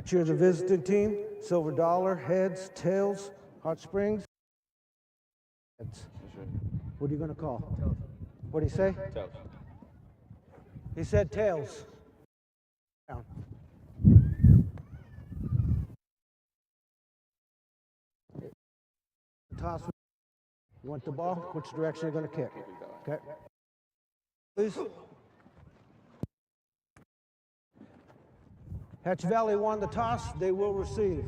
You're the visiting team. Silver Dollar, heads, tails, Hot Springs. Heads. What are you going to call? Tails. What did he say? Tails. He said tails. Down. Toss. You want the ball? Which direction are you going to kick? Okay. Please. Hatch Valley won the toss. They will receive.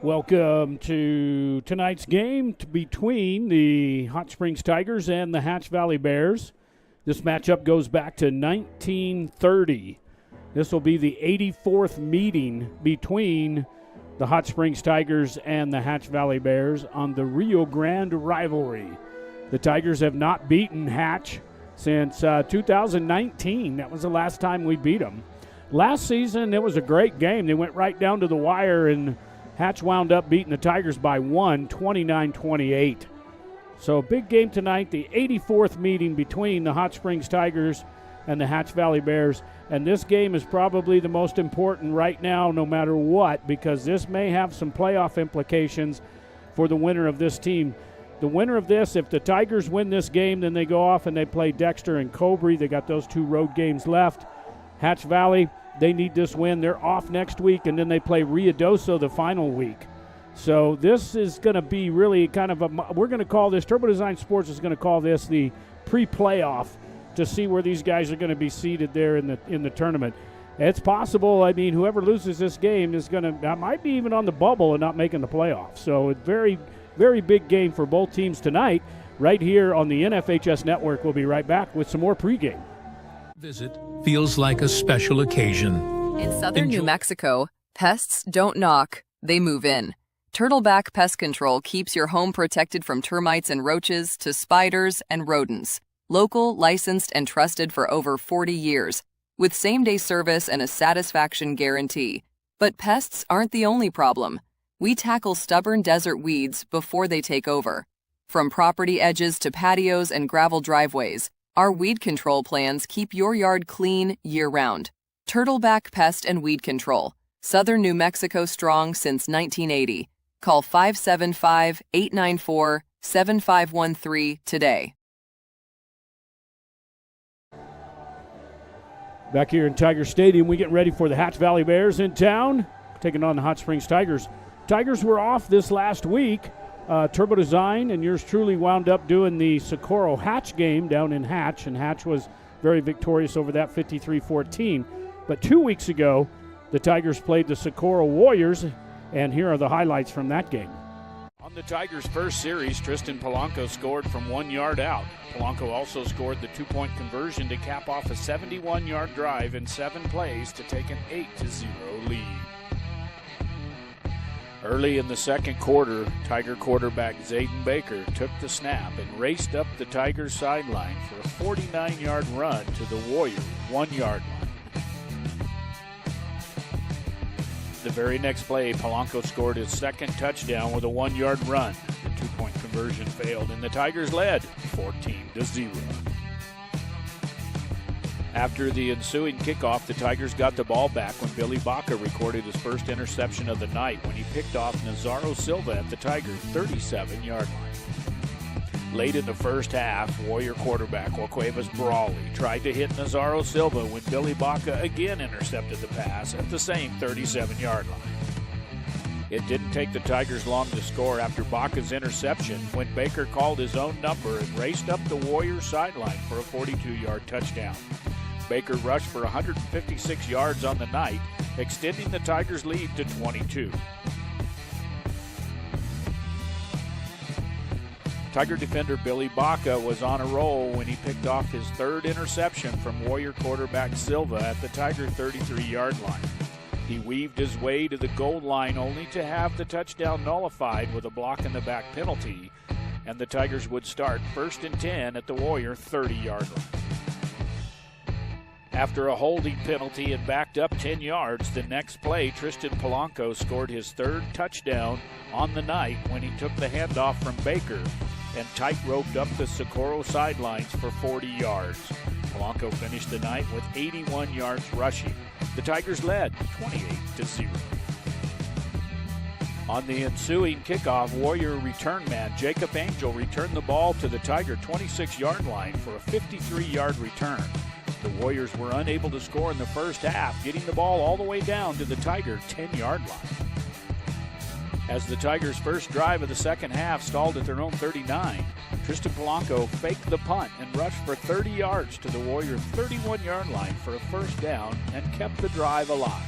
Welcome to tonight's game between the Hot Springs Tigers and the Hatch Valley Bears. This matchup goes back to 1930. This will be the 84th meeting between the Hot Springs Tigers and the Hatch Valley Bears on the Rio Grande rivalry. The Tigers have not beaten Hatch since 2019. That was the last time we beat them. Last season, it was a great game. They went right down to the wire, and Hatch wound up beating the Tigers by 29-28. So a big game tonight, the 84th meeting between the Hot Springs Tigers and the Hatch Valley Bears. And this game is probably the most important right now, no matter what, because this may have some playoff implications for the winner of this team. The winner of this, if the Tigers win this game, then they go off and they play Dexter and Cobury. They got those two road games left. Hatch Valley, they need this win. They're off next week, and then they play Ruidoso the final week. So this is going to be really kind of we're going to call this, Turbo Design Sports is going to call this the pre-playoff to see where these guys are going to be seated there in the tournament. It's possible, I mean, whoever loses this game is might be even on the bubble and not making the playoffs. So it's very, very big game for both teams tonight right here on the NFHS Network. We'll be right back with some more pregame. Visit feels like a special occasion. In southern New Mexico, pests don't knock, they move in. Turtleback Pest Control keeps your home protected from termites and roaches to spiders and rodents. Local, licensed, and trusted for over 40 years, with same-day service and a satisfaction guarantee. But pests aren't the only problem. We tackle stubborn desert weeds before they take over. From property edges to patios and gravel driveways, our weed control plans keep your yard clean year-round. Turtleback Pest and Weed Control. Southern New Mexico strong since 1980. Call 575-894-7513 today. Back here in Tiger Stadium, we get ready for the Hatch Valley Bears in town, taking on the Hot Springs Tigers. Tigers were off this last week. Turbo Design and yours truly wound up doing the Socorro Hatch game down in Hatch, and Hatch was very victorious over that 53-14. But 2 weeks ago, the Tigers played the Socorro Warriors, and here are the highlights from that game. On the Tigers' first series, Tristan Polanco scored from 1 yard out. Polanco also scored the two-point conversion to cap off a 71-yard drive in 7 plays to take an 8-0 lead. Early in the second quarter, Tiger quarterback Zayden Baker took the snap and raced up the Tigers' sideline for a 49-yard run to the Warriors' 1 yard line. The very next play, Polanco scored his second touchdown with a 1 yard run. The two-point conversion failed, and the Tigers led 14-0. After the ensuing kickoff, the Tigers got the ball back when Billy Baca recorded his first interception of the night when he picked off Nazaro Silva at the Tigers' 37-yard line. Late in the first half, Warrior quarterback Joaquevas Brawley tried to hit Nazaro Silva when Billy Baca again intercepted the pass at the same 37-yard line. It didn't take the Tigers long to score after Baca's interception when Baker called his own number and raced up the Warriors sideline for a 42-yard touchdown. Baker rushed for 156 yards on the night, extending the Tigers' lead to 22. Tiger defender Billy Baca was on a roll when he picked off his third interception from Warrior quarterback Silva at the Tiger 33-yard line. He weaved his way to the goal line only to have the touchdown nullified with a block-in-the-back penalty, and the Tigers would start 1st and 10 at the Warrior 30-yard line. After a holding penalty and backed up 10 yards, the next play, Tristan Polanco scored his third touchdown on the night when he took the handoff from Baker and tight-roped up the Socorro sidelines for 40 yards. Polanco finished the night with 81 yards rushing. The Tigers led 28-0. On the ensuing kickoff, Warrior return man Jacob Angel returned the ball to the Tiger 26-yard line for a 53-yard return. The Warriors were unable to score in the first half, getting the ball all the way down to the Tiger 10-yard line. As the Tigers' first drive of the second half stalled at their own 39, Tristan Polanco faked the punt and rushed for 30 yards to the Warrior 31-yard line for a first down and kept the drive alive.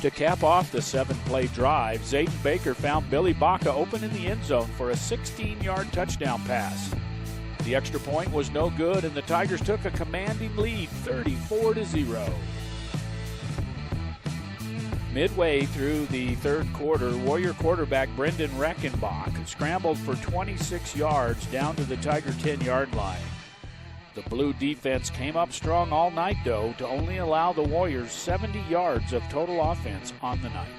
To cap off the 7-play drive, Zayden Baker found Billy Baca open in the end zone for a 16-yard touchdown pass. The extra point was no good, and the Tigers took a commanding lead, 34-0. Midway through the third quarter, Warrior quarterback Brendan Reckenbach scrambled for 26 yards down to the Tiger 10-yard line. The Blue defense came up strong all night, though, to only allow the Warriors 70 yards of total offense on the night.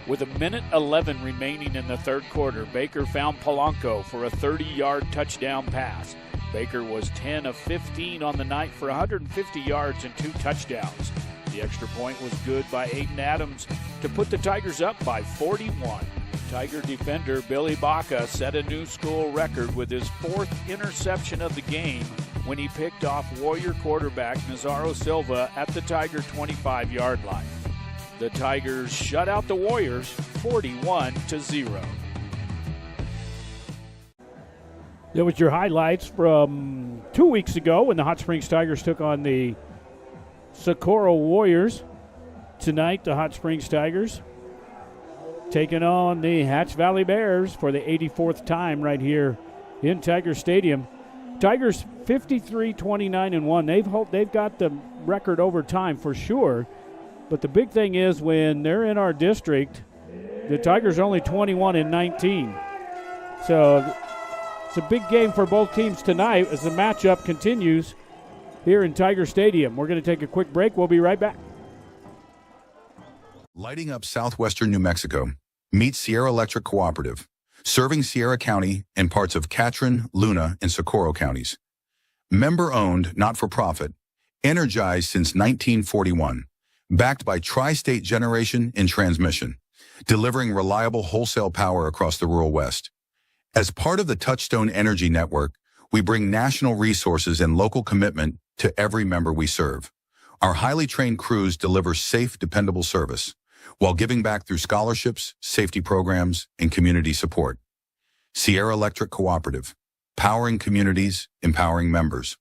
With 1:11 remaining in the third quarter, Baker found Polanco for a 30-yard touchdown pass. Baker was 10 of 15 on the night for 150 yards and 2 touchdowns. The extra point was good by Aiden Adams to put the Tigers up by 41. Tiger defender Billy Baca set a new school record with his 4th interception of the game when he picked off Warrior quarterback Nazaro Silva at the Tiger 25-yard line. The Tigers shut out the Warriors 41-0. That was your highlights from 2 weeks ago when the Hot Springs Tigers took on the Socorro Warriors. Tonight, the Hot Springs Tigers taking on the Hatch Valley Bears for the 84th time right here in Tiger Stadium. Tigers 53-29-1. They've got the record over time for sure, but the big thing is when they're in our district, the Tigers are only 21-19. So it's a big game for both teams tonight as the matchup continues here in Tiger Stadium. We're going to take a quick break. We'll be right back. Lighting up southwestern New Mexico. Meet Sierra Electric Cooperative, serving Sierra County and parts of Catron, Luna, and Socorro counties. Member-owned, not-for-profit, energized since 1941, backed by Tri-State Generation and Transmission, delivering reliable wholesale power across the rural West. As part of the Touchstone Energy Network, we bring national resources and local commitment to every member we serve. Our highly trained crews deliver safe, dependable service while giving back through scholarships, safety programs, and community support. Sierra Electric Cooperative, powering communities, empowering members.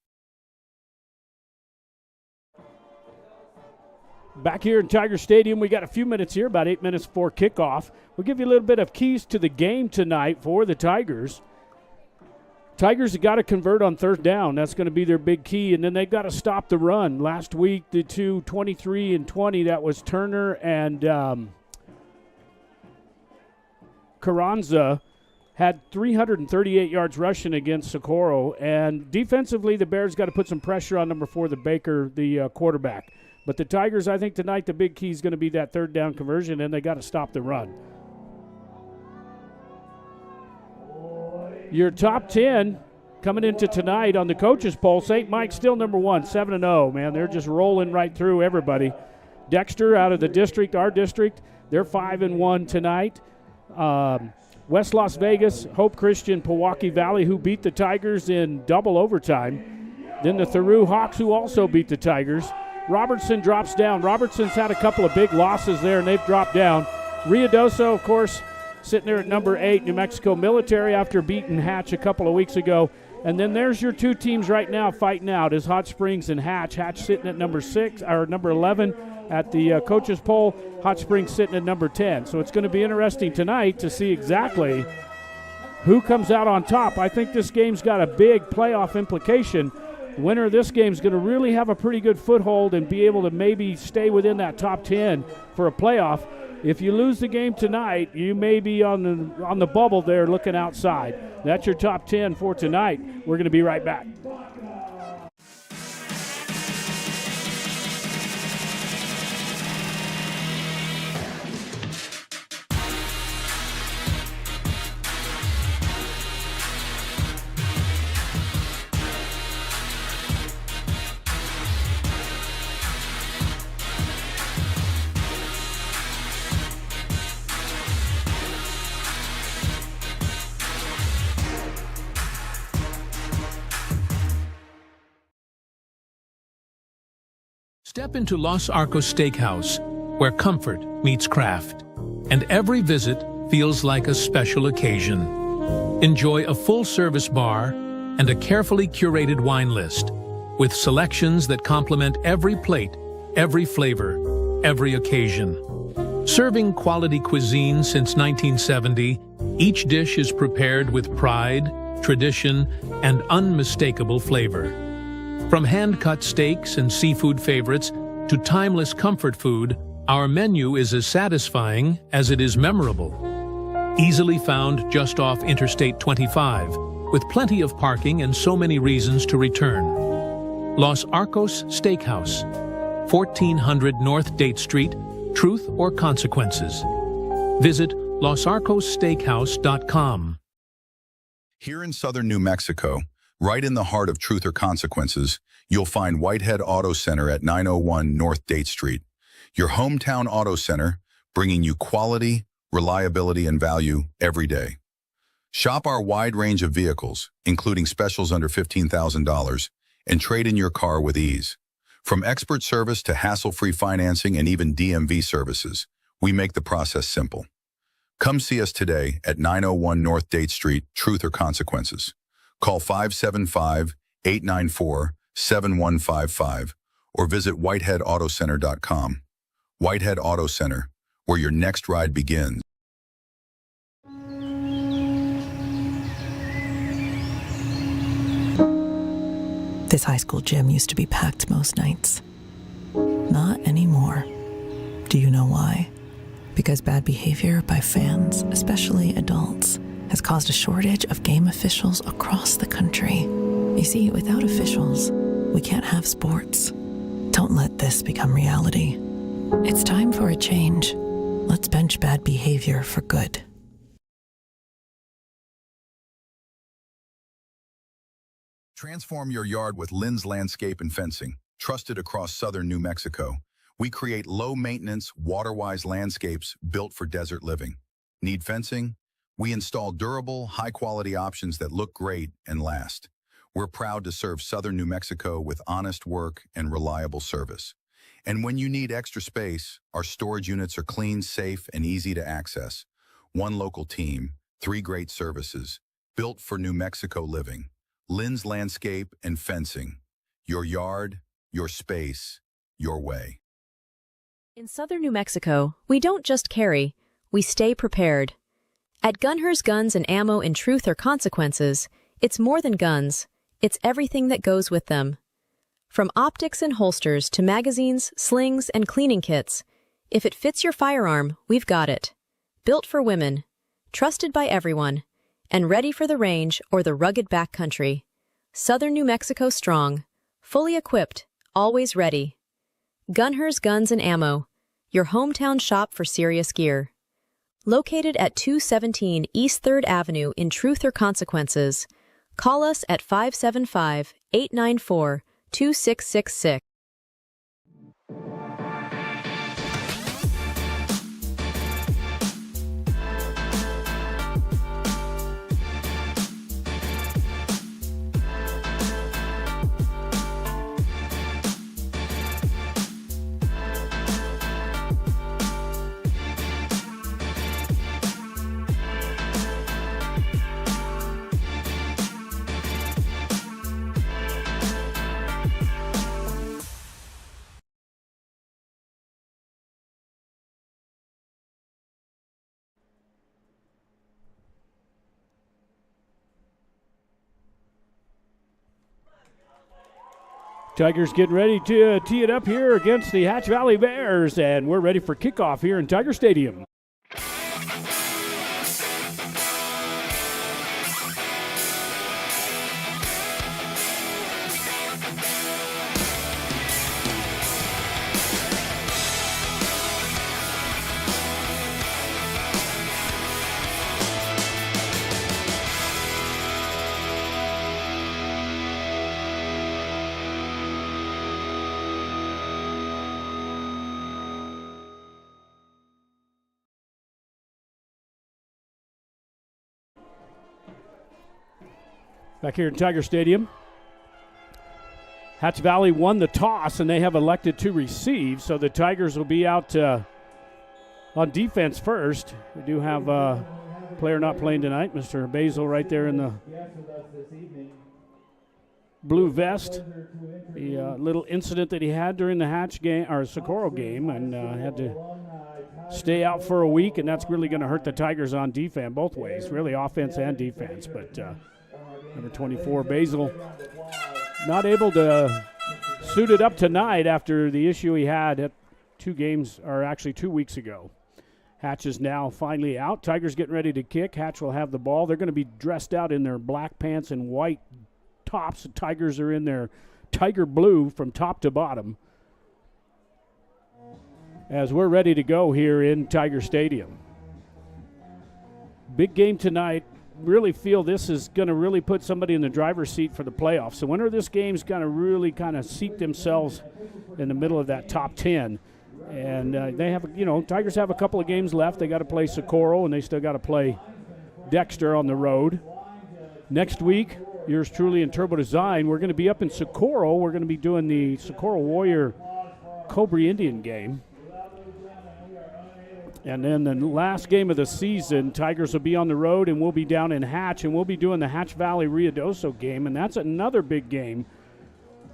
Back here in Tiger Stadium, we got a few minutes here, about 8 minutes before kickoff. We'll give you a little bit of keys to the game tonight for the Tigers. Tigers have got to convert on third down. That's going to be their big key. And then they've got to stop the run. Last week, the two 23 and 20, that was Turner and Carranza, had 338 yards rushing against Socorro. And defensively, the Bears got to put some pressure on number 4, the Baker, the quarterback. But the Tigers, I think tonight the big key is going to be that third down conversion, and they got to stop the run. Your top 10 coming into tonight on the coaches poll. St. Mike's still number 1, 7-0, man. They're just rolling right through everybody. Dexter out of the district, our district, they're 5-1 tonight. West Las Vegas, Hope Christian, Pewaukee Valley, who beat the Tigers in double overtime. Then the Theroux Hawks, who also beat the Tigers. Robertson drops down. Robertson's had a couple of big losses there, and they've dropped down. Ruidoso, of course, sitting there at number 8, New Mexico Military, after beating Hatch a couple of weeks ago. And then there's your two teams right now fighting out, is Hot Springs and Hatch. Hatch sitting at number 11 at the coaches poll. Hot Springs sitting at number 10. So it's going to be interesting tonight to see exactly who comes out on top. I think this game's got a big playoff implication. The winner of this game is going to really have a pretty good foothold and be able to maybe stay within that top 10 for a playoff. If you lose the game tonight, you may be on the bubble there looking outside. That's your top 10 for tonight. We're going to be right back. Step into Los Arcos Steakhouse, where comfort meets craft, and every visit feels like a special occasion. Enjoy a full-service bar and a carefully curated wine list, with selections that complement every plate, every flavor, every occasion. Serving quality cuisine since 1970, each dish is prepared with pride, tradition, and unmistakable flavor. From hand-cut steaks and seafood favorites to timeless comfort food, our menu is as satisfying as it is memorable. Easily found just off Interstate 25, with plenty of parking and so many reasons to return. Los Arcos Steakhouse, 1400 North Date Street, Truth or Consequences. Visit losarcossteakhouse.com. Here in southern New Mexico, right in the heart of Truth or Consequences, you'll find Whitehead Auto Center at 901 North Date Street. Your hometown auto center, bringing you quality, reliability, and value every day. Shop our wide range of vehicles, including specials under $15,000, and trade in your car with ease. From expert service to hassle-free financing and even DMV services, we make the process simple. Come see us today at 901 North Date Street, Truth or Consequences. Call 575-894-7155 or visit whiteheadautocenter.com. Whitehead Auto Center, where your next ride begins. This high school gym used to be packed most nights. Not anymore. Do you know why? Because bad behavior by fans, especially adults, has caused a shortage of game officials across the country. You see, without officials, we can't have sports. Don't let this become reality. It's time for a change. Let's bench bad behavior for good. Transform your yard with Lynn's Landscape and Fencing, trusted across southern New Mexico. We create low-maintenance, water-wise landscapes built for desert living. Need fencing? We install durable, high-quality options that look great and last. We're proud to serve southern New Mexico with honest work and reliable service. And when you need extra space, our storage units are clean, safe, and easy to access. One local team, 3 great services, built for New Mexico living. Lynn's Landscape and Fencing. Your yard, your space, your way. In southern New Mexico, we don't just carry, we stay prepared. At Gunher's Guns and Ammo in Truth or Consequences, it's more than guns, it's everything that goes with them. From optics and holsters to magazines, slings, and cleaning kits, if it fits your firearm, we've got it. Built for women, trusted by everyone, and ready for the range or the rugged backcountry. Southern New Mexico strong, fully equipped, always ready. Gunher's Guns and Ammo, your hometown shop for serious gear. Located at 217 East 3rd Avenue in Truth or Consequences, call us at 575-894-2666. Tigers getting ready to tee it up here against the Hatch Valley Bears, and we're ready for kickoff here in Tiger Stadium. Back here in Tiger Stadium, Hatch Valley won the toss, and they have elected to receive, so the Tigers will be out on defense first. We do have a player not playing tonight, Mr. Basil right there in the blue vest. The little incident that he had during the Hatch game, or Socorro game, and had to stay out for a week, and that's really going to hurt the Tigers on defense both ways, really offense and defense, but number 24, Basil, not able to suit it up tonight after the issue he had at 2 weeks ago. Hatch is now finally out. Tigers getting ready to kick. Hatch will have the ball. They're going to be dressed out in their black pants and white tops. The Tigers are in their tiger blue from top to bottom. As we're ready to go here in Tiger Stadium. Big game tonight. Really feel this is going to really put somebody in the driver's seat for the playoffs. The winner of this game is going to really kind of seat themselves in the middle of that top 10. And they have, Tigers have a couple of games left. They got to play Socorro, and they still got to play Dexter on the road. Next week, yours truly in Turbo Design, we're going to be up in Socorro. We're going to be doing the Socorro Warrior Cobra Indian game. And then the last game of the season, Tigers will be on the road, and we'll be down in Hatch, and we'll be doing the Hatch Valley Ruidoso game, and that's another big game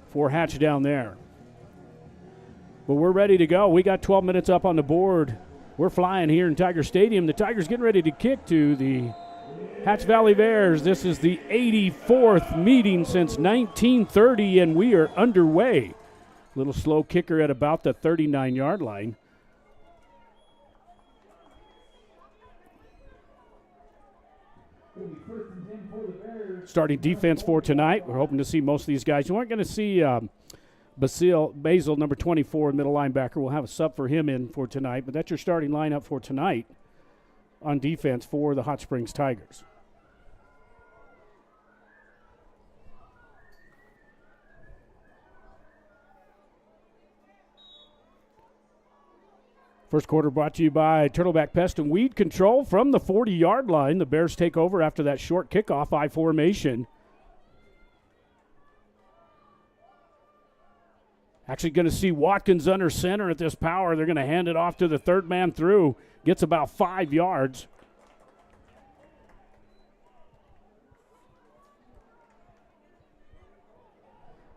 for Hatch down there. But we're ready to go. We got 12 minutes up on the board. We're flying here in Tiger Stadium. The Tigers getting ready to kick to the Hatch Valley Bears. This is the 84th meeting since 1930, and we are underway. Little slow kicker at about the 39-yard line. Starting defense for tonight. We're hoping to see most of these guys. You aren't going to see Basil, number 24, middle linebacker. We'll have a sub for him in for tonight, but that's your starting lineup for tonight on defense for the Hot Springs Tigers. First quarter brought to you by Turtleback Pest and Weed Control from the 40-yard line. The Bears take over after that short kickoff, I formation. Actually going to see Watkins under center at this power. They're going to hand it off to the third man through. Gets about 5 yards.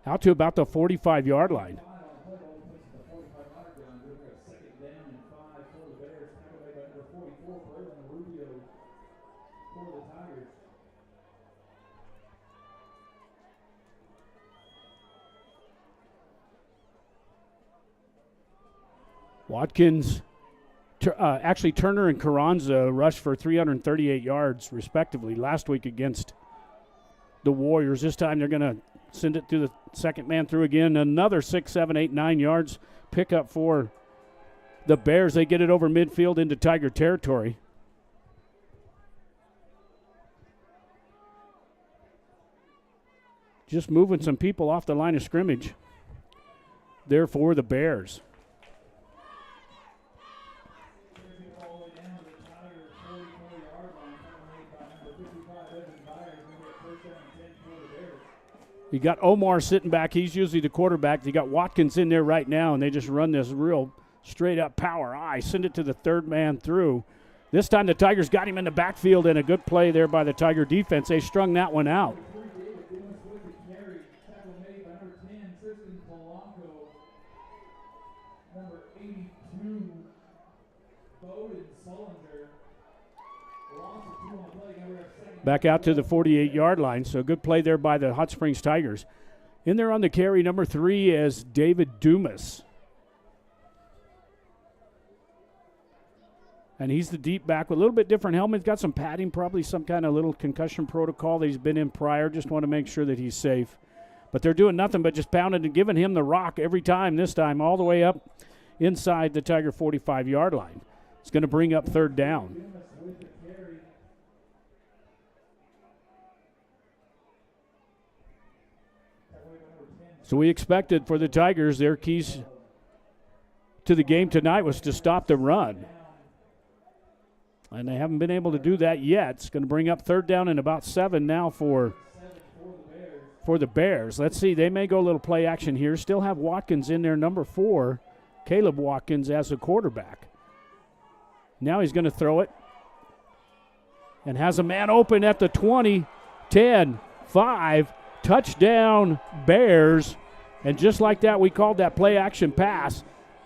Out to about the 45-yard line. Watkins, actually Turner and Carranza rushed for 338 yards respectively last week against the Warriors. This time they're going to send it to the second man through again. Another 6, 7, 8, 9 yards pickup for the Bears. They get it over midfield into Tiger territory. Just moving some people off the line of scrimmage there for the Bears. You got Omar sitting back. He's usually the quarterback. You got Watkins in there right now, and they just run this real straight-up power eye. Send it to the third man through. This time the Tigers got him in the backfield, and a good play there by the Tiger defense. They strung that one out. Back out to the 48-yard line, so good play there by the Hot Springs Tigers. In there on the carry, number 3 is David Dumas. And he's the deep back with a little bit different helmet. Got some padding, probably some kind of little concussion protocol that he's been in prior. Just want to make sure that he's safe. But they're doing nothing but just pounding and giving him the rock every time, this time all the way up inside the Tiger 45-yard line. It's going to bring up third down. So we expected for the Tigers, their keys to the game tonight was to stop the run. And they haven't been able to do that yet. It's going to bring up third down and about 7 now for the Bears. Let's see, they may go a little play action here. Still have Watkins in there, number 4, Caleb Watkins as a quarterback. Now he's going to throw it and has a man open at the 20, 10, 5, touchdown Bears. And just like that, we called that play action pass.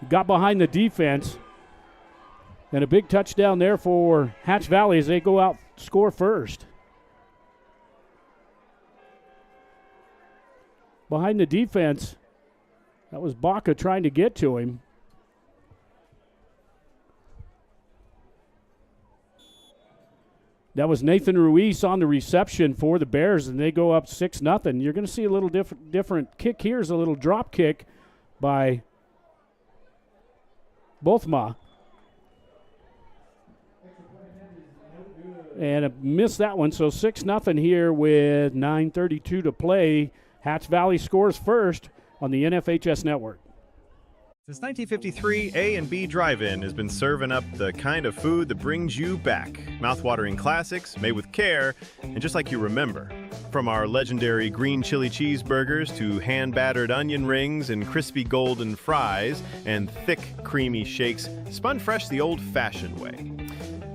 Got behind the defense. And a big touchdown there for Hatch Valley as they go out, score first. Behind the defense, that was Baca trying to get to him. That was Nathan Ruiz on the reception for the Bears, and they go up 6-0. You're going to see a little different kick. Here's a little drop kick by Bothma. And missed that one, so 6-0 here with 9:32 to play. Hatch Valley scores first on the NFHS network. Since 1953, A&B Drive-In has been serving up the kind of food that brings you back. Mouth-watering classics made with care and just like you remember. From our legendary green chili cheeseburgers to hand-battered onion rings and crispy golden fries and thick, creamy shakes spun fresh the old-fashioned way.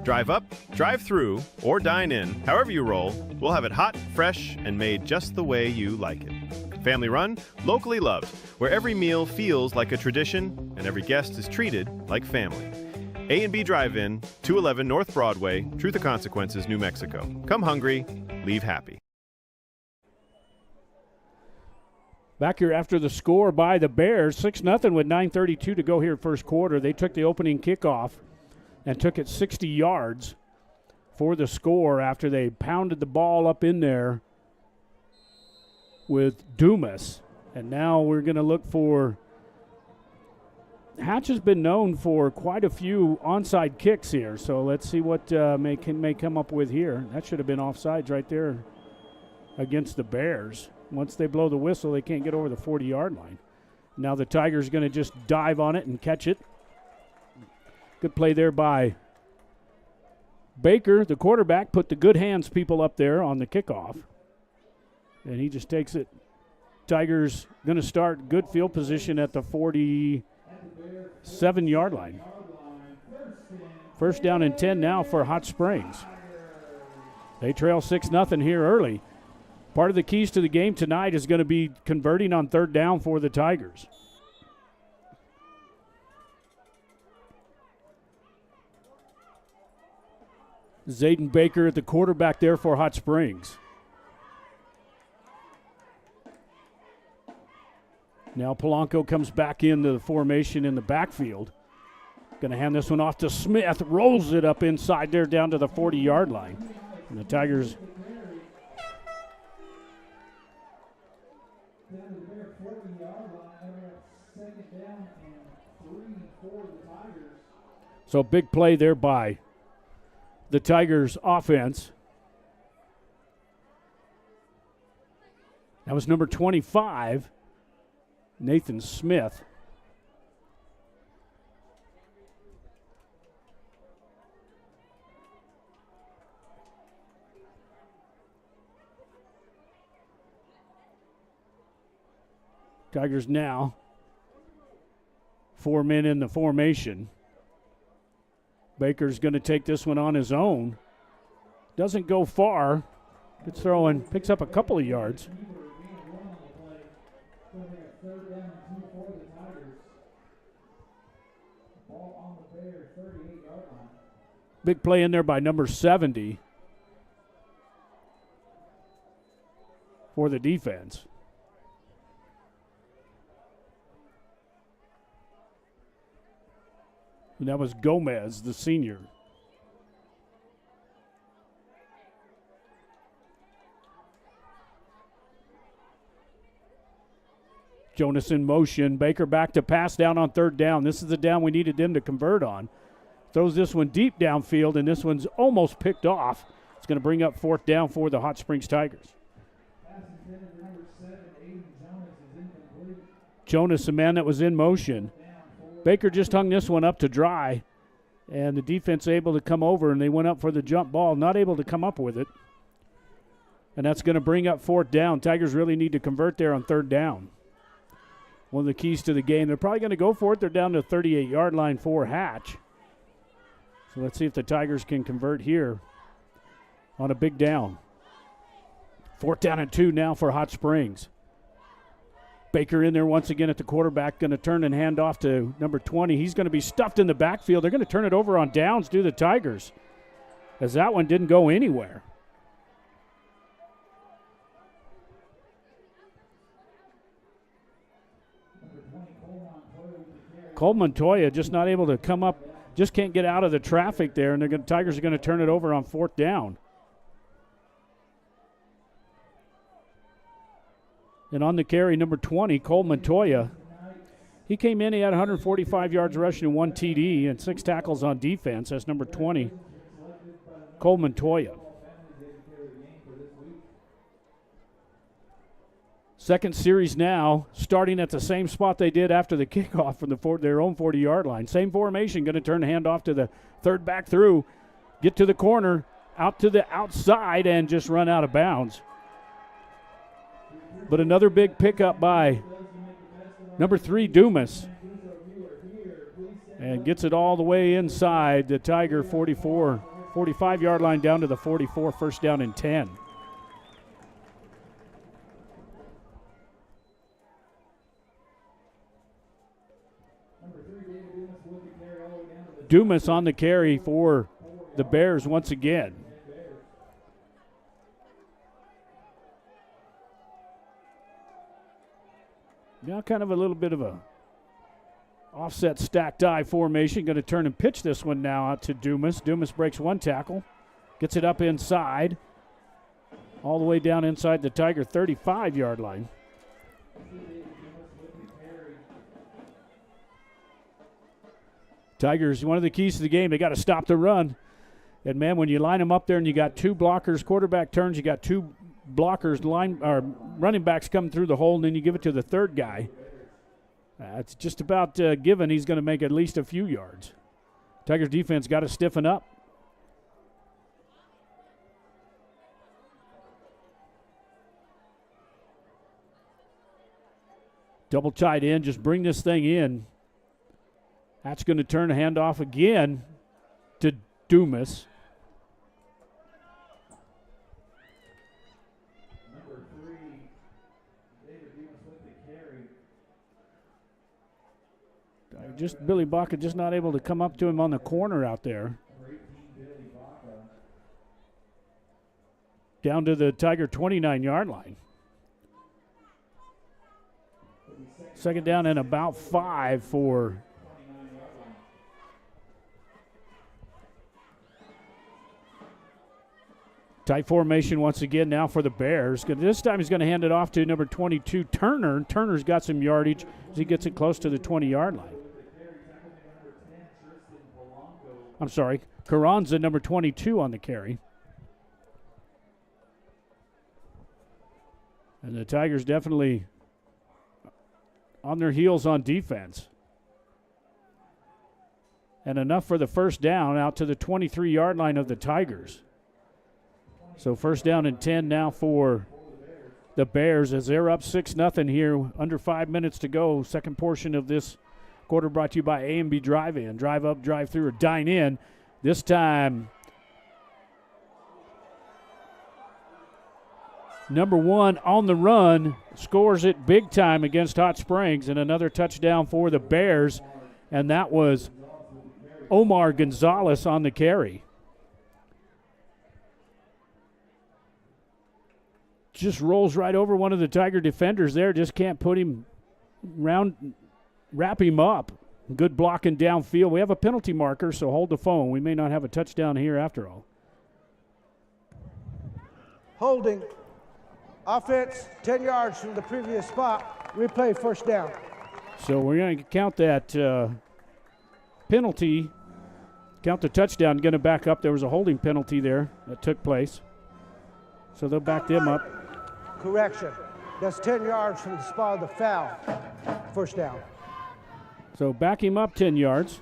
Drive up, drive through, or dine in, however you roll, we'll have it hot, fresh, and made just the way you like it. Family run, locally loved, where every meal feels like a tradition and every guest is treated like family. A&B Drive-In, 211 North Broadway, Truth or Consequences, New Mexico. Come hungry, leave happy. Back here after the score by the Bears, 6-0 with 9:32 to go here first quarter. They took the opening kickoff and took it 60 yards for the score after they pounded the ball up in there with Dumas. And now we're going to look for – Hatch has been known for quite a few onside kicks here, so let's see what may come up with here. That should have been offsides right there against the Bears. Once they blow the whistle, they can't get over the 40-yard line. Now the Tigers going to just dive on it and catch it. Good play there by Baker, the quarterback, put the good hands people up there on the kickoff. And he just takes it. Tigers going to start good field position at the 47-yard line. First down and 10 now for Hot Springs. They trail 6-0 here early. Part of the keys to the game tonight is going to be converting on third down for the Tigers. Zayden Baker at the quarterback there for Hot Springs. Now Polanco comes back into the formation in the backfield. Going to hand this one off to Smith. Rolls it up inside there down to the 40-yard line. And the Tigers so big play there by the Tigers offense. That was number 25, Nathan Smith. Tigers now 4 men in the formation. Baker's going to take this one on his own. Doesn't go far. Gets throwing, picks up a couple of yards. Big play in there by number 70 for the defense. And that was Gomez, the senior. Jonas in motion. Baker back to pass down on third down. This is the down we needed them to convert on. Throws this one deep downfield, and this one's almost picked off. It's going to bring up fourth down for the Hot Springs Tigers. Jonas, the man that was in motion. Baker just hung this one up to dry, and the defense able to come over, and they went up for the jump ball, not able to come up with it. And that's going to bring up fourth down. Tigers really need to convert there on third down. One of the keys to the game. They're probably going to go for it. They're down to the 38-yard line for Hatch. So let's see if the Tigers can convert here on a big down. Fourth down and 2 now for Hot Springs. Baker in there once again at the quarterback, going to turn and hand off to number 20. He's going to be stuffed in the backfield. They're going to turn it over on downs, do the Tigers, as that one didn't go anywhere. Cole Montoya just not able to come up, just can't get out of the traffic there, and the Tigers are going to turn it over on fourth down. And on the carry, number 20, Cole Montoya. He came in, he had 145 yards rushing and 1 TD and 6 tackles on defense. That's number 20, Cole Montoya. Second series now, starting at the same spot they did after the kickoff from their own 40-yard line. Same formation, going to turn the hand off to the third back through, get to the corner, out to the outside, and just run out of bounds. But another big pickup by number 3, Dumas. And gets it all the way inside the Tiger 45-yard line down to the 44, first down and 10. Dumas on the carry for the Bears once again. Now kind of a little bit of a offset stacked eye formation. Going to turn and pitch this one now out to Dumas. Dumas breaks one tackle, gets it up inside, all the way down inside the Tiger 35-yard line. Tigers, one of the keys to the game, they got to stop the run. And, man, when you line them up there and you got 2 blockers, quarterback turns, you got 2 blockers, running backs coming through the hole, and then you give it to the third guy. It's just about given he's going to make at least a few yards. Tigers defense got to stiffen up. Double tight end, just bring this thing in. That's going to turn the handoff again to Dumas. Number 3, David Dumas with the carry. Just Billy Baca just not able to come up to him on the corner out there. Down to the Tiger 29-yard line. Second down and about 5 for tight formation once again now for the Bears. This time he's going to hand it off to number 22, Turner. Turner's got some yardage as he gets it close to the 20-yard line. I'm sorry, Carranza, number 22 on the carry. And the Tigers definitely on their heels on defense. And enough for the first down out to the 23-yard line of the Tigers. So first down and 10 now for the Bears as they're up 6-0 here. Under 5 minutes to go. Second portion of this quarter brought to you by A&B Drive-In. Drive up, drive through, or dine in. This time, number 1 on the run scores it big time against Hot Springs, and another touchdown for the Bears, and that was Omar Gonzalez on the carry. Just rolls right over one of the Tiger defenders there. Just can't put him wrap him up. Good blocking downfield. We have a penalty marker, so hold the phone. We may not have a touchdown here after all. Holding. Offense, 10 yards from the previous spot. Replay first down. So we're going to count that penalty, count the touchdown, going to back up. There was a holding penalty there that took place. So they'll back them up. Correction. That's 10 yards from the spot of the foul. First down. So back him up 10 yards.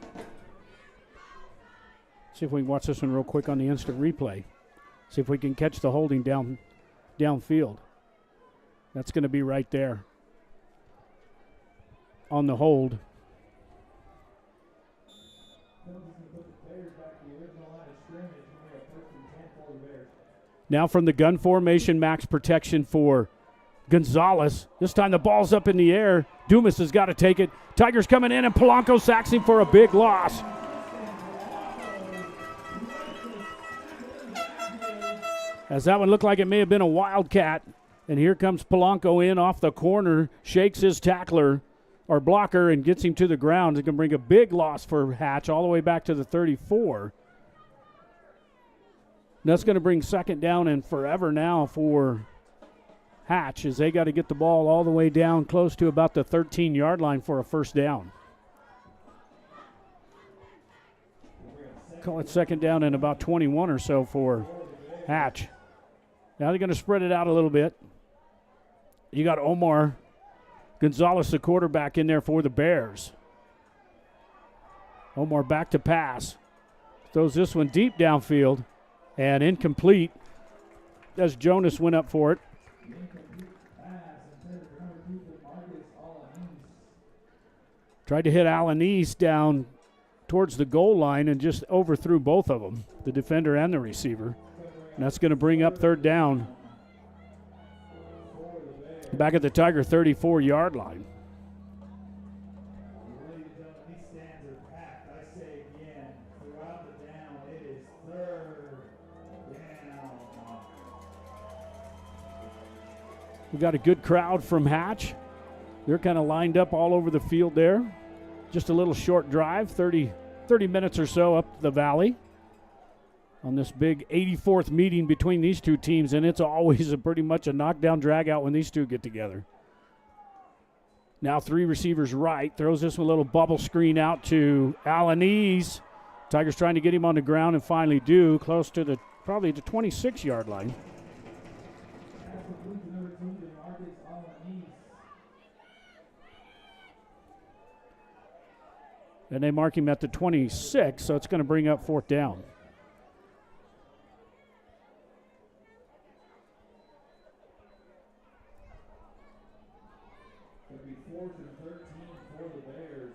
See if we can watch this one real quick on the instant replay. See if we can catch the holding downfield. That's going to be right there on the hold. Now from the gun formation, max protection for Gonzalez. This time the ball's up in the air. Dumas has got to take it. Tigers coming in, and Polanco sacks him for a big loss. As that one looked like it may have been a wildcat. And here comes Polanco in off the corner, shakes his tackler or blocker and gets him to the ground. It's going to bring a big loss for Hatch all the way back to the 34. That's going to bring second down and forever now for Hatch as they got to get the ball all the way down close to about the 13-yard line for a first down. Call it second down and about 21 or so for Hatch. Now they're going to spread it out a little bit. You got Omar Gonzalez, the quarterback, in there for the Bears. Omar back to pass. Throws this one deep downfield and incomplete as Jonas went up for it. Tried to hit Alan East down towards the goal line and just overthrew both of them, the defender and the receiver. And that's going to bring up third down. Back at the Tiger 34-yard line. We've got a good crowd from Hatch. They're kind of lined up all over the field there. Just a little short drive, 30 minutes or so up the valley on this big 84th meeting between these two teams, and it's always pretty much a knockdown drag-out when these two get together. Now three receivers right. Throws this one a little bubble screen out to Alanis. Tigers trying to get him on the ground and finally do, close to probably the 26-yard line. And they mark him at the 26, so it's going to bring up fourth down. It'll be 4th and 13 for the Bears.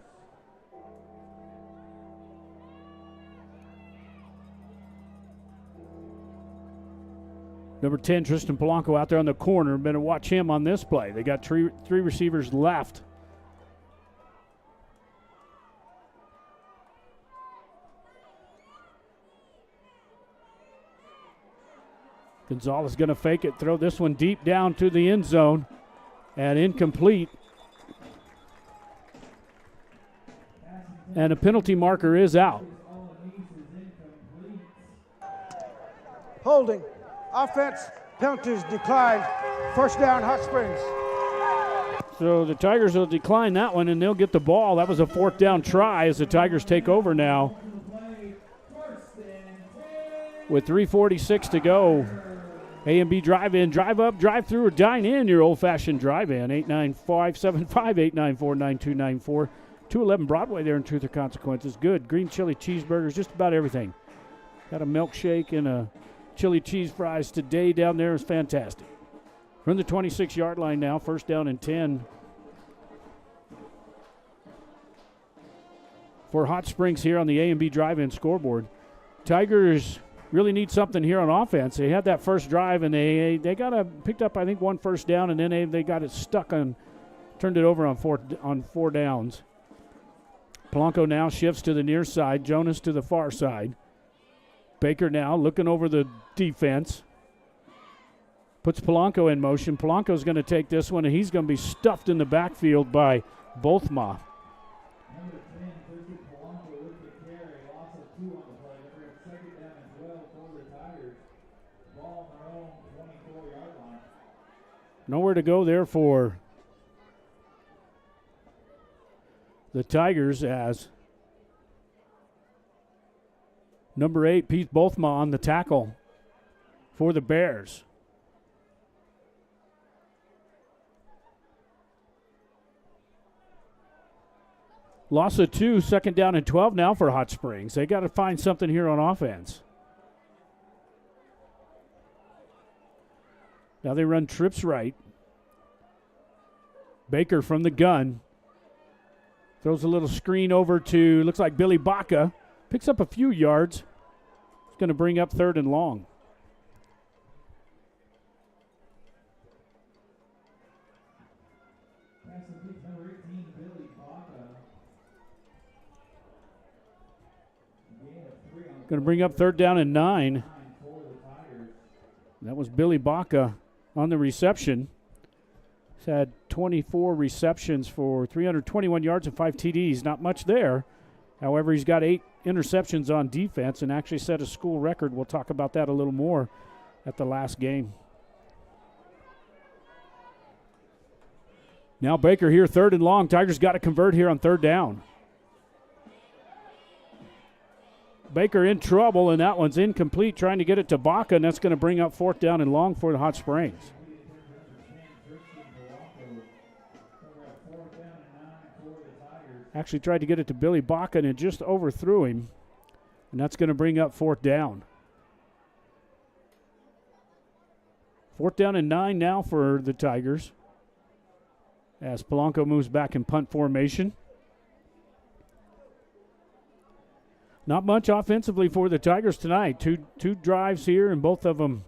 Number 10, Tristan Polanco out there on the corner. Better watch him on this play. They got three receivers left. Gonzalez going to fake it, throw this one deep down to the end zone, and incomplete. And a penalty marker is out. Holding. Offense. Penalties declined. First down, Hot Springs. So the Tigers will decline that one, and they'll get the ball. That was a fourth down try as the Tigers take over now. With 3:46 to go. A&B drive-in, drive up, drive through, or dine in your old-fashioned drive-in. 895-7589-49294. 211 Broadway there in Truth or Consequences. Good. Green chili cheeseburgers, just about everything. Got a milkshake and a chili cheese fries today down there. Is fantastic. From the 26-yard line now, first down and 10. For Hot Springs here on the A&B drive-in scoreboard. Tigers really need something here on offense. They had that first drive, and they picked up, I think, one first down, and then they got it stuck on, turned it over on four downs. Polanco now shifts to the near side, Jonas to the far side. Baker now looking over the defense. Puts Polanco in motion. Polanco's going to take this one, and he's going to be stuffed in the backfield by Bothma. Nowhere to go there for the Tigers as number 8, Pete Bothma on the tackle for the Bears. Loss of 2, second down and 12 now for Hot Springs. They got to find something here on offense. Now they run trips right. Baker from the gun. Throws a little screen over to, looks like Billy Baca. Picks up a few yards. It's going to bring up 3rd and long. Going to bring up 3rd down and 9. That was Billy Baca on the reception. He's had 24 receptions for 321 yards and 5 TDs. Not much there. However, he's got 8 interceptions on defense and actually set a school record. We'll talk about that a little more at the last game. Now Baker here, 3rd and long. Tigers got to convert here on 3rd down. Baker in trouble, and that one's incomplete, trying to get it to Baca, and that's going to bring up 4th down and long for the Hot Springs. Actually tried to get it to Billy Baca, and it just overthrew him, and that's going to bring up 4th down. 4th down and 9 now for the Tigers as Polanco moves back in punt formation. Not much offensively for the Tigers tonight. Two drives here, and both of them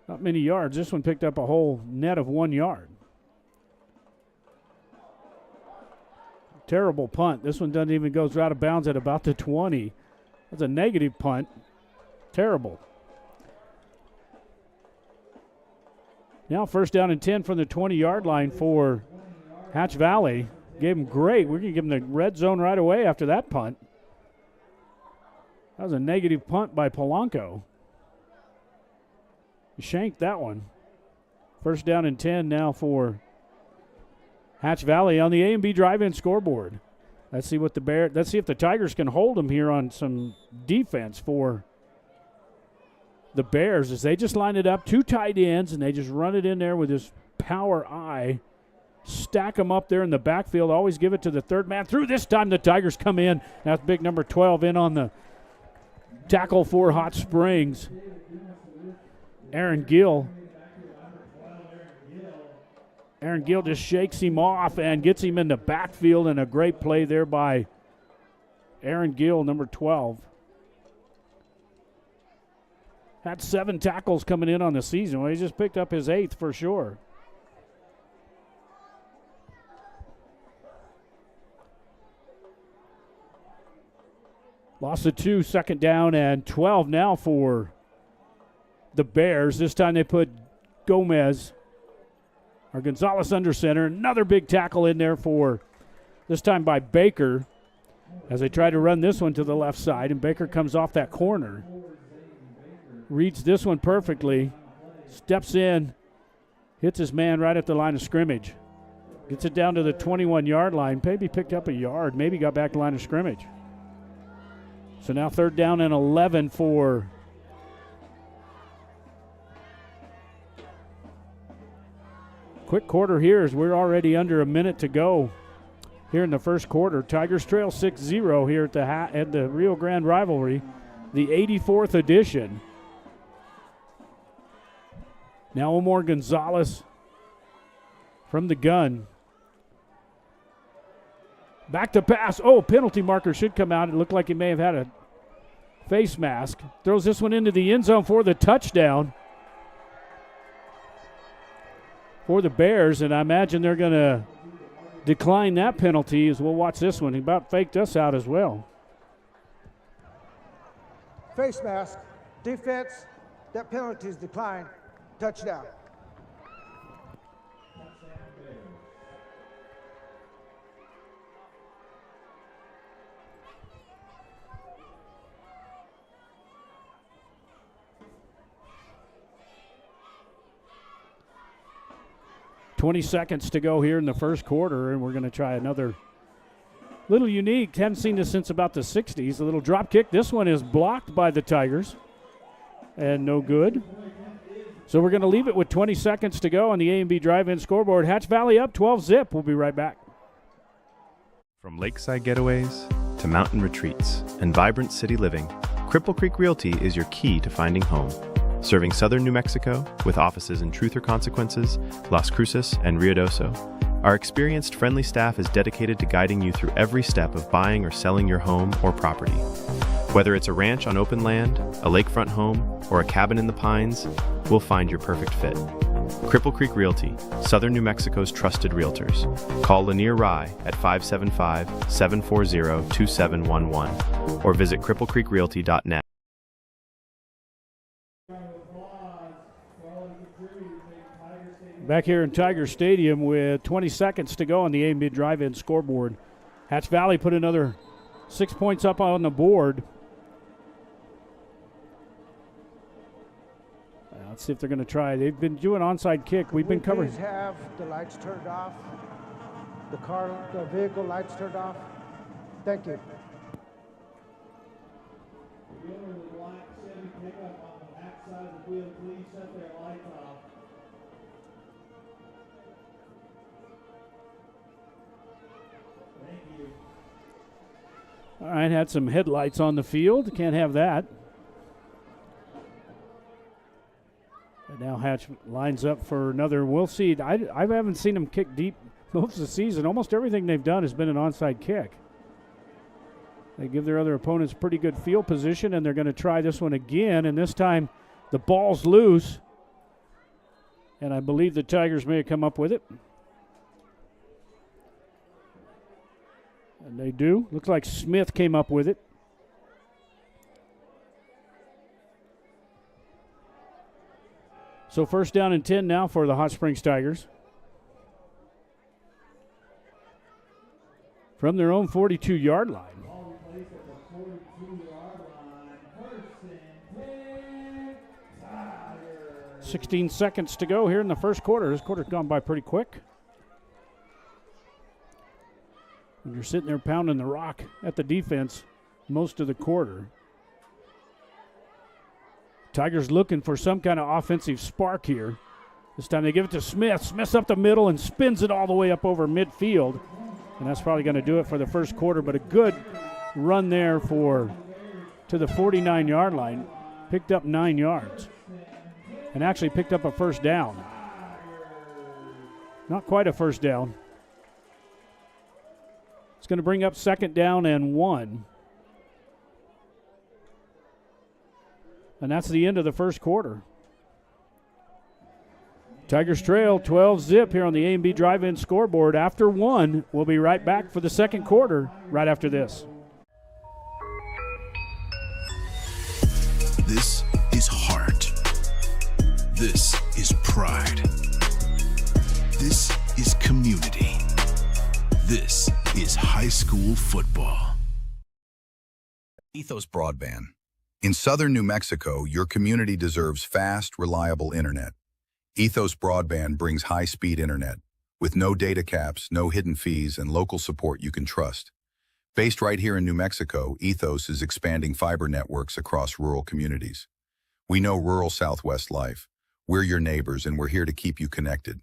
not many yards. This one picked up a whole net of 1 yard. Terrible punt. This one doesn't even goes out of bounds at about the 20. That's a negative punt. Terrible. Now 1st down and 10 from the 20-yard line for Hatch Valley. Gave him great. We're going to give him the red zone right away after that punt. That was a negative punt by Polanco. He shanked that one. 1st down and 10 now for Hatch Valley on the A&B drive-in scoreboard. Let's see if the Tigers can hold them here on some defense for the Bears as they just line it up. 2 tight ends, and they just run it in there with this power eye. Stack them up there in the backfield. Always give it to the 3rd man. Through this time, the Tigers come in. That's big number 12 in on the tackle for Hot Springs. Aaron Gill. Aaron Gill just shakes him off and gets him in the backfield, and a great play there by Aaron Gill, number 12. Had 7 tackles coming in on the season. Well, he just picked up his 8th for sure. Loss of 2, 2nd down and 12 now for the Bears. This time they put Gonzalez under center. Another big tackle in there for, this time by Baker, as they try to run this one to the left side, and Baker comes off that corner. Reads this one perfectly. Steps in. Hits his man right at the line of scrimmage. Gets it down to the 21-yard line. Maybe picked up a yard. Maybe got back to the line of scrimmage. So now 3rd down and 11 for quick quarter here as we're already under a minute to go here in the 1st quarter. Tigers trail 6-0 here at the Rio Grande rivalry, the 84th edition. Now Omar Gonzalez from the gun. Back to pass. Oh, penalty marker should come out. It looked like he may have had a face mask. Throws this one into the end zone for the touchdown for the Bears, and I imagine they're going to decline that penalty as we'll watch this one. He about faked us out as well. Face mask. Defense. That penalty is declined. Touchdown. 20 seconds to go here in the first quarter, and we're going to try another little unique. Haven't seen this since about the 60s. A little drop kick. This one is blocked by the Tigers, and no good. So we're going to leave it with 20 seconds to go on the A&B Drive-In scoreboard. Hatch Valley up 12-zip. We'll be right back. From lakeside getaways to mountain retreats and vibrant city living, Cripple Creek Realty is your key to finding home. Serving southern New Mexico with offices in Truth or Consequences, Las Cruces, and Ruidoso, our experienced, friendly staff is dedicated to guiding you through every step of buying or selling your home or property. Whether it's a ranch on open land, a lakefront home, or a cabin in the pines, we'll find your perfect fit. Cripple Creek Realty, Southern New Mexico's trusted realtors. Call Lanier Rye at 575-740-2711 or visit cripplecreekrealty.net. Back here in Tiger Stadium with 20 seconds to go on the A&B Drive-In scoreboard. Hatch Valley put another 6 points up on the board. Let's see if they're going to try. They've been doing onside kick. We've been covering. Please have the lights turned off. The vehicle lights turned off. Thank you. All right, had some headlights on the field. Can't have that. And now Hatch lines up for another. We'll see. I haven't seen them kick deep most of the season. Almost everything they've done has been an onside kick. They give their other opponents pretty good field position, and they're going to try this one again. And this time the ball's loose. And I believe the Tigers may have come up with it. And they do. Looks like Smith came up with it. So first down and 10 now for the Hot Springs Tigers. From their own 42-yard line. 16 seconds to go here in the first quarter. This quarter's gone by pretty quick. And you're sitting there pounding the rock at the defense most of the quarter. Tigers looking for some kind of offensive spark here. This time they give it to Smith. Smith's up the middle and spins it all the way up over midfield. And that's probably going to do it for the first quarter, but a good run there to the 49-yard line. Picked up 9 yards. And actually picked up a first down. Not quite a first down. It's going to bring up second down and 1. And that's the end of the first quarter. Tigers trail 12-zip here on the A&B Drive-In scoreboard. After 1, we'll be right back for the second quarter right after this. This is heart. This is pride. This is community. This is high school football. Ethos Broadband. In southern New Mexico, your community deserves fast, reliable internet. Ethos Broadband brings high-speed internet with no data caps, no hidden fees, and local support you can trust. Based right here in New Mexico, Ethos is expanding fiber networks across rural communities. We know rural Southwest life. We're your neighbors, and we're here to keep you connected.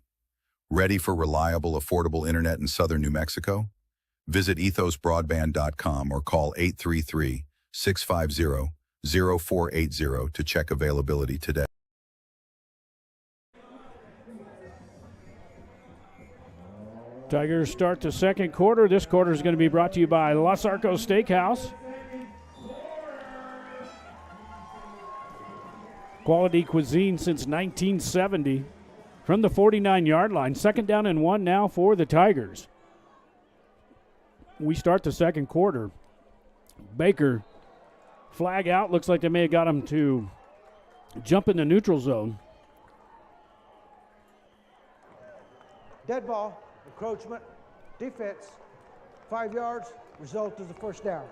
Ready for reliable, affordable internet in southern New Mexico? Visit ethosbroadband.com or call 833-650-0480 to check availability today. Tigers start the second quarter. This quarter is going to be brought to you by Los Arcos Steakhouse. Quality cuisine since 1970 from the 49-yard line. Second down and 1 now for the Tigers. We start the second quarter. Baker, flag out. Looks like they may have got him to jump in the neutral zone. Dead ball, encroachment, defense, 5 yards, result is a first down.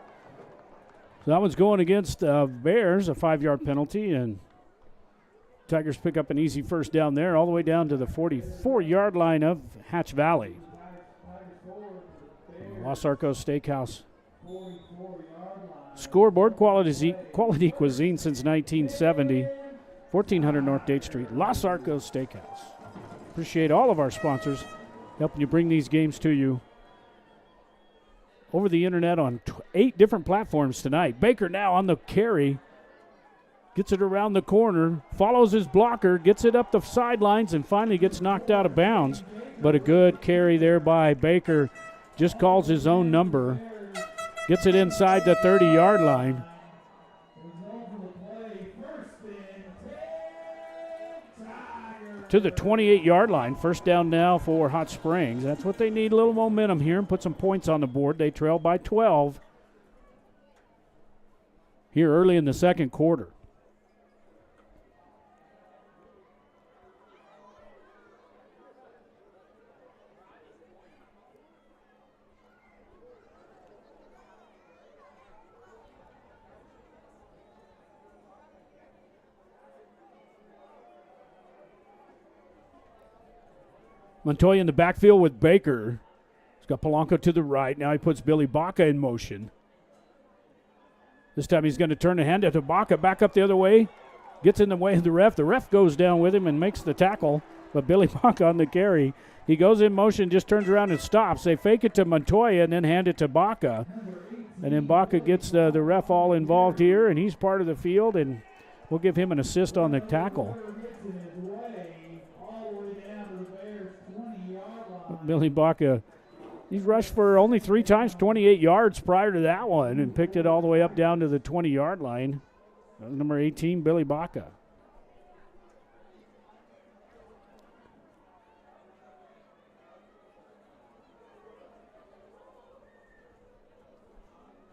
So that one's going against Bears, a 5-yard penalty, and Tigers pick up an easy first down there, all the way down to the 44-yard line of Hatch Valley. Los Arcos Steakhouse. Scoreboard, quality cuisine since 1970. 1400 North Date Street, Los Arcos Steakhouse. Appreciate all of our sponsors helping you bring these games to you over the internet on 8 different platforms tonight. Baker now on the carry. Gets it around the corner, follows his blocker, gets it up the sidelines, and finally gets knocked out of bounds. But a good carry there by Baker. Just calls his own number. Gets it inside the 30-yard line. To the 28-yard line. First down now for Hot Springs. That's what they need, a little momentum here and put some points on the board. They trail by 12 here early in the second quarter. Montoya in the backfield with Baker. He's got Polanco to the right. Now he puts Billy Baca in motion. This time he's going to turn the hand to Baca, back up the other way. Gets in the way of the ref. The ref goes down with him and makes the tackle. But Billy Baca on the carry. He goes in motion, just turns around and stops. They fake it to Montoya and then hand it to Baca. And then Baca gets the ref all involved here, and he's part of the field, and we'll give him an assist on the tackle. Billy Baca, he's rushed for only 3 times, 28 yards prior to that one, and picked it all the way up down to the 20-yard line. Number 18, Billy Baca.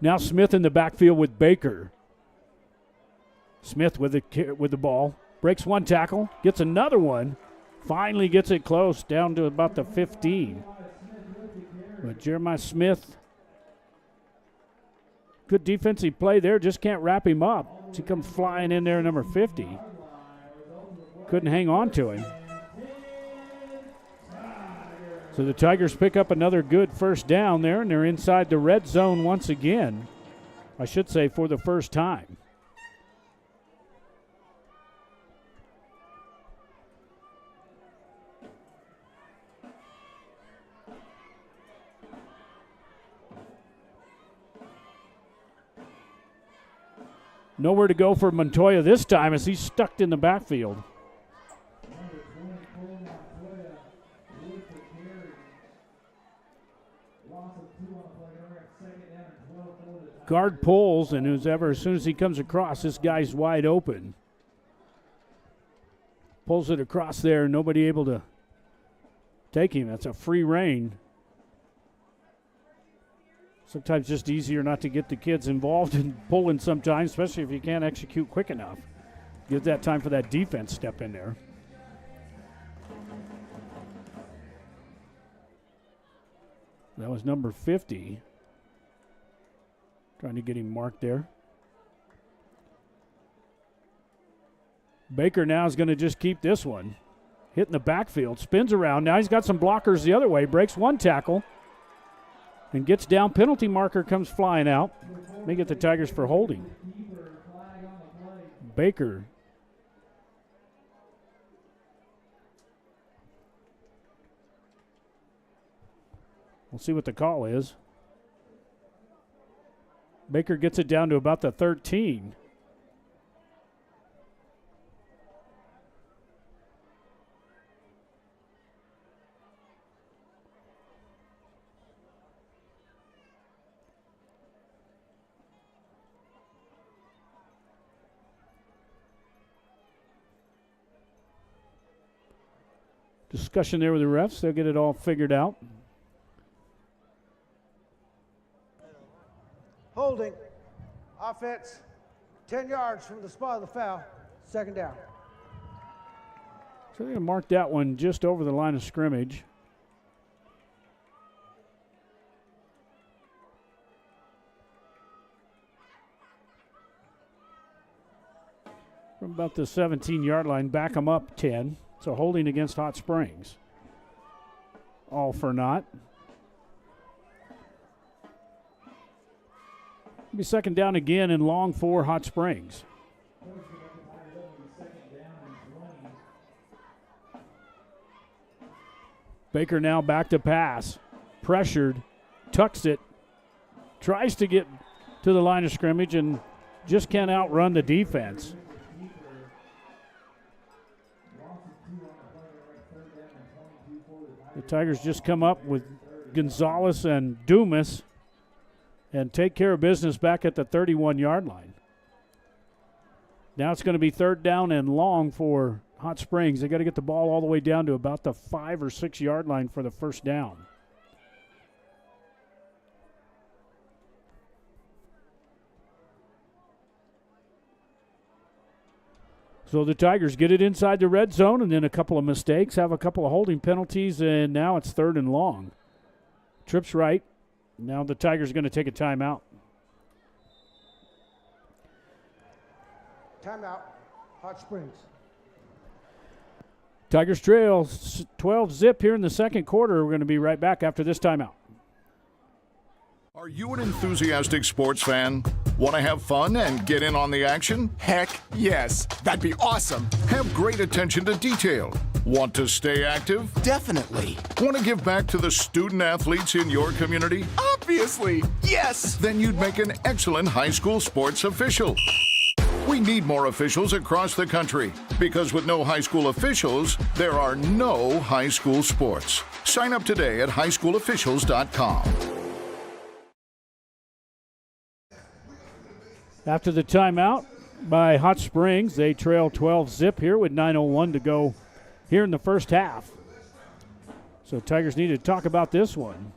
Now Smith in the backfield with Baker. Smith with the ball. Breaks one tackle, gets another one. Finally gets it close, down to about the 15. But Jeremiah Smith, good defensive play there, just can't wrap him up. He comes flying in there, number 50. Couldn't hang on to him. So the Tigers pick up another good first down there, and they're inside the red zone once again. I should say for the first time. Nowhere to go for Montoya this time as he's stuck in the backfield. Guard pulls, and as soon as he comes across, this guy's wide open. Pulls it across there, nobody able to take him. That's a free rein. Sometimes just easier not to get the kids involved in pulling sometimes, especially if you can't execute quick enough. Give that time for that defense step in there. That was number 50. Trying to get him marked there. Baker now is going to just keep this one. Hitting the backfield, spins around. Now he's got some blockers the other way, breaks one tackle. And gets down. Penalty marker comes flying out. May get the Tigers for holding. Baker. We'll see what the call is. Baker gets it down to about the 13. Discussion there with the refs. They'll get it all figured out. Holding. Offense. 10 yards from the spot of the foul. Second down. So they're going to mark that one just over the line of scrimmage. From about the 17-yard line, back them up 10. So holding against Hot Springs. All for naught. Be second down again and long for Hot Springs. Baker now back to pass. Pressured. Tucks it. Tries to get to the line of scrimmage and just can't outrun the defense. The Tigers just come up with Gonzalez and Dumas and take care of business back at the 31-yard line. Now it's going to be third down and long for Hot Springs. They got to get the ball all the way down to about the 5 or 6 yard line for the first down. So the Tigers get it inside the red zone, and then a couple of mistakes, have a couple of holding penalties, and now it's third and long. Trips right. Now the Tigers are going to take a timeout. Timeout. Hot Springs. Tigers trail 12-zip here in the second quarter. We're going to be right back after this timeout. Are you an enthusiastic sports fan? Want to have fun and get in on the action? Heck yes, that'd be awesome. Have great attention to detail. Want to stay active? Definitely. Want to give back to the student athletes in your community? Obviously, yes. Then you'd make an excellent high school sports official. We need more officials across the country because with no high school officials, there are no high school sports. Sign up today at highschoolofficials.com. After the timeout by Hot Springs, they trail 12-zip here with 9:01 to go here in the first half. So Tigers need to talk about this one.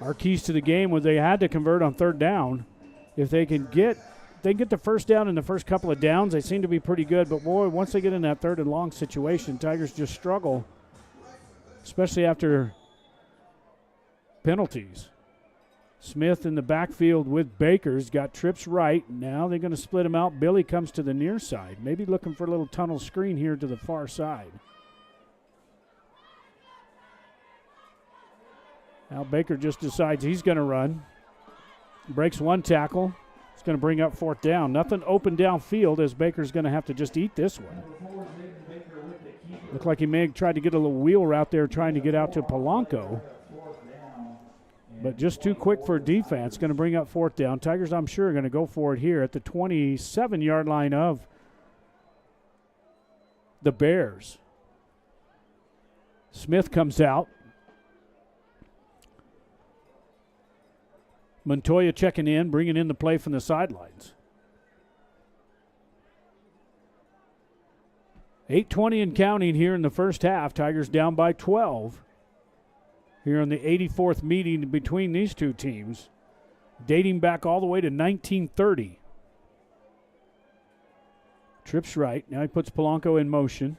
Our keys to the game where they had to convert on third down. If they can get the first down in the first couple of downs, they seem to be pretty good. But, boy, once they get in that third and long situation, Tigers just struggle, especially after penalties. Smith in the backfield with Baker's got trips right. Now they're going to split him out. Billy comes to the near side. Maybe looking for a little tunnel screen here to the far side. Now Baker just decides he's going to run. Breaks one tackle. It's going to bring up fourth down. Nothing open downfield as Baker's going to have to just eat this one. Looked like he may have tried to get a little wheel route there trying to get out to Polanco. But just too quick for defense. Going to bring up fourth down. Tigers, I'm sure, are going to go for it here at the 27-yard line of the Bears. Smith comes out. Montoya checking in, bringing in the play from the sidelines. 8:20 and counting here in the first half. Tigers down by 12. Here on the 84th meeting between these two teams, dating back all the way to 1930. Trips right. Now he puts Polanco in motion.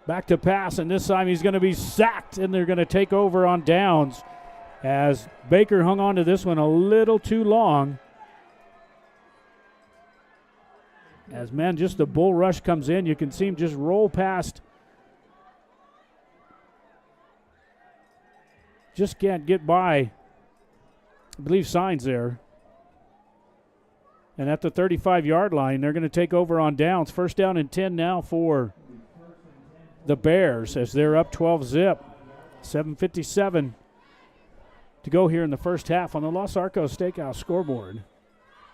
Back to pass, and this time he's going to be sacked, and they're going to take over on downs as Baker hung on to this one a little too long. As, man, just the bull rush comes in. You can see him just roll past. Just can't get by. I believe signs there. And at the 35-yard line, they're going to take over on downs. First down and 10 now for the Bears as they're up 12-zip. 7:57 to go here in the first half on the Los Arcos Steakhouse scoreboard.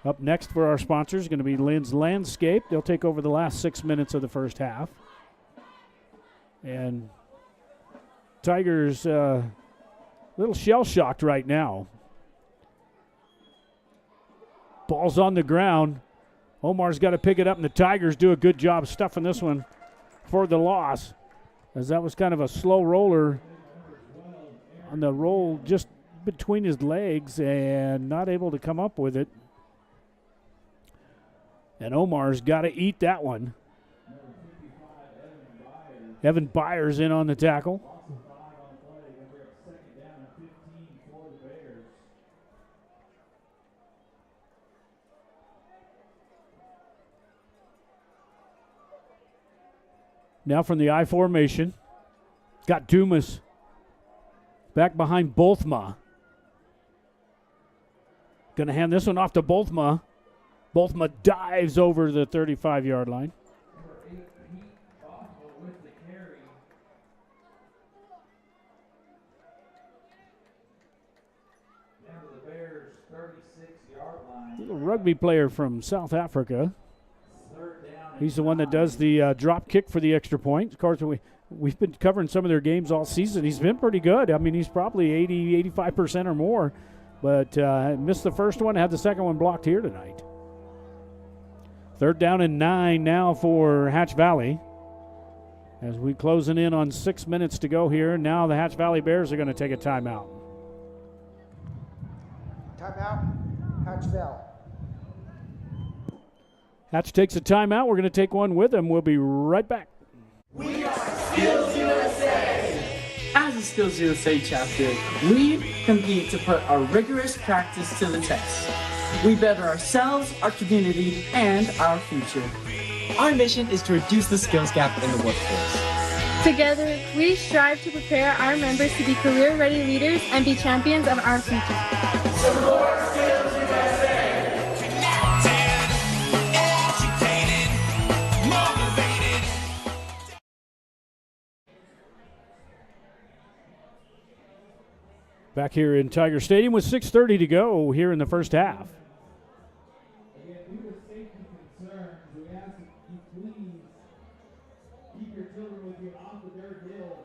Up next for our sponsors is going to be Lynn's Landscape. They'll take over the last 6 minutes of the first half. And Tigers a little shell-shocked right now. Ball's on the ground. Omar's got to pick it up, and the Tigers do a good job stuffing this one for the loss, as that was kind of a slow roller on the roll just between his legs and not able to come up with it. And Omar's got to eat that one. Evan Byers in on the tackle. Now from the I formation. Got Dumas back behind Bolthma. Going to hand this one off to Bolthma. Bolthma dives over the 35-yard line. A rugby player from South Africa. He's the one that does the drop kick for the extra point. Of course, we've been covering some of their games all season. He's been pretty good. I mean, he's probably 80, 85% or more. But missed the first one, had the second one blocked here tonight. 3rd down and 9 now for Hatch Valley. As we closing in on 6 minutes to go here. Now the Hatch Valley Bears are going to take a timeout. Timeout, Hatch Valley. Hatch takes a timeout. We're going to take one with him. We'll be right back. We are Skills USA! As a Skills USA chapter, we compete to put our rigorous practice to the test. We better ourselves, our community, and our future. Our mission is to reduce the skills gap in the workforce. Together, we strive to prepare our members to be career-ready leaders and be champions of our future. Support Skills USA! Back here in Tiger Stadium with 6:30 to go here in the first half. Again, due to safety concerns, we ask that you please keep your children with you off the dirt hill.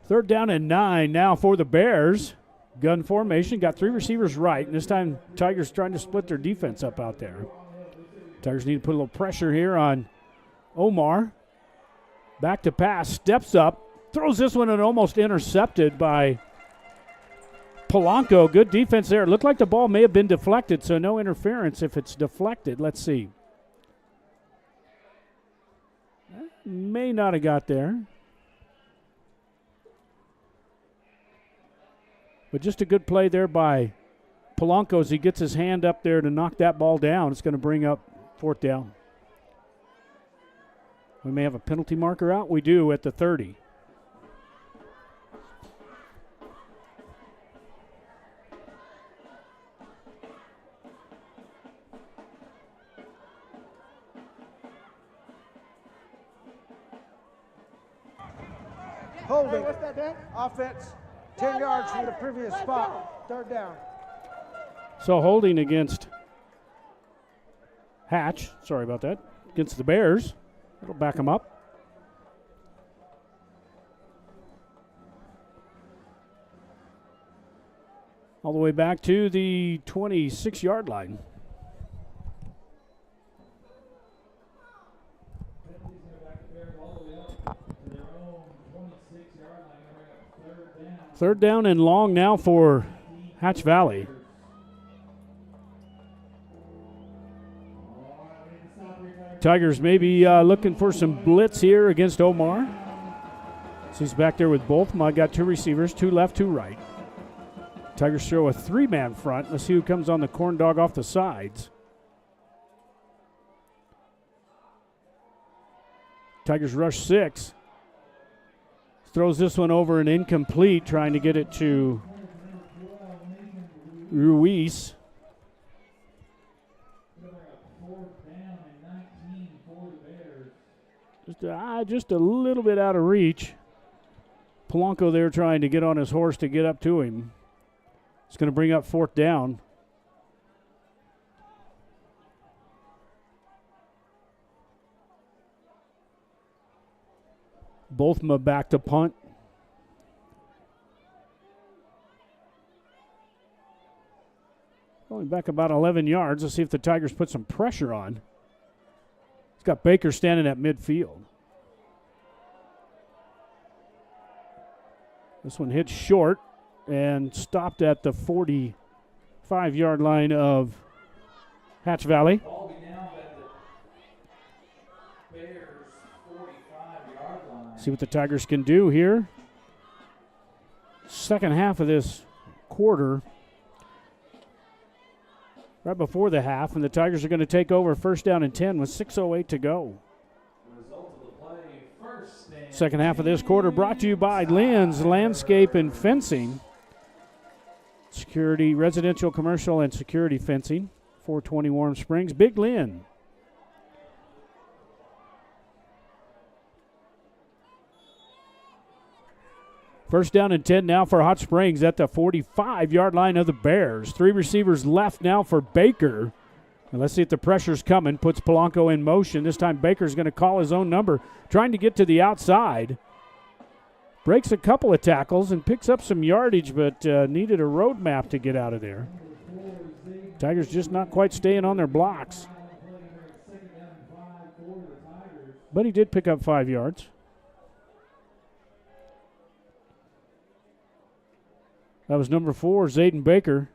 3rd down and 9 now for the Bears. Gun formation, got 3 receivers right, and this time Tigers trying to split their defense up out there. Tigers need to put a little pressure here on Omar. Back to pass, steps up. Throws this one and almost intercepted by Polanco. Good defense there. It looked like the ball may have been deflected, so no interference if it's deflected. Let's see. May not have got there. But just a good play there by Polanco as he gets his hand up there to knock that ball down. It's going to bring up 4th down. We may have a penalty marker out. We do at the 30. Holding. What's that, Dan? Offense, 10 yards from the previous spot. 3rd down. So holding against Hatch. Sorry about that. Against the Bears. It'll back them up. All the way back to the 26-yard line. Third down and long now for Hatch Valley. Tigers maybe looking for some blitz here against Omar. So he's back there with both. I got 2 receivers, 2 left, 2 right. Tigers throw a 3-man front. Let's see who comes on the corn dog off the sides. Tigers rush 6. Throws this one over and incomplete, trying to get it to Ruiz. Just a little bit out of reach. Polanco there trying to get on his horse to get up to him. It's going to bring up 4th down. Bothma back to punt. Only back about 11 yards. Let's see if the Tigers put some pressure on. He's got Baker standing at midfield. This one hit short and stopped at the 45-yard line of Hatch Valley. See what the Tigers can do here. Second half of this quarter. Right before the half, and the Tigers are going to take over 1st down and 10 with 6:08 to go. Second half of this quarter brought to you by Lynn's Landscape and Fencing. Security, residential, commercial, and security fencing. 420 Warm Springs. Big Lynn. First down and 10 now for Hot Springs at the 45-yard line of the Bears. 3 receivers left now for Baker. And let's see if the pressure's coming. Puts Polanco in motion. This time Baker's going to call his own number, trying to get to the outside. Breaks a couple of tackles and picks up some yardage, but needed a road map to get out of there. Tigers just not quite staying on their blocks. But he did pick up 5 yards. That was number 4, Zayden Baker.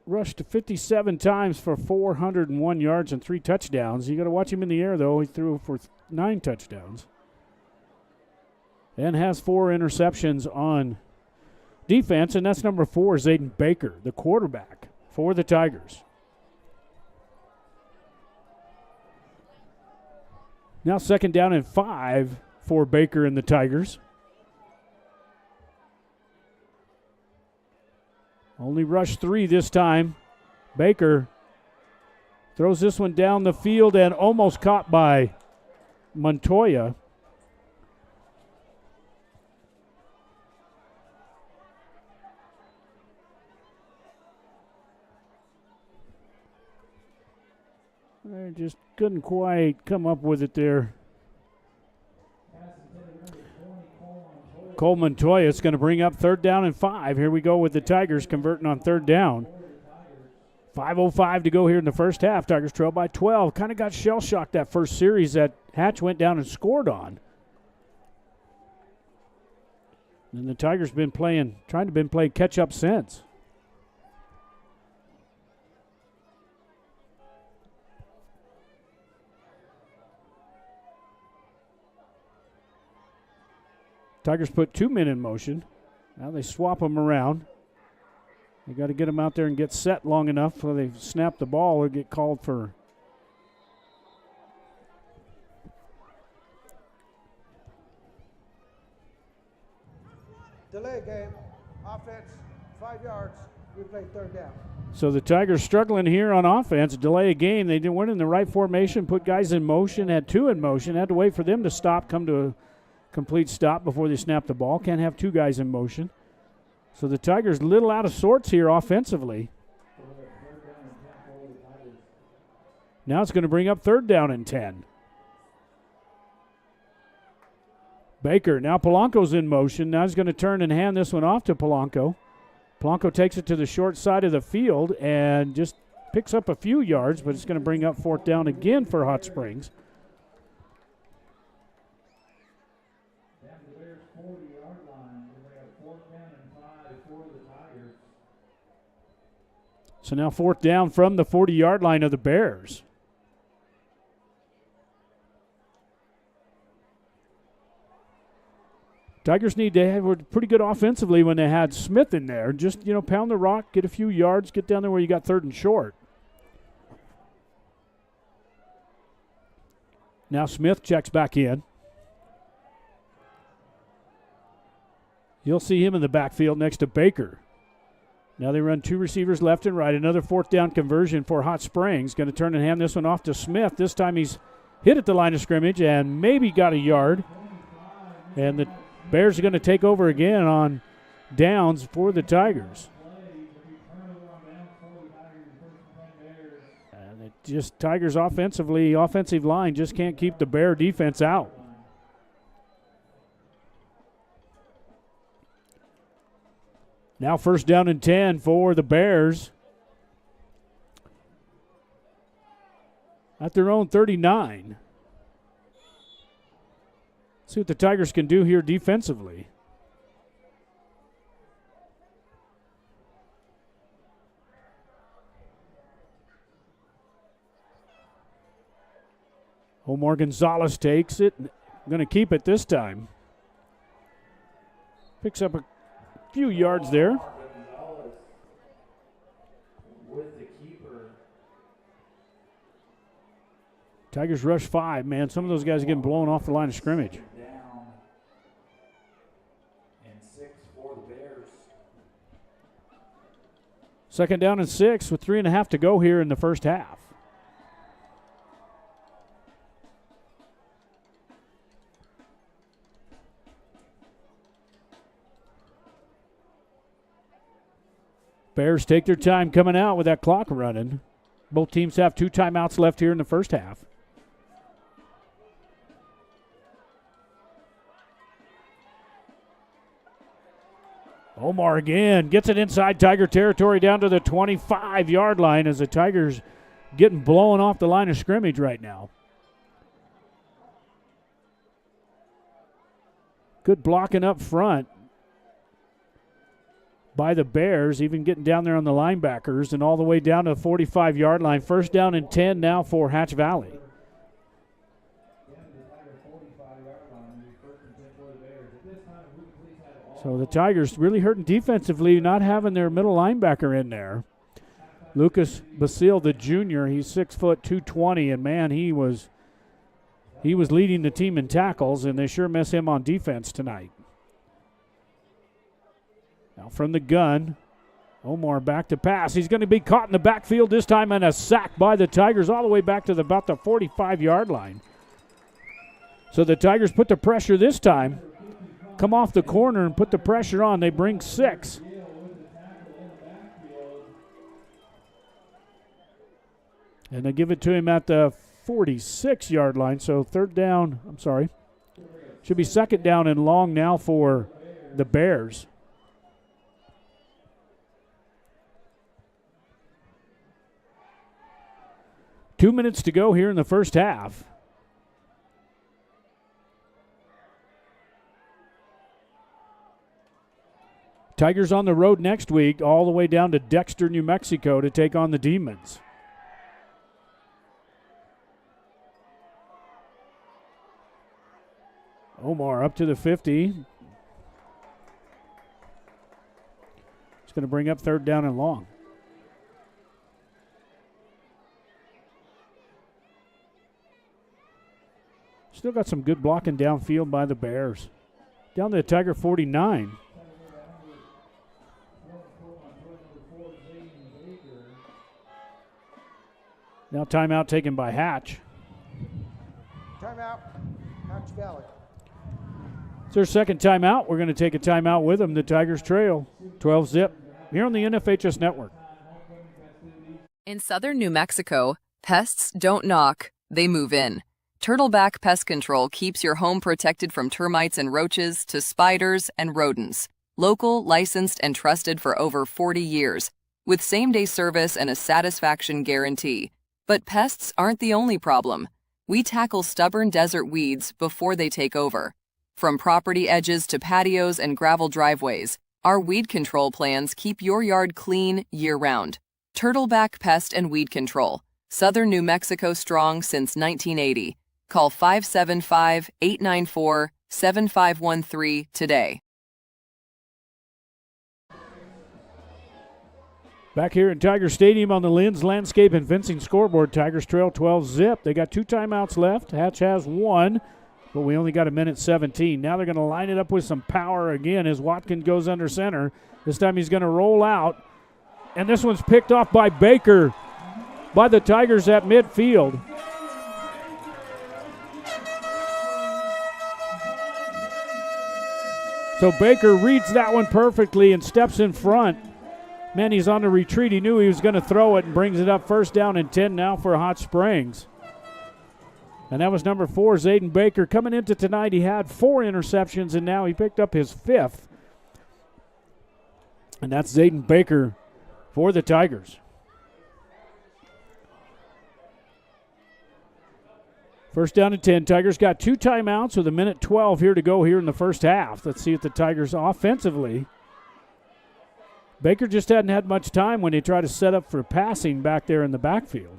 Rushed 57 times for 401 yards and 3 touchdowns. You got to watch him in the air, though. He threw for 9 touchdowns. And has 4 interceptions on defense, and that's number 4, Zayden Baker, the quarterback for the Tigers. Now second down and 5 for Baker and the Tigers. Only rushed 3 this time. Baker throws this one down the field and almost caught by Montoya. They just couldn't quite come up with it there. Cole Montoya is going to bring up third down and 5. Here we go with the Tigers converting on third down. 5:05 to go here in the first half. Tigers trail by 12. Kind of got shell-shocked that first series that Hatch went down and scored on. And the Tigers been playing catch-up since. Tigers put 2 men in motion. Now they swap them around. They got to get them out there and get set long enough so they snap the ball or get called for. Delay game. Offense, 5 yards. We play third down. So the Tigers struggling here on offense. Delay a game. They didn't win in the right formation, put guys in motion, had 2 in motion, had to wait for them to stop, come to a complete stop before they snap the ball. Can't have 2 guys in motion. So the Tigers a little out of sorts here offensively. Now it's going to bring up third down and 10. Baker, now Polanco's in motion. Now he's going to turn and hand this one off to Polanco. Polanco takes it to the short side of the field and just picks up a few yards, but it's going to bring up fourth down again for Hot Springs. So now fourth down from the 40-yard line of the Bears. Tigers were pretty good offensively when they had Smith in there. Just, pound the rock, get a few yards, get down there where you got third and short. Now Smith checks back in. You'll see him in the backfield next to Baker. Now they run 2 receivers left and right. Another fourth down conversion for Hot Springs. Going to turn and hand this one off to Smith. This time he's hit at the line of scrimmage and maybe got a yard. And the Bears are going to take over again on downs for the Tigers. And Tigers offensive line just can't keep the Bear defense out. Now first down and 10 for the Bears. At their own 39. See what the Tigers can do here defensively. Omar Gonzalez takes it. Going to keep it this time. Picks up a few yards there. Tigers rush 5, man. Some of those guys are getting blown off the line of scrimmage. Second down and 6 with 3.5 to go here in the first half. Bears take their time coming out with that clock running. Both teams have 2 timeouts left here in the first half. Omar again gets it inside Tiger territory down to the 25-yard line as the Tigers getting blown off the line of scrimmage right now. Good blocking up front by the Bears, even getting down there on the linebackers and all the way down to the 45-yard line. First down and 10 now for Hatch Valley. So the Tigers really hurting defensively, not having their middle linebacker in there. Lucas Basile, the junior, he's 6 foot 220, and man, he was leading the team in tackles, and they sure miss him on defense tonight. Now from the gun, Omar back to pass. He's going to be caught in the backfield this time, and a sack by the Tigers all the way back to about the 45-yard line. So the Tigers put the pressure this time. Come off the corner and put the pressure on. They bring 6. And they give it to him at the 46-yard line. So should be second down and long now for the Bears. Two minutes to go here in the first half. Tigers on the road next week, all the way down to Dexter, New Mexico to take on the Demons. Omar up to the 50. It's going to bring up third down and long. Still got some good blocking downfield by the Bears. Down to the Tiger 49. Now timeout taken by Hatch. Timeout, Hatch Valley. It's their second timeout. We're going to take a timeout with them. The Tigers trail 12-zip here on the NFHS Network. In southern New Mexico, pests don't knock, they move in. Turtleback Pest Control keeps your home protected from termites and roaches to spiders and rodents. Local, licensed, and trusted for over 40 years, with same-day service and a satisfaction guarantee. But pests aren't the only problem. We tackle stubborn desert weeds before they take over. From property edges to patios and gravel driveways, our weed control plans keep your yard clean year-round. Turtleback Pest and Weed Control. Southern New Mexico strong since 1980. Call 575-894-7513 today. Back here in Tiger Stadium on the Lynn's Landscape and Fencing scoreboard, Tigers trail 12-zip. They got 2 timeouts left. Hatch has 1, but we only got 1:17. Now they're going to line it up with some power again as Watkins goes under center. This time he's going to roll out, and this one's picked off by Baker by the Tigers at midfield. So Baker reads that one perfectly and steps in front. Man, he's on the retreat. He knew he was going to throw it and brings it up first down and 10 now for Hot Springs. And that was number 4, Zayden Baker. Coming into tonight, he had 4 interceptions, and now he picked up his 5th. And that's Zayden Baker for the Tigers. First down and 10. Tigers got 2 timeouts with 1:12 here to go here in the first half. Let's see if the Tigers offensively. Baker just hadn't had much time when they tried to set up for passing back there in the backfield.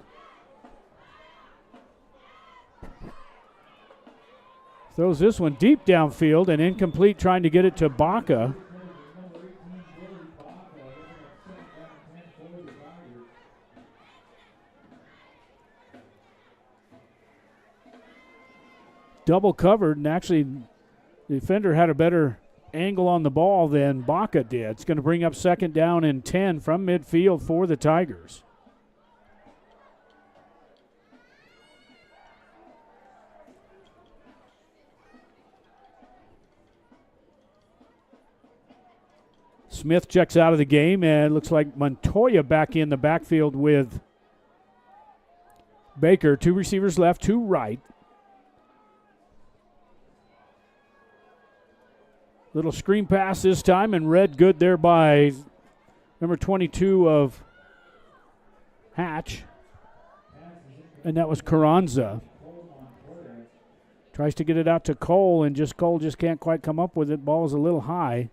Throws this one deep downfield and incomplete, trying to get it to Baca. double covered, and actually the defender had a better angle on the ball than Baca did. It's going to bring up second down and 10 from midfield for the Tigers. Smith checks out of the game, and it looks like Montoya back in the backfield with Baker. 2 receivers left, 2 right. Little screen pass this time, and read good there by number 22 of Hatch. And that was Carranza. Tries to get it out to Cole, and Cole just can't quite come up with it. Ball is a little high.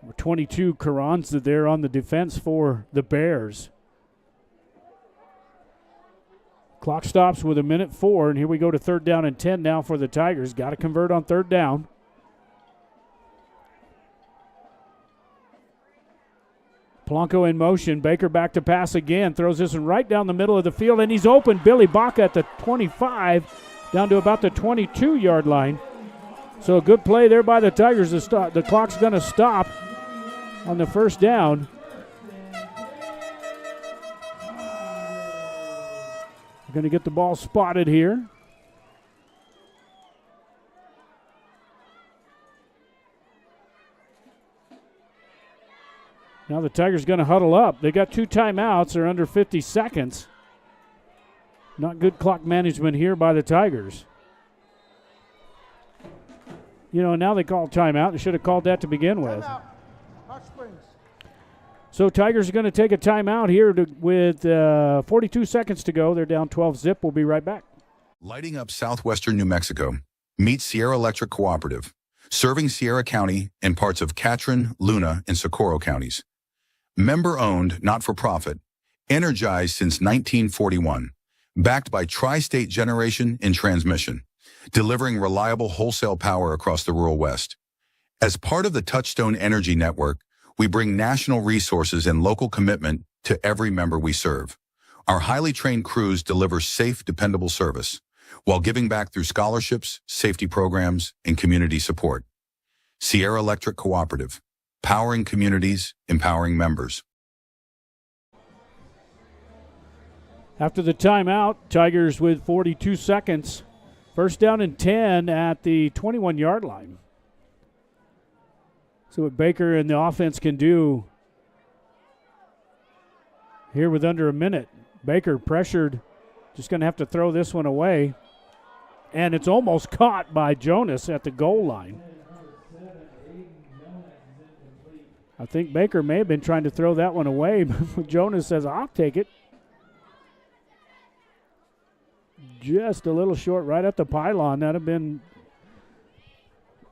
Number 22, Carranza there on the defense for the Bears. Clock stops with 1:04, and here we go to third down and 10 now for the Tigers. Got to convert on third down. Polanco in motion. Baker back to pass again. Throws this one right down the middle of the field, and he's open. Billy Baca at the 25, down to about the 22-yard line. So a good play there by the Tigers. The clock's going to stop on the first down. We're going to get the ball spotted here. Now the Tigers going to huddle up. They got 2 timeouts. They're under 50 seconds. Not good clock management here by the Tigers. You know, now they call timeout. They should have called that to begin with. Timeout. Hot Springs. So Tigers are going to take a timeout here with 42 seconds to go. They're down 12-zip. We'll be right back. Lighting up southwestern New Mexico. Meet Sierra Electric Cooperative, serving Sierra County and parts of Catron, Luna, and Socorro counties. Member-owned, not-for-profit, energized since 1941, backed by Tri-State Generation and Transmission, delivering reliable wholesale power across the rural West. As part of the Touchstone Energy Network, we bring national resources and local commitment to every member we serve. Our highly trained crews deliver safe, dependable service while giving back through scholarships, safety programs, and community support. Sierra Electric Cooperative, powering communities, empowering members. After the timeout, Tigers with 42 seconds. First down and 10 at the 21-yard line. So what Baker and the offense can do here with under a minute. Baker pressured, just going to have to throw this one away. And it's almost caught by Jonas at the goal line. I think Baker may have been trying to throw that one away, but Jonas says, I'll take it. Just a little short right at the pylon. That would have been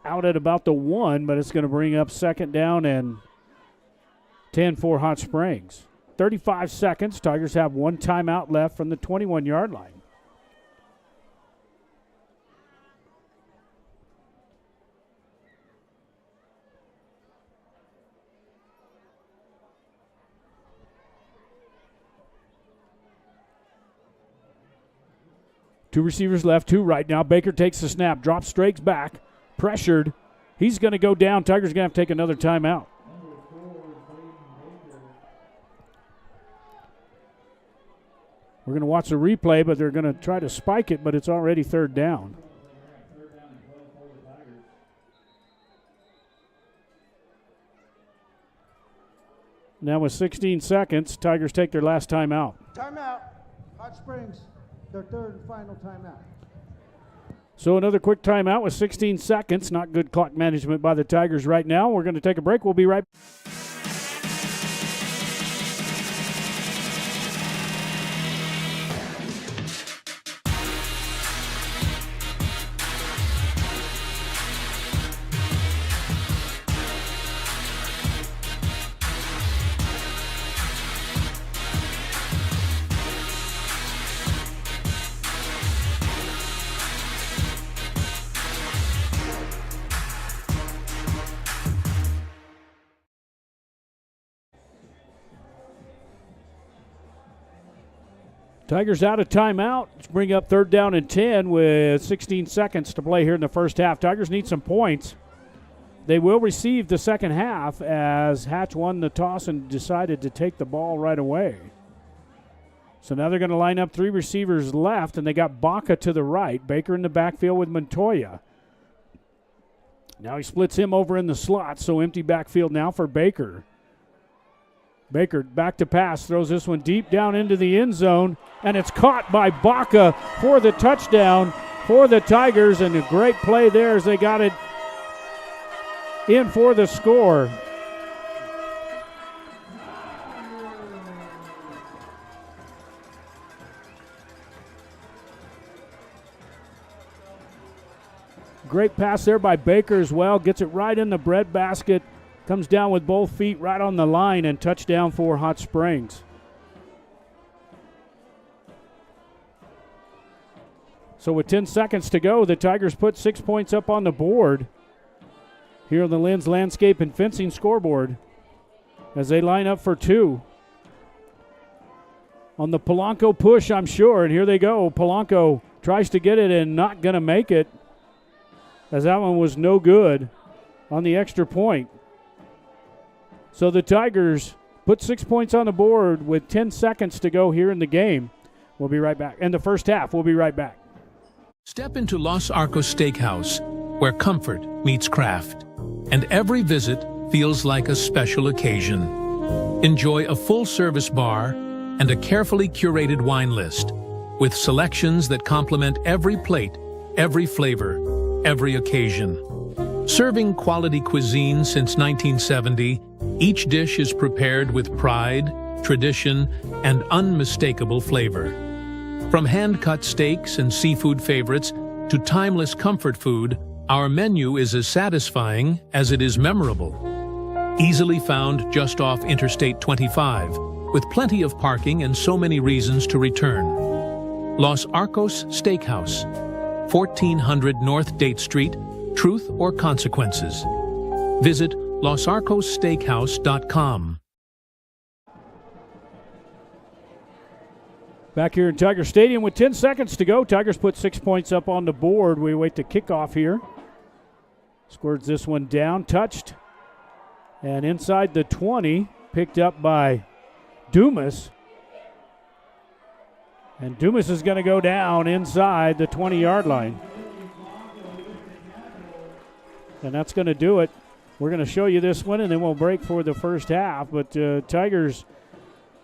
out at about the 1, but it's going to bring up second down and 10 for Hot Springs. 35 seconds. Tigers have 1 timeout left from the 21-yard line. Two receivers left, 2 right now. Baker takes the snap, drops straight back, pressured. He's going to go down. Tigers going to have to take another timeout. We're going to watch the replay, but they're going to try to spike it, but it's already third down. Now with 16 seconds, Tigers take their last timeout. Timeout. Hot Springs. Their third and final timeout. So another quick timeout with 16 seconds. Not good clock management by the Tigers right now. We're going to take a break. We'll be right back. Tigers out of timeout. Let's bring up 3rd down and 10 with 16 seconds to play here in the first half. Tigers need some points. They will receive the second half as Hatch won the toss and decided to take the ball right away. So now they're going to line up 3 receivers left, and they got Baca to the right. Baker in the backfield with Montoya. Now he splits him over in the slot, so empty backfield now for Baker. Baker back to pass, throws this one deep down into the end zone, and it's caught by Baca for the touchdown for the Tigers, and a great play there as they got it in for the score. Great pass there by Baker as well. Gets it right in the breadbasket. Comes down with both feet right on the line, and touchdown for Hot Springs. So with 10 seconds to go, the Tigers put 6 points up on the board here on the Lynn's Landscape and Fencing scoreboard as they line up for 2. On the Polanco push, I'm sure, and here they go. Polanco tries to get it and not going to make it, as that one was no good on the extra point. So the Tigers put 6 points on the board with 10 seconds to go here in the game. We'll be right back. In the first half, we'll be right back. Step into Los Arcos Steakhouse, where comfort meets craft, and every visit feels like a special occasion. Enjoy a full-service bar and a carefully curated wine list with selections that complement every plate, every flavor, every occasion. Serving quality cuisine since 1970, each dish is prepared with pride, tradition, and unmistakable flavor. From hand-cut steaks and seafood favorites to timeless comfort food, our menu is as satisfying as it is memorable. Easily found just off Interstate 25, with plenty of parking and so many reasons to return. Los Arcos Steakhouse, 1400 North Date Street, Truth or Consequences. Visit losarcossteakhouse.com. Back here in Tiger Stadium with 10 seconds to go. Tigers put 6 points up on the board. We wait the kickoff here. Squirts this one down, touched. And inside the 20, picked up by Dumas. And Dumas is going to go down inside the 20-yard line. And that's going to do it. We're going to show you this one, and then we'll break for the first half. But Tigers,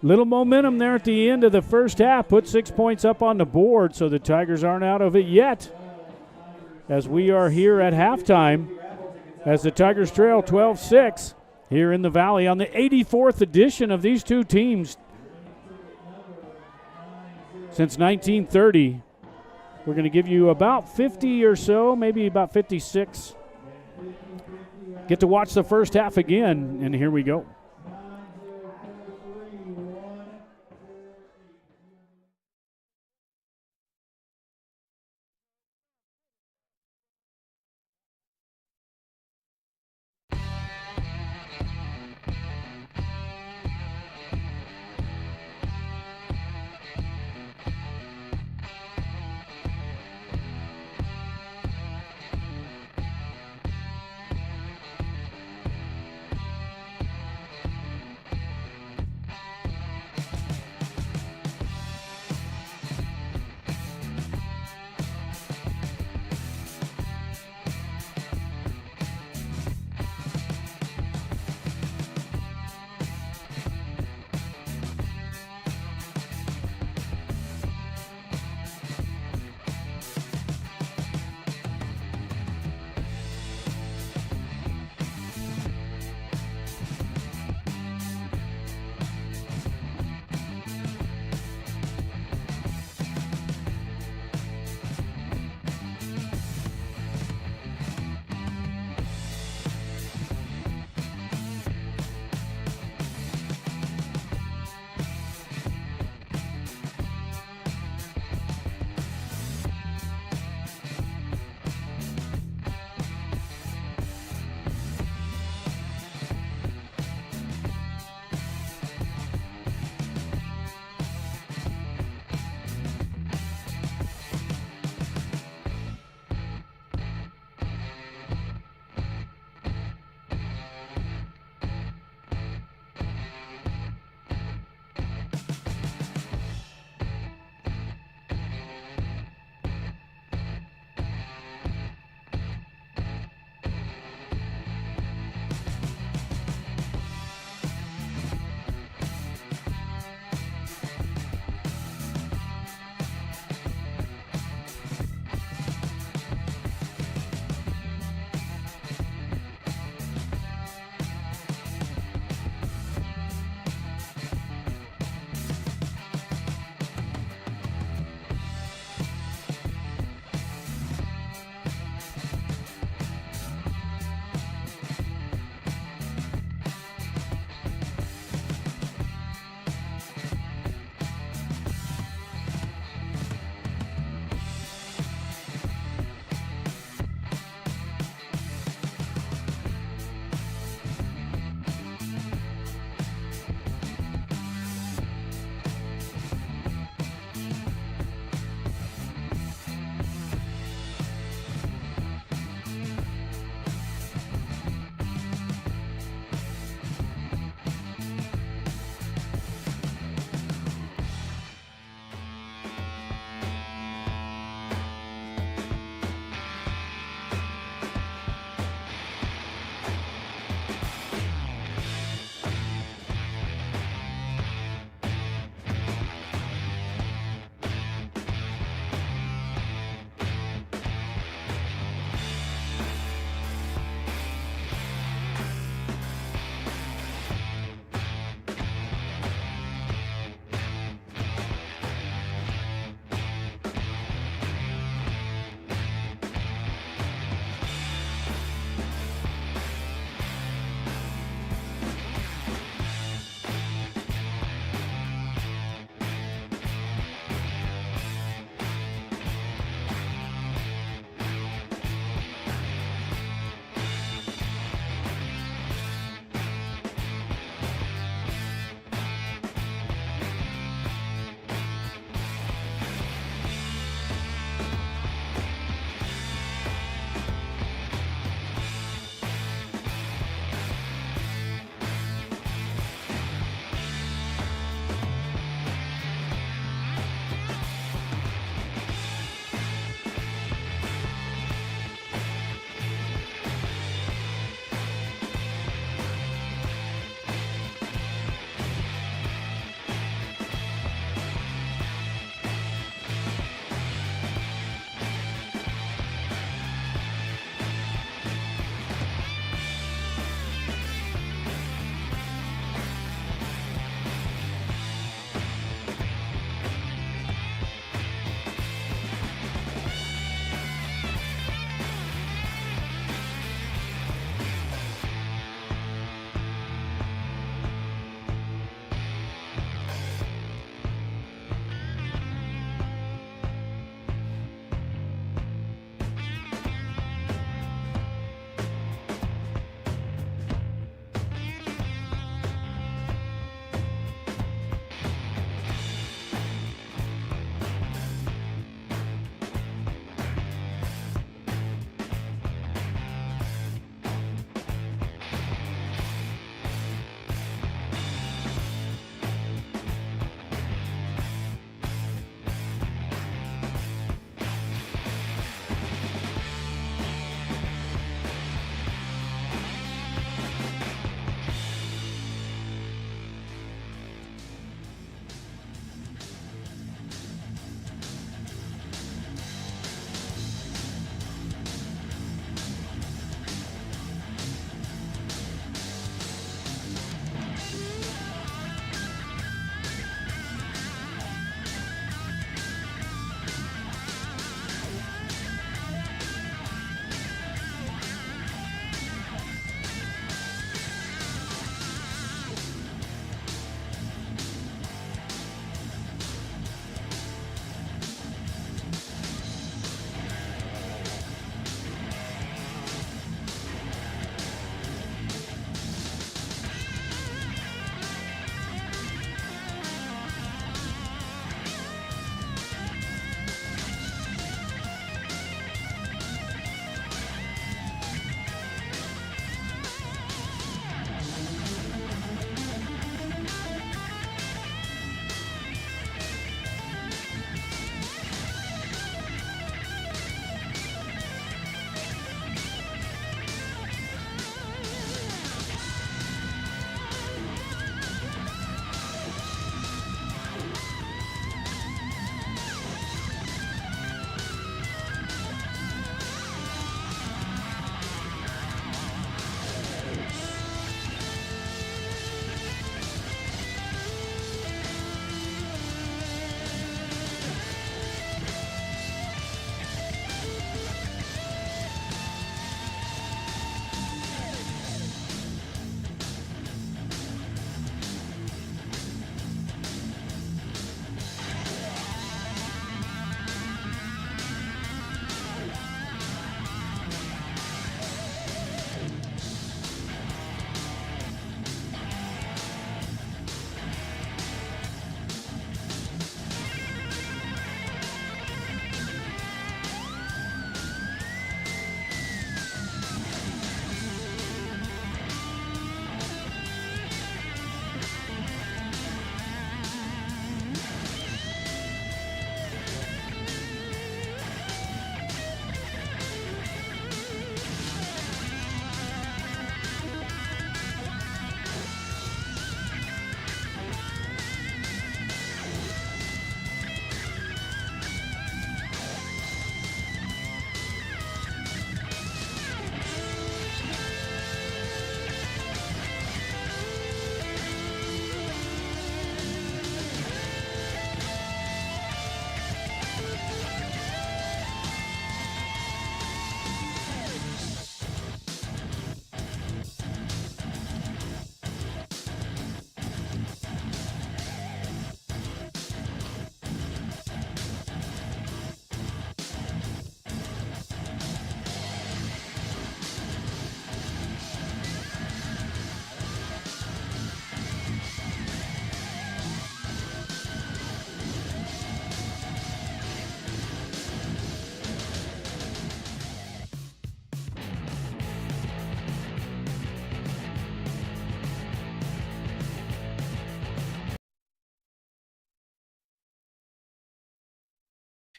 little momentum there at the end of the first half, put 6 points up on the board, so the Tigers aren't out of it yet. As we are here at halftime, as the Tigers trail 12-6 here in the Valley on the 84th edition of these two teams since 1930. We're going to give you about 50 or so, maybe about 56. Get to watch the first half again, and here we go.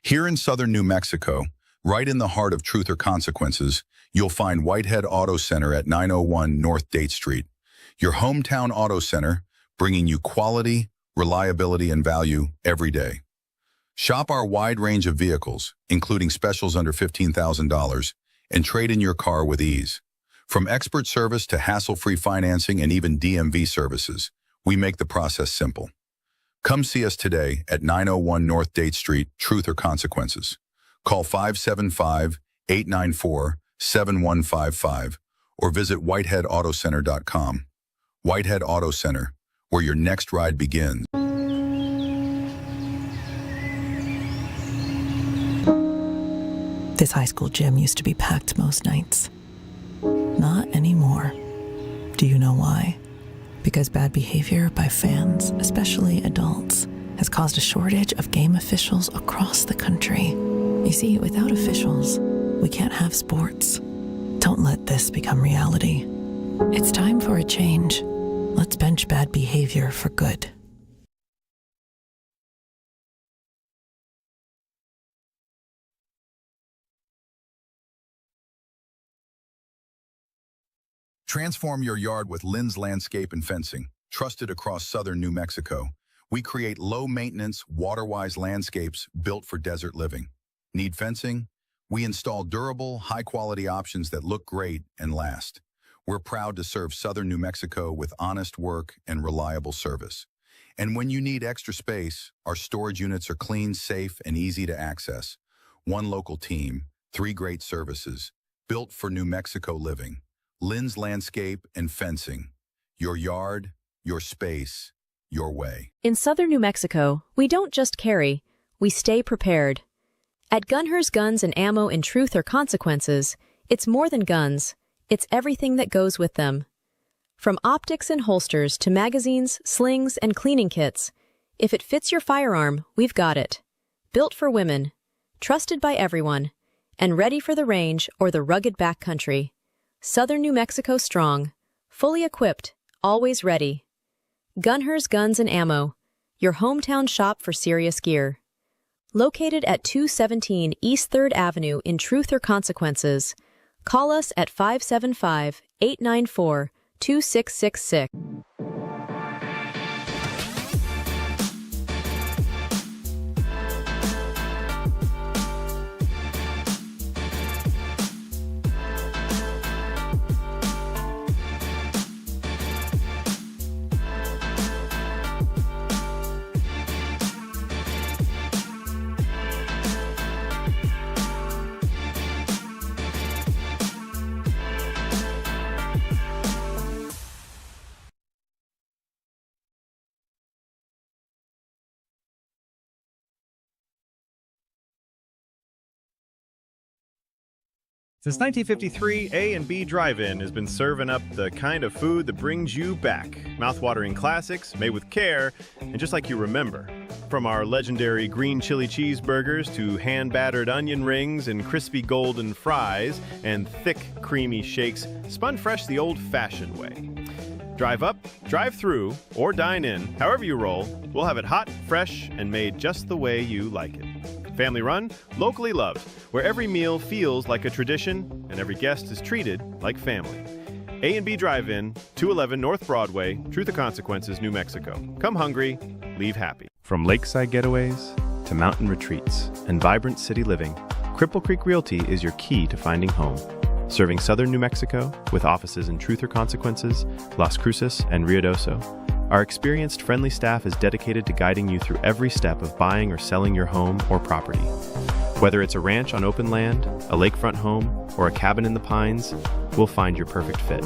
Here in southern New Mexico, right in the heart of Truth or Consequences, you'll find Whitehead Auto Center at 901 North Date Street, your hometown auto center, bringing you quality, reliability, and value every day. Shop our wide range of vehicles, including specials under $15,000, and trade in your car with ease. From expert service to hassle-free financing and even DMV services, we make the process simple. Come see us today at 901 North Date Street, Truth or Consequences. Call 575-894-7155 or visit whiteheadautocenter.com. Whitehead Auto Center, where your next ride begins. This high school gym used to be packed most nights. Not anymore. Do you know why? Because bad behavior by fans, especially adults, has caused a shortage of game officials across the country. You see, without officials, we can't have sports. Don't let this become reality. It's time for a change. Let's bench bad behavior for good. Transform your yard with Lynn's Landscape and Fencing. Trusted across southern New Mexico, we create low-maintenance, water-wise landscapes built for desert living. Need fencing? We install durable, high-quality options that look great and last. We're proud to serve southern New Mexico with honest work and reliable service. And when you need extra space, our storage units are clean, safe, and easy to access. One local team, 3 great services, built for New Mexico living. Lynn's Landscape and Fencing. Your yard, your space, your way. In southern New Mexico, we don't just carry, we stay prepared. At Gunher's Guns and Ammo in Truth or Consequences, it's more than guns, it's everything that goes with them. From optics and holsters to magazines, slings, and cleaning kits, if it fits your firearm, we've got it. Built for women, trusted by everyone, and ready for the range or the rugged backcountry. Southern New Mexico strong, fully equipped, always ready. Gunher's Guns and Ammo, your hometown shop for serious gear. Located at 217 East 3rd Avenue in Truth or Consequences, call us at 575-894-2666. Since 1953, A&B Drive-In has been serving up the kind of food that brings you back. Mouth-watering classics, made with care, and just like you remember. From our legendary green chili cheeseburgers to hand-battered onion rings and crispy golden fries and thick, creamy shakes, spun fresh the old-fashioned way. Drive up, drive through, or dine in, however you roll, we'll have it hot, fresh, and made just the way you like it. Family run, locally loved, where every meal feels like a tradition and every guest is treated like family. A&B Drive-In, 211 North Broadway, Truth or Consequences, New Mexico. Come hungry, leave happy. From lakeside getaways to mountain retreats and vibrant city living, Cripple Creek Realty is your key to finding home. Serving southern New Mexico with offices in Truth or Consequences, Las Cruces, and Ruidoso, our experienced, friendly staff is dedicated to guiding you through every step of buying or selling your home or property. Whether it's a ranch on open land, a lakefront home, or a cabin in the pines, we'll find your perfect fit.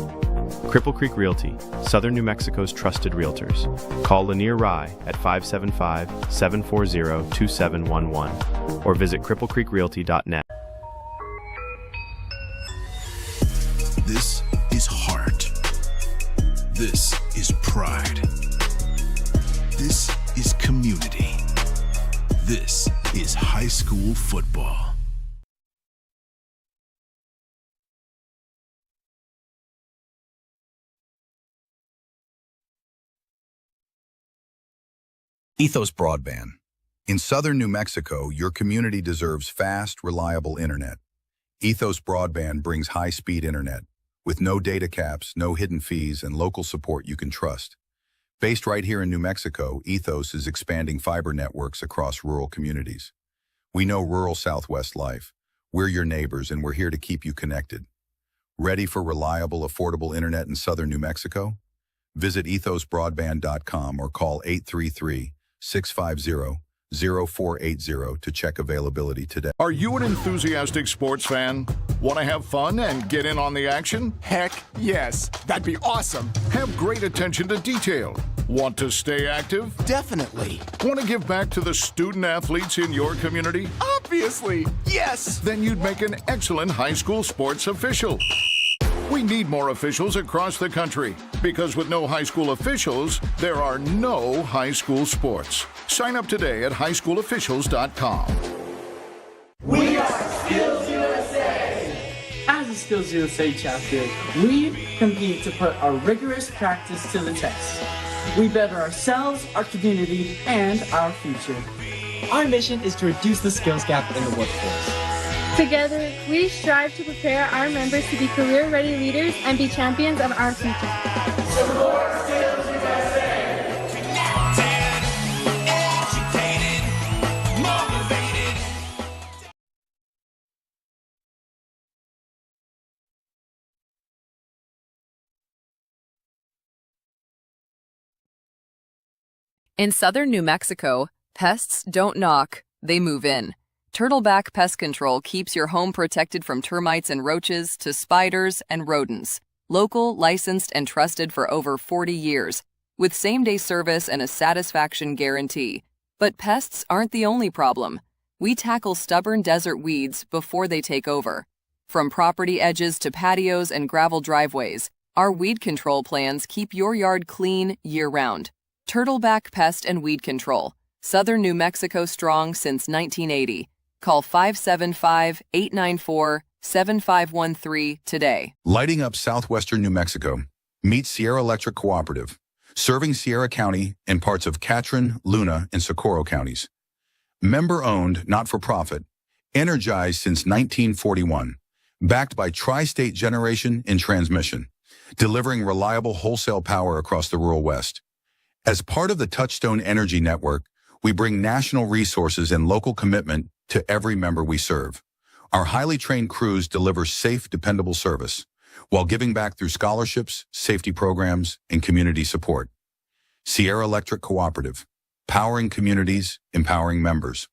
Cripple Creek Realty, southern New Mexico's trusted realtors. Call Lanier Rye at 575-740-2711 or visit cripplecreekrealty.net. This is heart. This is pride. This is community. This is high school football. Ethos Broadband. In southern New Mexico, your community deserves fast, reliable internet. Ethos Broadband brings high-speed internet, with no data caps, no hidden fees, and local support you can trust. Based right here in New Mexico, Ethos is expanding fiber networks across rural communities. We know rural Southwest life. We're your neighbors, and we're here to keep you connected. Ready for reliable, affordable internet in southern New Mexico? Visit ethosbroadband.com or call 833-650-0480 to check availability today. Are you an enthusiastic sports fan? Want to have fun and get in on the action? Heck yes, that'd be awesome. Have great attention to detail. Want to stay active? Definitely. Want to give back to the student athletes in your community? Obviously, yes. Then you'd make an excellent high school sports official. We need more officials across the country because with no high school officials, there are no high school sports. Sign up today at highschoolofficials.com. We are Skills USA! As a Skills USA chapter, we compete to put our rigorous practice to the test. We better ourselves, our community, and our future. Our mission is to reduce the skills gap in the workforce. Together, we strive to prepare our members to be career-ready leaders and be champions of our future. Support Skills USA! Connected, educated, motivated. In southern New Mexico, pests don't knock, they move in. Turtleback Pest Control keeps your home protected from termites and roaches to spiders and rodents. Local, licensed, and trusted for over 40 years, with same-day service and a satisfaction guarantee. But pests aren't the only problem. We tackle stubborn desert weeds before they take over. From property edges to patios and gravel driveways, our weed control plans keep your yard clean year-round. Turtleback Pest and Weed Control. Southern New Mexico strong since 1980. Call 575-894-7513 today. Lighting up southwestern New Mexico. Meet Sierra Electric Cooperative, serving Sierra County and parts of Catron, Luna, and Socorro counties. Member-owned, not-for-profit, energized since 1941, backed by Tri-State Generation and Transmission, delivering reliable wholesale power across the rural West. As part of the Touchstone Energy Network, we bring national resources and local commitment to every member we serve. Our highly trained crews deliver safe, dependable service while giving back through scholarships, safety programs, and community support. Sierra Electric Cooperative, powering communities, empowering members.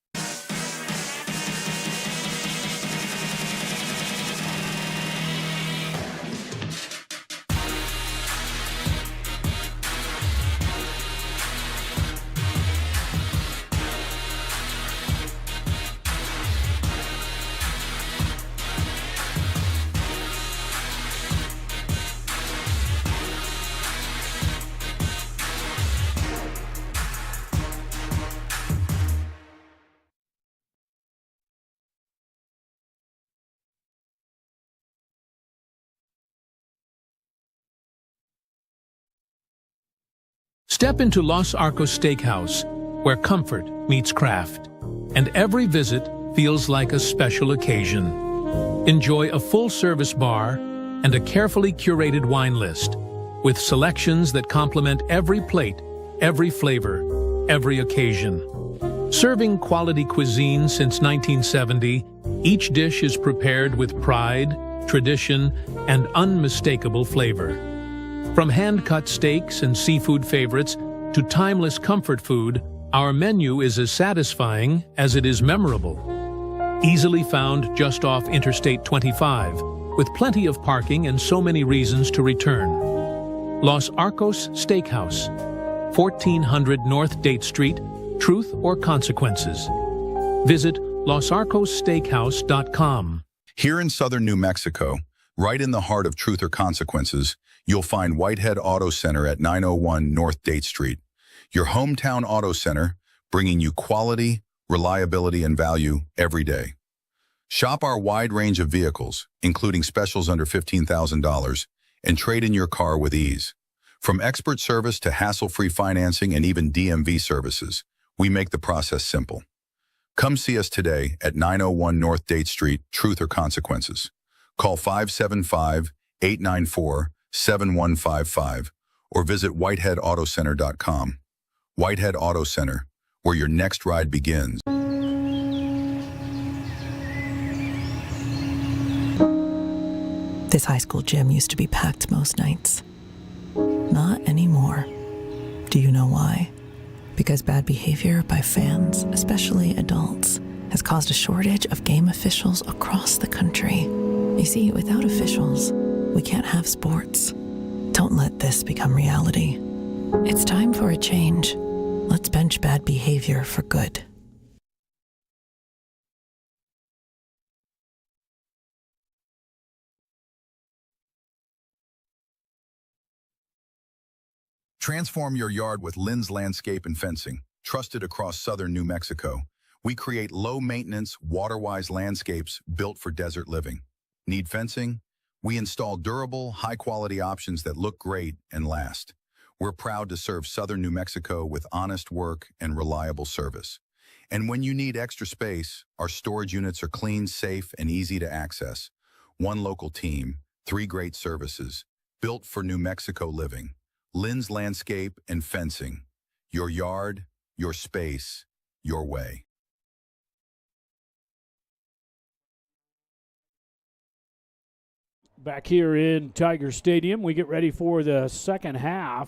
Step into Los Arcos Steakhouse, where comfort meets craft, and every visit feels like a special occasion. Enjoy a full-service bar and a carefully curated wine list, with selections that complement every plate, every flavor, every occasion. Serving quality cuisine since 1970, each dish is prepared with pride, tradition, and unmistakable flavor. From hand-cut steaks and seafood favorites to timeless comfort food, our menu is as satisfying as it is memorable. Easily found just off Interstate 25, with plenty of parking and so many reasons to return. Los Arcos Steakhouse, 1400 North Date Street, Truth or Consequences. Visit losarcossteakhouse.com. Here in southern New Mexico, right in the heart of Truth or Consequences, you'll find Whitehead Auto Center at 901 North Date Street. Your hometown auto center, bringing you quality, reliability, and value every day. Shop our wide range of vehicles, including specials under $15,000, and trade in your car with ease. From expert service to hassle-free financing and even DMV services, We make the process simple. Come see us today at 901 North Date Street, Truth or Consequences. Call 575-894-7155 or visit whiteheadautocenter.com. Whitehead Auto Center, where your next ride begins. This high school gym used to be packed most nights. Not anymore. Do you know why? Because bad behavior by fans, especially adults, has caused a shortage of game officials across the country. You see, without officials, we can't have sports. Don't let this become reality. It's time for a change. Let's bench bad behavior for good. Transform your yard with Lynn's Landscape and Fencing, trusted across southern New Mexico. We create low-maintenance, water-wise landscapes built for desert living. Need fencing? We install durable, high-quality options that look great and last. We're proud to serve southern New Mexico with honest work and reliable service. And when you need extra space, our storage units are clean, safe, and easy to access. One local team, 3 great services, built for New Mexico living. Lynn's Landscape and Fencing. Your yard, your space, your way. Back here in Tiger Stadium, we get ready for the second half.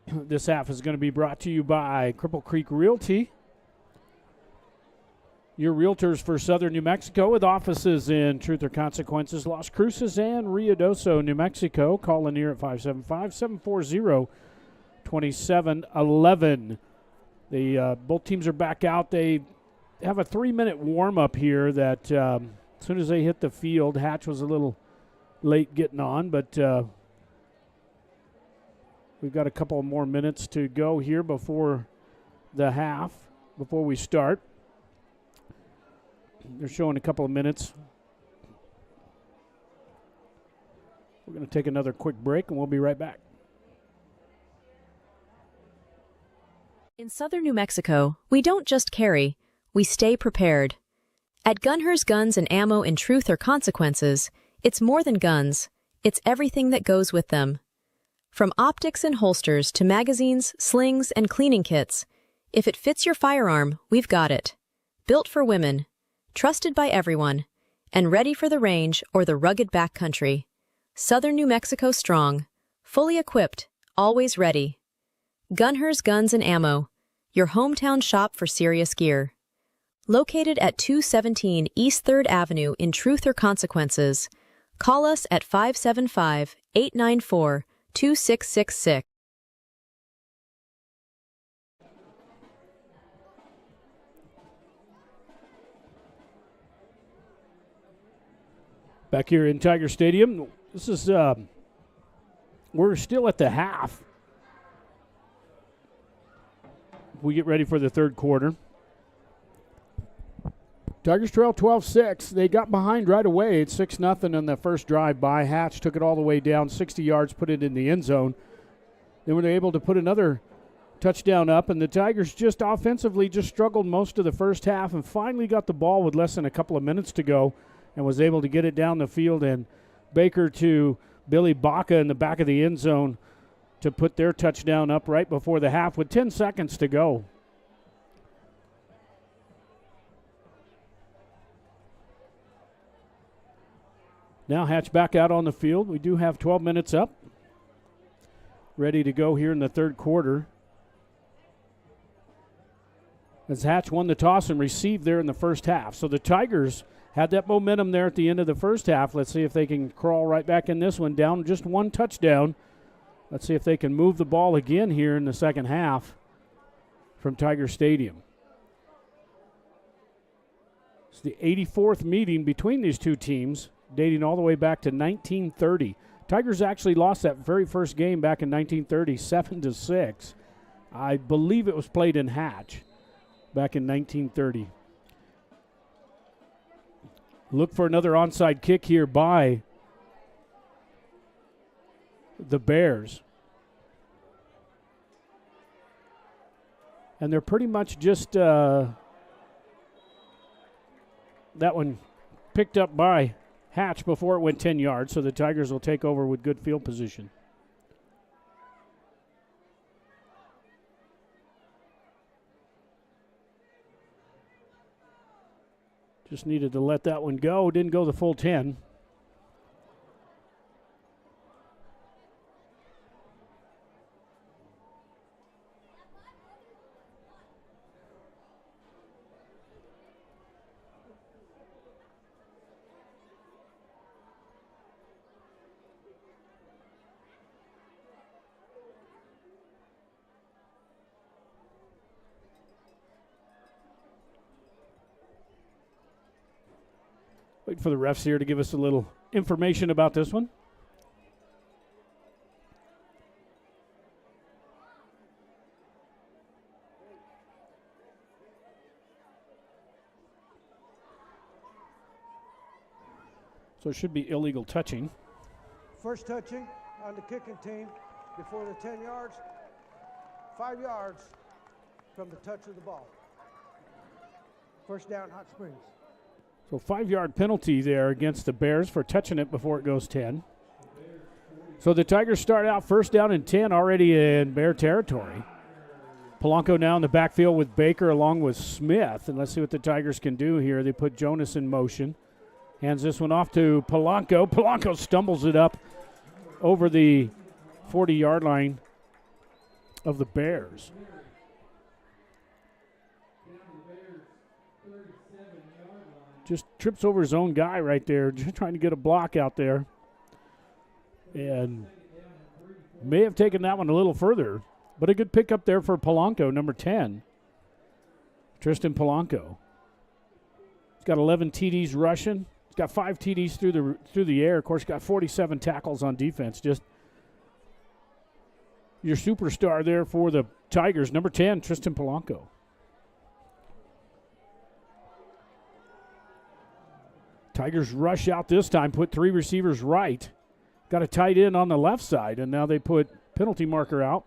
This half is going to be brought to you by Cripple Creek Realty. Your realtors for southern New Mexico with offices in Truth or Consequences, Las Cruces, and Ruidoso, New Mexico. Call in here at 575-740-2711. Both teams are back out. They have a 3-minute warm-up here that as soon as they hit the field, Hatch was a little late getting on, but we've got a couple more minutes to go here before the half, before we start. They're showing a couple of minutes. We're going to take another quick break, and we'll be right back. In southern New Mexico, we don't just carry, we stay prepared. At Gunher's Guns and Ammo in Truth or Consequences, it's more than guns, it's everything that goes with them. From optics and holsters to magazines, slings, and cleaning kits, if it fits your firearm, we've got it. Built for women, trusted by everyone, and ready for the range or the rugged backcountry. Southern New Mexico strong, fully equipped, always ready. Gunher's Guns and Ammo, your hometown shop for serious gear. Located at 217 East 3rd Avenue in Truth or Consequences, call us at 575-894-2666. Back here in Tiger Stadium, this is, we're still at the half. We get ready for the third quarter. Tigers trail 12-6. They got behind right away. It's 6-0 on the first drive by. Hatch took it all the way down 60 yards, put it in the end zone. Then were they able to put another touchdown up, and the Tigers just offensively just struggled most of the first half and finally got the ball with less than a couple of minutes to go and was able to get it down the field, and Baker to Billy Baca in the back of the end zone to put their touchdown up right before the half with 10 seconds to go. Now Hatch back out on the field. We do have 12 minutes up. Ready to go here in the third quarter. As Hatch won the toss and received there in the first half. So the Tigers had that momentum there at the end of the first half. Let's see if they can crawl right back in this one, down just one touchdown. Let's see if they can move the ball again here in the second half from Tiger Stadium. It's the 84th meeting between these two teams, dating all the way back to 1930. Tigers actually lost that very first game back in 1930, 7-6. I believe it was played in Hatch back in 1930. Look for another onside kick here by the Bears. And they're pretty much just that one picked up by Hatch before it went 10 yards, so the Tigers will take over with good field position. Just needed to let that one go. Didn't go the full 10. Wait for the refs here to give us a little information about this one. So it should be illegal touching. First touching on the kicking team before the 10 yards, 5 yards from the touch of the ball. First down, Hot Springs. So 5-yard penalty there against the Bears for touching it before it goes 10. So the Tigers start out first down and 10 already in Bear territory. Polanco now in the backfield with Baker along with Smith. And let's see what the Tigers can do here. They put Jonas in motion. Hands this one off to Polanco. Polanco stumbles it up over the 40-yard line of the Bears. Just trips over his own guy right there, just trying to get a block out there. And may have taken that one a little further, but a good pickup there for Polanco, number 10. Tristan Polanco. He's got 11 TDs rushing. He's got 5 TDs through the air. Of course, got 47 tackles on defense. Just your superstar there for the Tigers, number 10, Tristan Polanco. Tigers rush out this time, put 3 receivers right. Got a tight end on the left side, and now they put penalty marker out.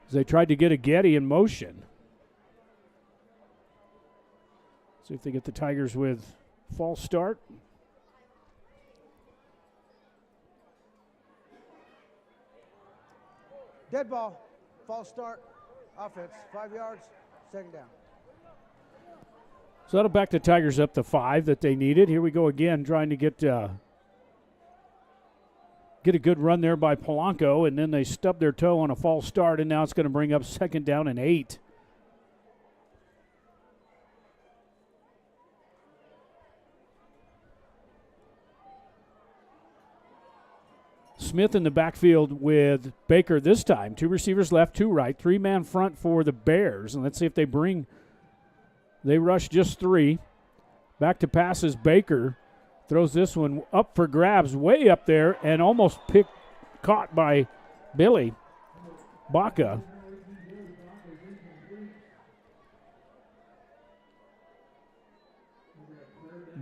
As they tried to get a Getty in motion. See if they get the Tigers with false start. Dead ball, false start, offense, 5 yards, second down. So that'll back the Tigers up to 5 that they needed. Here we go again, trying to get a good run there by Polanco, and then they stubbed their toe on a false start, and now it's going to bring up second down and 8. Smith in the backfield with Baker this time. 2 receivers left, 2 right, 3-man front for the Bears, and let's see if they rush just 3. Back to passes. Baker throws this one up for grabs way up there and almost caught by Billy Baca.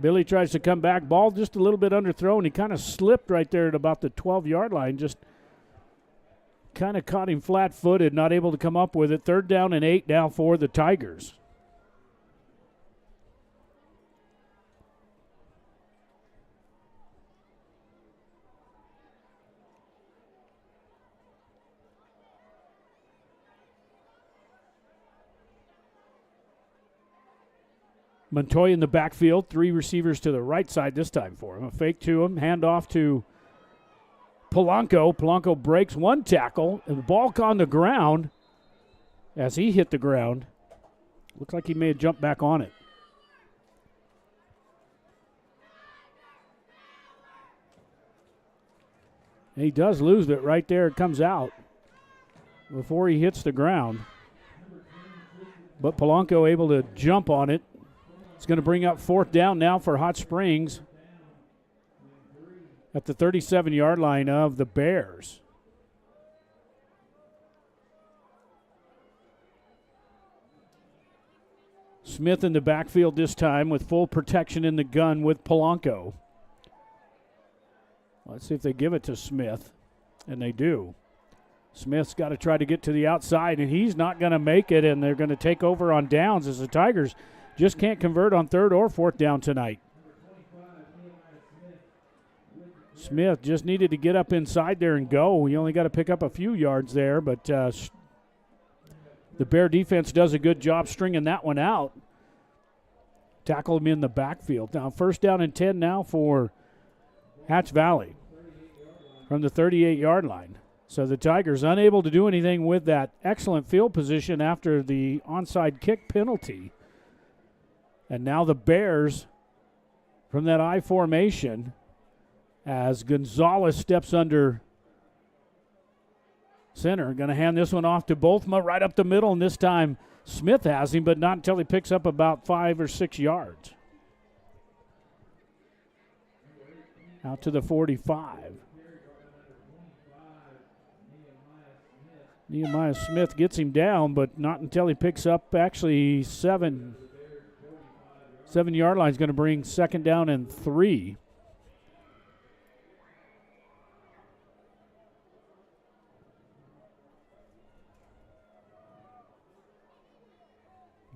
Billy tries to come back. Ball just a little bit underthrown. He kind of slipped right there at about the 12-yard line. Just kind of caught him flat-footed, not able to come up with it. 3rd down and 8 now for the Tigers. Montoya in the backfield, 3 receivers to the right side this time for him. A fake to him, handoff to Polanco. Polanco breaks 1 tackle, and the ball on the ground as he hit the ground. Looks like he may have jumped back on it. And he does lose it right there. It comes out before he hits the ground. But Polanco able to jump on it. It's going to bring up 4th down now for Hot Springs at the 37-yard line of the Bears. Smith in the backfield this time with full protection in the gun with Polanco. Let's see if they give it to Smith, and they do. Smith's got to try to get to the outside, and he's not going to make it, and they're going to take over on downs as the Tigers just can't convert on third or fourth down tonight. Smith just needed to get up inside there and go. He only got to pick up a few yards there, but the Bear defense does a good job stringing that one out. Tackle him in the backfield. Now, first down and 10 now for Hatch Valley from the 38-yard line. So the Tigers unable to do anything with that excellent field position after the onside kick penalty. And now the Bears from that I formation as Gonzalez steps under center. Going to hand this one off to Bothma right up the middle, and this time Smith has him, but not until he picks up about 5 or 6 yards. Out to the 45. Nehemiah Smith gets him down, but not until he picks up actually 7 yard line is going to bring second down and 3.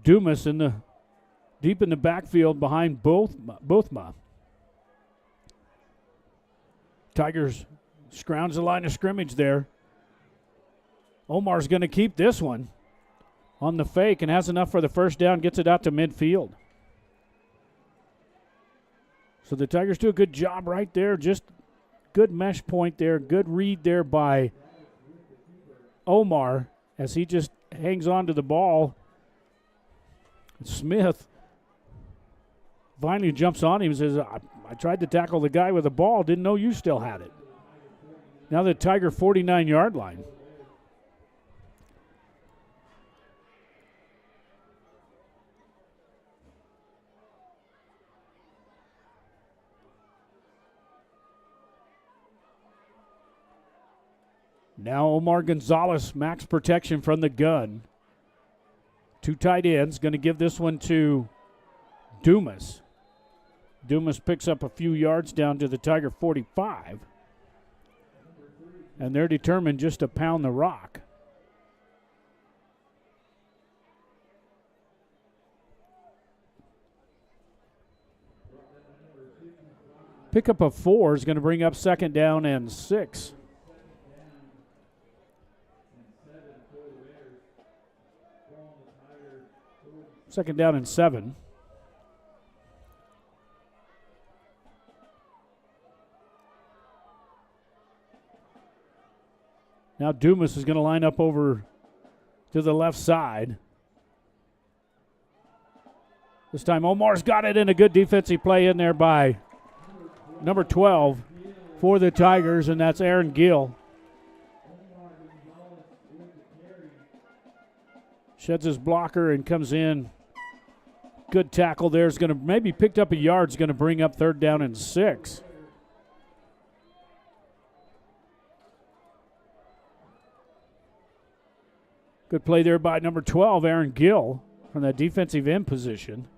Dumas deep in the backfield behind Bothma. Tigers scrounge the line of scrimmage there. Omar's going to keep this one on the fake and has enough for the first down, gets it out to midfield. So the Tigers do a good job right there, just good mesh point there, good read there by Omar as he just hangs on to the ball. Smith finally jumps on him and says, I tried to tackle the guy with the ball, didn't know you still had it. Now the Tiger 49-yard line. Now Omar Gonzalez, max protection from the gun. 2 tight ends, going to give this one to Dumas. Dumas picks up a few yards down to the Tiger 45. And they're determined just to pound the rock. Pickup of 4 is going to bring up second down and 6. Second down and 7. Now Dumas is going to line up over to the left side. This time Omar's got it in a good defensive play in there by number 12 for the Tigers, and that's Aaron Gill. Sheds his blocker and comes in. Good tackle there. Is going to maybe picked up a yard. Is going to bring up third down and 6. Good play there by number 12, Aaron Gill, from that defensive end position.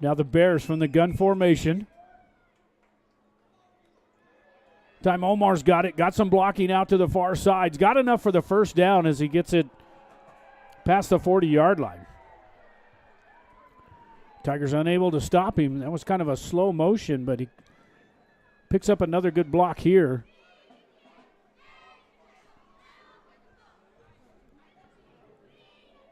Now the Bears from the gun formation. Time Omar's got it. Got some blocking out to the far sides. Got enough for the first down as he gets it past the 40-yard line. Tigers unable to stop him. That was kind of a slow motion, but he picks up another good block here.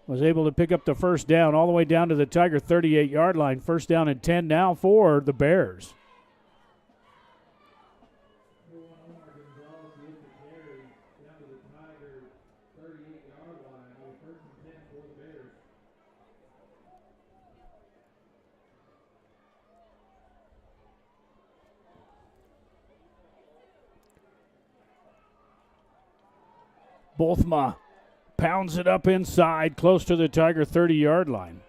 Was able to pick up the first down all the way down to the Tiger 38-yard line. First down and 10 now for the Bears. Bothma pounds it up inside, close to the Tiger 30-yard line.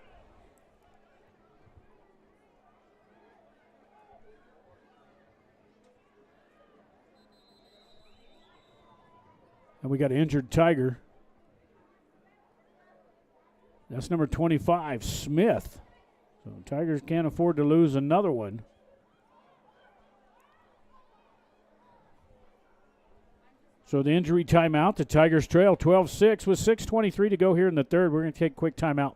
And we got an injured Tiger. That's number 25, Smith. So Tigers can't afford to lose another one. So the injury timeout. The Tigers trail 12-6 with 6:23 to go here in the third. We're going to take a quick timeout.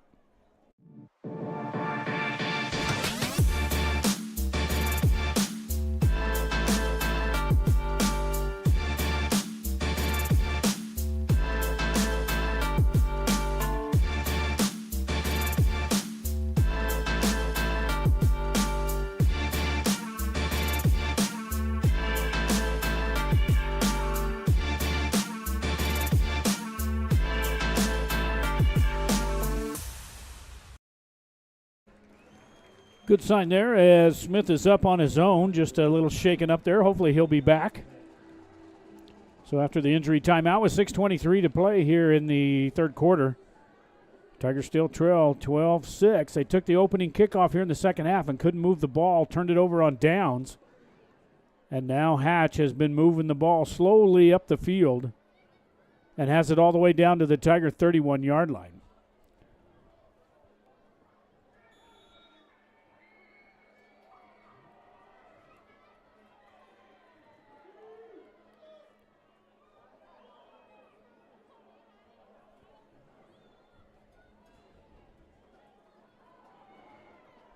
Good sign there as Smith is up on his own. Just a little shaken up there. Hopefully he'll be back. So after the injury timeout with 6:23 to play here in the third quarter, Tigers still trail 12-6. They took the opening kickoff here in the second half and couldn't move the ball, turned it over on downs. And now Hatch has been moving the ball slowly up the field and has it all the way down to the Tiger 31-yard line.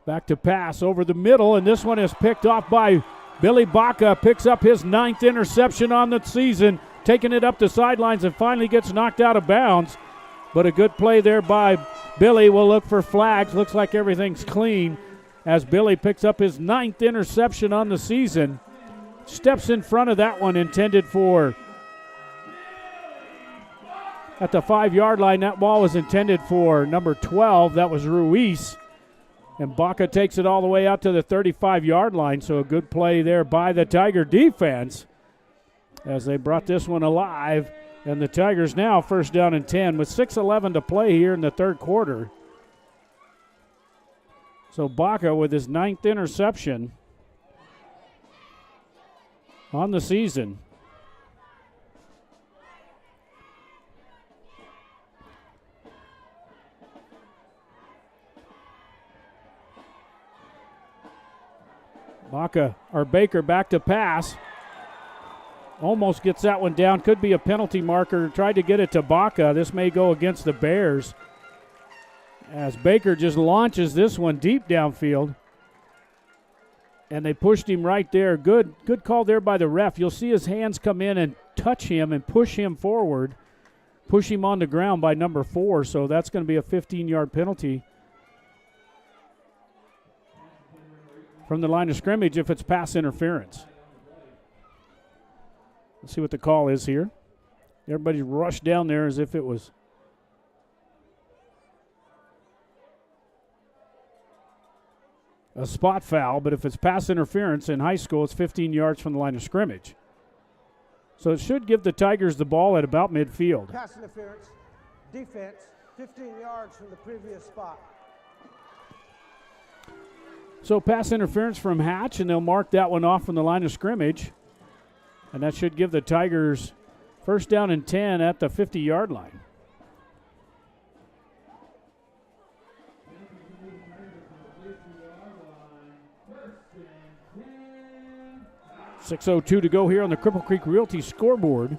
Back to pass over the middle, and this one is picked off by Billy Baca. Picks up his 9th interception on the season, taking it up the sidelines and finally gets knocked out of bounds. But a good play there by Billy. We'll look for flags. Looks like everything's clean as Billy picks up his 9th interception on the season. Steps in front of that one intended for at the 5-yard line. That ball was intended for number 12. That was Ruiz. And Baca takes it all the way out to the 35-yard line, so a good play there by the Tiger defense as they brought this one alive. And the Tigers now first down and 10 with 6:11 to play here in the third quarter. So Baca with his 9th interception on the season. Baker back to pass. Almost gets that one down. Could be a penalty marker. Tried to get it to Baca. This may go against the Bears as Baker just launches this one deep downfield. And they pushed him right there. Good call there by the ref. You'll see his hands come in and touch him and push him forward. Push him on the ground by number 4. So that's going to be a 15-yard penalty from the line of scrimmage if it's pass interference. Let's see what the call is here. Everybody rushed down there as if it was a spot foul, but if it's pass interference in high school, it's 15 yards from the line of scrimmage. So it should give the Tigers the ball at about midfield. Pass interference, defense, 15 yards from the previous spot. So pass interference from Hatch, and they'll mark that one off from the line of scrimmage. And that should give the Tigers first down and 10 at the 50-yard line. .6:02 to go here on the Cripple Creek Realty scoreboard.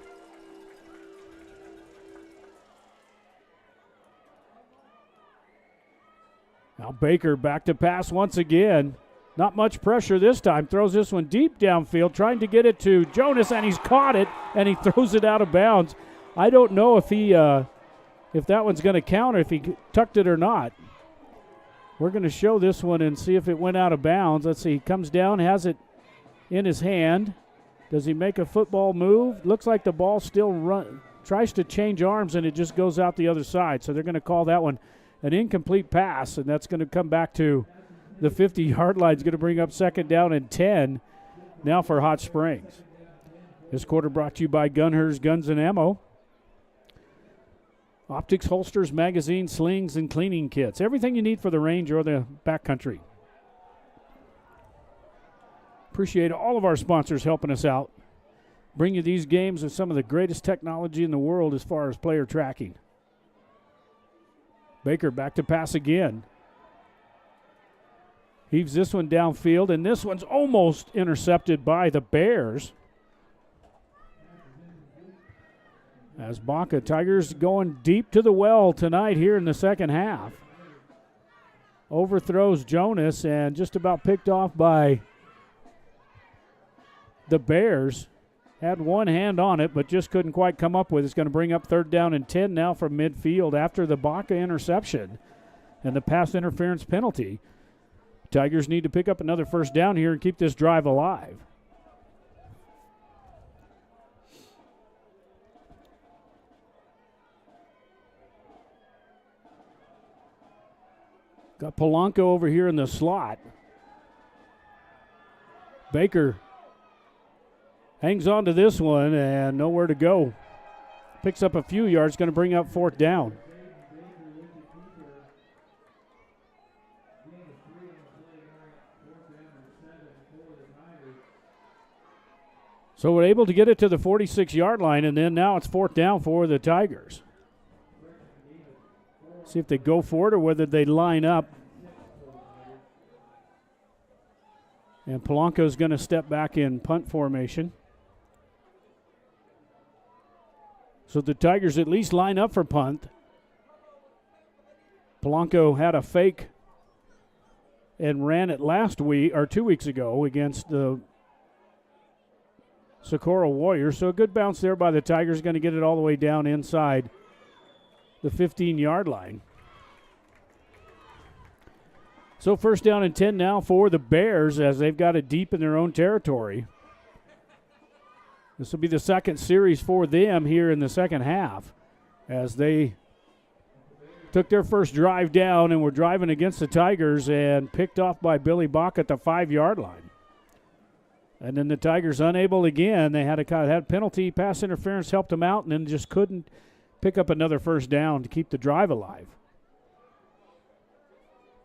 Now Baker back to pass once again. Not much pressure this time. Throws this one deep downfield, trying to get it to Jonas, and he's caught it, and he throws it out of bounds. I don't know if if that one's going to count or if he tucked it or not. We're going to show this one and see if it went out of bounds. Let's see. He comes down, has it in his hand. Does he make a football move? Looks like the ball still tries to change arms, and it just goes out the other side. So they're going to call that one an incomplete pass, and that's going to come back to the 50-yard line. Is going to bring up second down and 10 now for Hot Springs. This quarter brought to you by Gunner's Guns and Ammo. Optics, holsters, magazines, slings, and cleaning kits. Everything you need for the range or the backcountry. Appreciate all of our sponsors helping us out. Bring you these games with some of the greatest technology in the world as far as player tracking. Baker back to pass again. Heaves this one downfield, and this one's almost intercepted by the Bears. As Baca Tigers going deep to the well tonight here in the second half. Overthrows Jonas and just about picked off by the Bears. Had one hand on it, but just couldn't quite come up with it. It's going to bring up 3rd down and 10 now from midfield after the Baca interception and the pass interference penalty. Tigers need to pick up another 1st down here and keep this drive alive. Got Polanco over here in the slot. Baker hangs on to this one and nowhere to go. Picks up a few yards, going to bring up 4th down. So we're able to get it to the 46-yard line, and then now it's 4th down for the Tigers. See if they go for it or whether they line up. And Polanco's going to step back in punt formation. So the Tigers at least line up for punt. Polanco had a fake and ran it last week or 2 weeks ago against the Socorro Warriors. So a good bounce there by the Tigers, going to get it all the way down inside the 15-yard line. So 1st down and 10 now for the Bears as they've got it deep in their own territory. This will be the 2nd series for them here in the second half as they took their first drive down and were driving against the Tigers and picked off by Billy Bach at the 5-yard line. And then the Tigers unable again. They had a penalty, pass interference helped them out, and then just couldn't pick up another 1st down to keep the drive alive.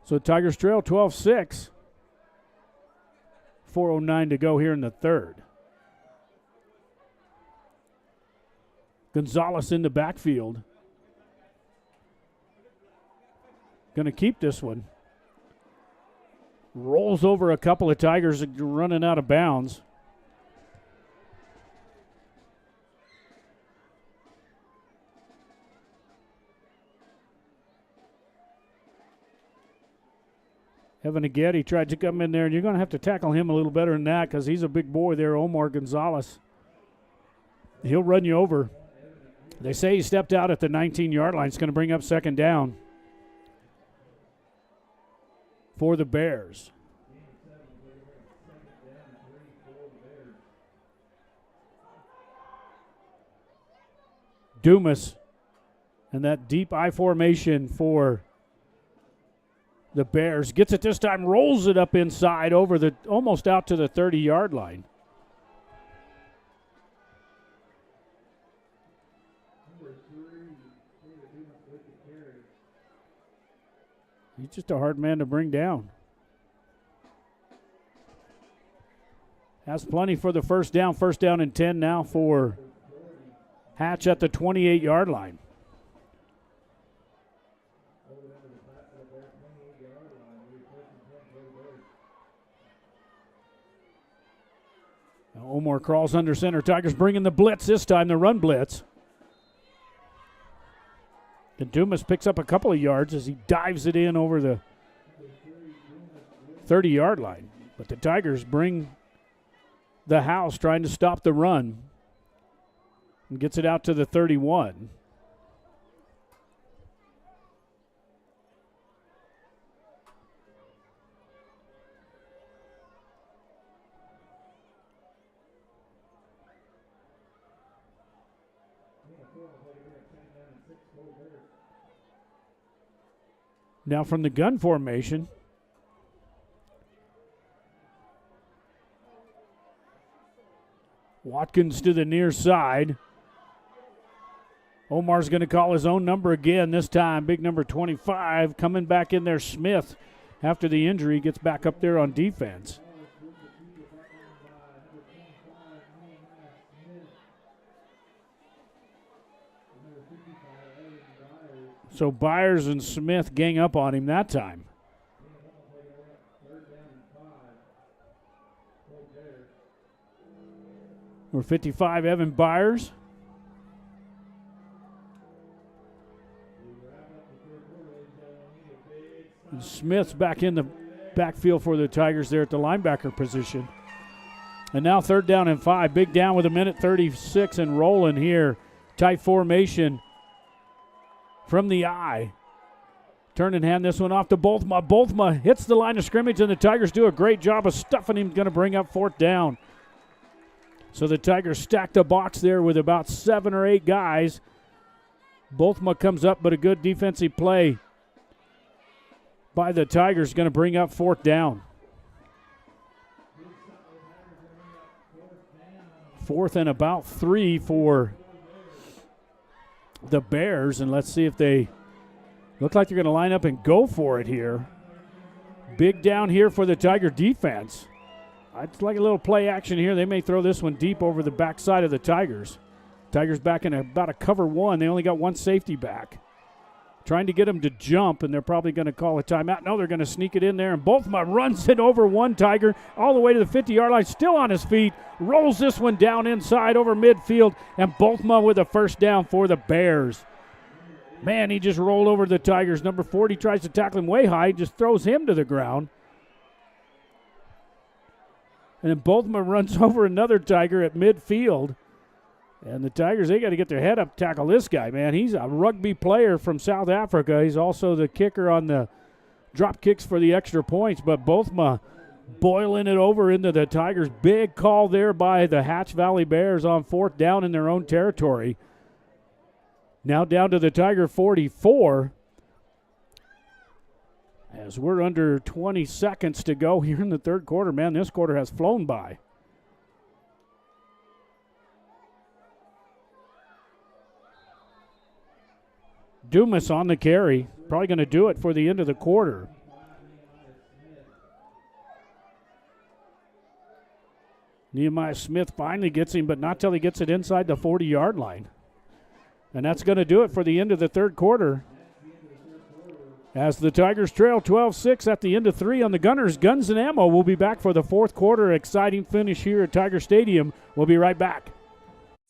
So the Tigers trail 12-6. 4:09 to go here in the 3rd. Gonzalez in the backfield. Going to keep this one. Rolls over a couple of Tigers running out of bounds. Evan Aguirre tried to come in there, and you're going to have to tackle him a little better than that because he's a big boy there, Omar Gonzalez. He'll run you over. They say he stepped out at the 19-yard line. It's going to bring up 2nd down for the Bears. Dumas and that deep I formation for the Bears. Gets it this time, rolls it up inside over the almost out to the 30-yard line. He's just a hard man to bring down. Has plenty for the 1st down. 1st down and 10 now for Hatch at the 28-yard line. Now Omar crawls under center. Tigers bringing the blitz this time, the run blitz. And Dumas picks up a couple of yards as he dives it in over the 30-yard line. But the Tigers bring the house trying to stop the run and gets it out to the 31. Now from the gun formation, Watkins to the near side. Omar's going to call his own number again this time. Big number 25 coming back in there. Smith, after the injury, gets back up there on defense. So Byers and Smith gang up on him that time. Number 55, Evan Byers. And Smith's back in the backfield for the Tigers there at the linebacker position. And now 3rd down and 5. Big down with 1:36 and rolling here. Tight formation from the eye. Turn and hand this one off to Bolthma. Bolthma hits the line of scrimmage, and the Tigers do a great job of stuffing him. Going to bring up 4th down. So the Tigers stacked a box there with about 7 or 8 guys. Bolthma comes up, but a good defensive play by the Tigers going to bring up 4th down. 4th and about 3 for the Bears, and let's see if they look like they're going to line up and go for it here. Big down here for the Tiger defense. It's like a little play action here. They may throw this one deep over the backside of the Tigers. Tigers back in about a cover 1. They only got 1 safety back. Trying to get them to jump, and they're probably going to call a timeout. No, they're going to sneak it in there, and Bolthma runs it over one Tiger all the way to the 50-yard line, still on his feet, rolls this one down inside over midfield, and Bolthma with a 1st down for the Bears. Man, he just rolled over the Tigers. Number 40 tries to tackle him way high, just throws him to the ground. And then Bolthma runs over another Tiger at midfield. And the Tigers, they got to get their head up to tackle this guy, man. He's a rugby player from South Africa. He's also the kicker on the drop kicks for the extra points. But Bolthma boiling it over into the Tigers. Big call there by the Hatch Valley Bears on 4th down in their own territory. Now down to the Tiger 44. As we're under 20 seconds to go here in the 3rd quarter. Man, this quarter has flown by. Dumas on the carry. Probably going to do it for the end of the quarter. Nehemiah Smith finally gets him, but not till he gets it inside the 40-yard line. And that's going to do it for the end of the 3rd quarter. As the Tigers trail 12-6 at the end of 3 on the Gunners. Guns and Ammo will be back for the 4th quarter. Exciting finish here at Tiger Stadium. We'll be right back.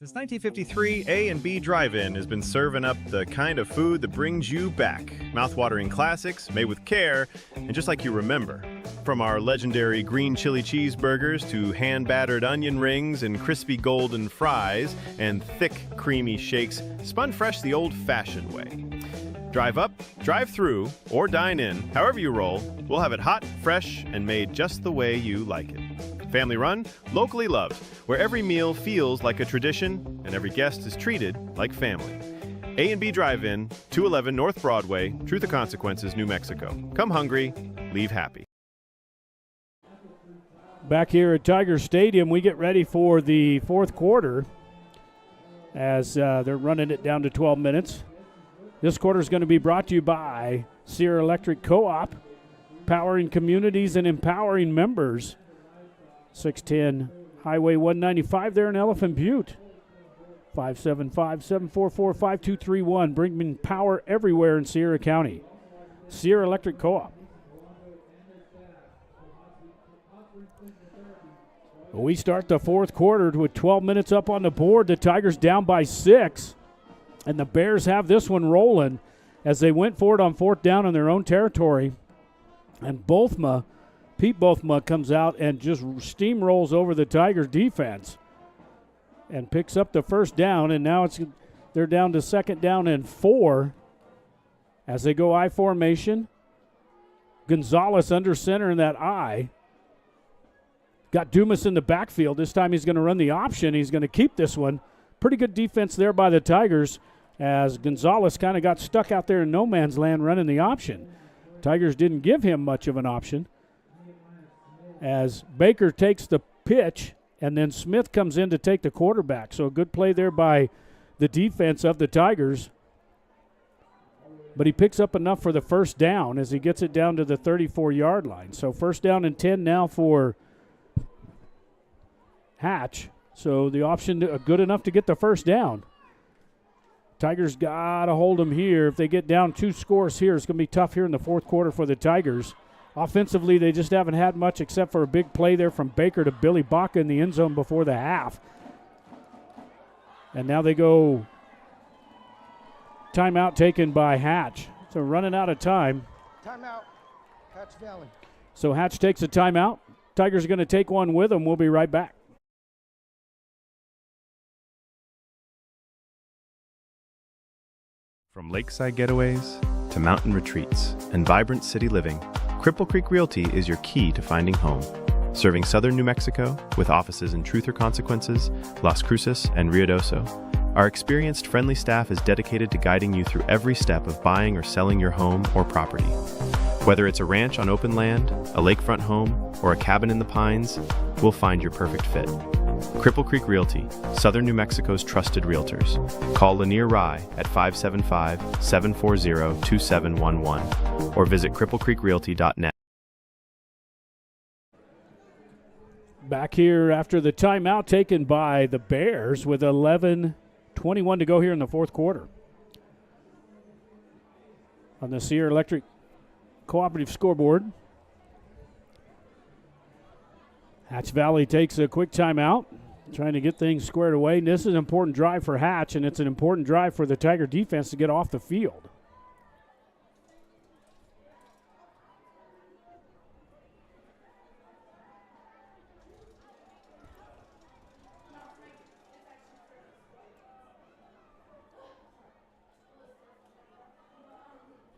Since 1953, A&B Drive-In has been serving up the kind of food that brings you back. Mouth-watering classics, made with care, and just like you remember. From our legendary green chili cheeseburgers to hand-battered onion rings and crispy golden fries and thick, creamy shakes, spun fresh the old-fashioned way. Drive up, drive through, or dine in, however you roll, we'll have it hot, fresh, and made just the way you like it. Family run, locally loved, where every meal feels like a tradition and every guest is treated like family. A&B Drive-In, 211 North Broadway, Truth or Consequences, New Mexico. Come hungry, leave happy. Back here at Tiger Stadium, we get ready for the 4th quarter as they're running it down to 12 minutes. This quarter is going to be brought to you by Sierra Electric Co-op, powering communities and empowering members. 610 Highway 195 there in Elephant Butte. 575-744-5231. Bringing power everywhere in Sierra County. Sierra Electric Co-op. We start the 4th quarter with 12 minutes up on the board. The Tigers down by 6. And the Bears have this one rolling as they went for it on 4th down in their own territory. And Pete Bolthma comes out and just steamrolls over the Tigers defense and picks up the 1st down. And now they're down to 2nd down and 4 as they go I formation. Gonzalez under center in that I. Got Dumas in the backfield. This time he's going to run the option. He's going to keep this one. Pretty good defense there by the Tigers as Gonzalez kind of got stuck out there in no man's land running the option. Tigers didn't give him much of an option. As Baker takes the pitch, and then Smith comes in to take the quarterback. So a good play there by the defense of the Tigers. But he picks up enough for the 1st down as he gets it down to the 34-yard line. So 1st down and 10 now for Hatch. So the option good enough to get the 1st down. Tigers got to hold them here. If they get down 2 scores here, it's going to be tough here in the fourth quarter for the Tigers. Offensively, they just haven't had much except for a big play there from Baker to Billy Baca in the end zone before the half. And now they go timeout taken by Hatch. So running out of time. Timeout. Hatch Valley. So Hatch takes a timeout. Tigers are going to take one with them. We'll be right back. From lakeside getaways to mountain retreats and vibrant city living, Cripple Creek Realty is your key to finding home. Serving southern New Mexico with offices in Truth or Consequences, Las Cruces, and Ruidoso, our experienced, friendly staff is dedicated to guiding you through every step of buying or selling your home or property. Whether it's a ranch on open land, a lakefront home, or a cabin in the pines, we'll find your perfect fit. Cripple Creek Realty, Southern New Mexico's trusted realtors. Call Lanier Rye at 575-740-2711 or visit cripplecreekrealty.net. Back here after the timeout taken by the Bears with 11:21 to go here in the fourth quarter. On the Sierra Electric Cooperative scoreboard, Hatch Valley takes a quick timeout, trying to get things squared away. And this is an important drive for Hatch, and it's an important drive for the Tiger defense to get off the field.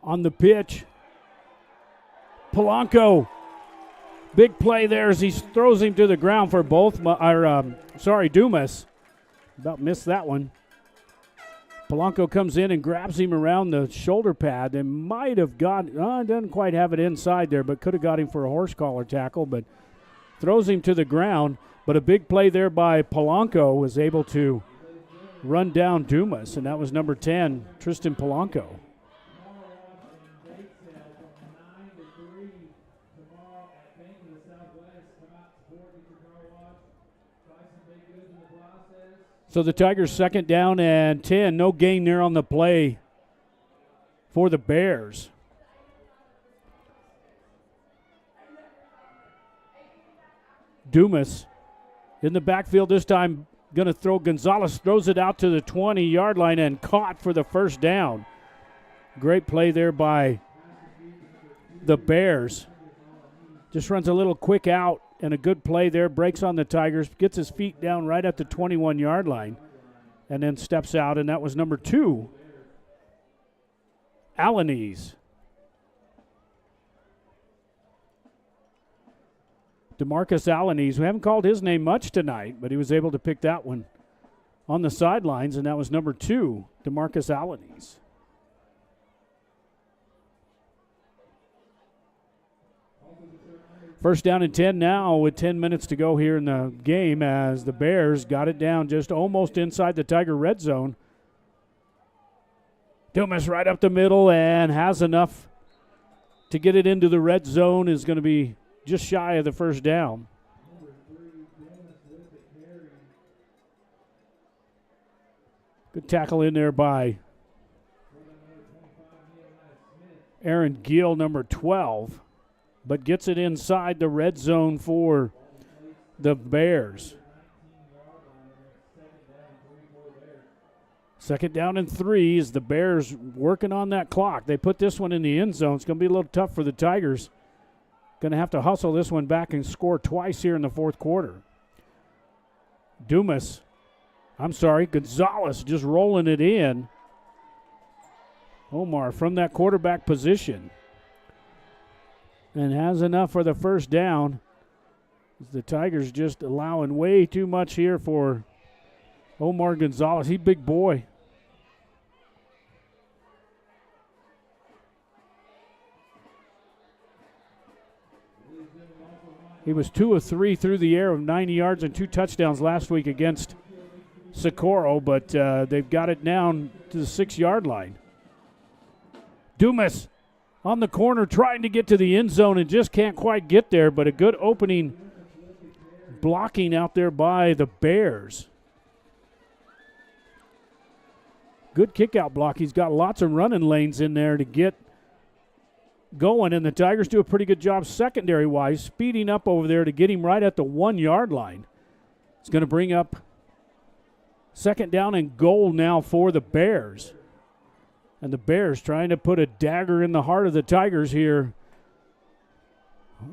On the pitch, Polanco. Big play there as he throws him to the ground for both, Dumas. About missed that one. Polanco comes in and grabs him around the shoulder pad. They might have got, doesn't quite have it inside there, but could have got him for a horse collar tackle, but throws him to the ground. But a big play there by Polanco was able to run down Dumas, and that was number 10, Tristan Polanco. So the Tigers 2nd down and 10. No gain there on the play for the Bears. Dumas in the backfield this time, going to throw. Gonzalez throws it out to the 20-yard line and caught for the first down. Great play there by the Bears. Just runs a little quick out. And a good play there, breaks on the Tigers, gets his feet down right at the 21-yard line, and then steps out, and that was number 2, Alanis. DeMarcus Alanis, we haven't called his name much tonight, but he was able to pick that one on the sidelines, and that was number 2, DeMarcus Alanis. First down and 10 now with 10 minutes to go here in the game as the Bears got it down just almost inside the Tiger red zone. Dumas right up the middle and has enough to get it into the red zone, is going to be just shy of the first down. Good tackle in there by Aaron Gill, number 12. But gets it inside the red zone for the Bears. 2nd down and 3 as the Bears working on that clock. They put this one in the end zone. It's going to be a little tough for the Tigers. Going to have to hustle this one back and score twice here in the fourth quarter. Gonzalez just rolling it in. Omar from that quarterback position. And has enough for the first down. The Tigers just allowing way too much here for Omar Gonzalez. He's a big boy. He was 2 of 3 through the air of 90 yards and 2 touchdowns last week against Socorro, but they've got it down to the 6-yard line. Dumas on the corner trying to get to the end zone and just can't quite get there, but a good opening blocking out there by the Bears. Good kick-out block. He's got lots of running lanes in there to get going, and the Tigers do a pretty good job secondary-wise, speeding up over there to get him right at the 1-yard line. It's going to bring up second down and goal now for the Bears. And the Bears trying to put a dagger in the heart of the Tigers here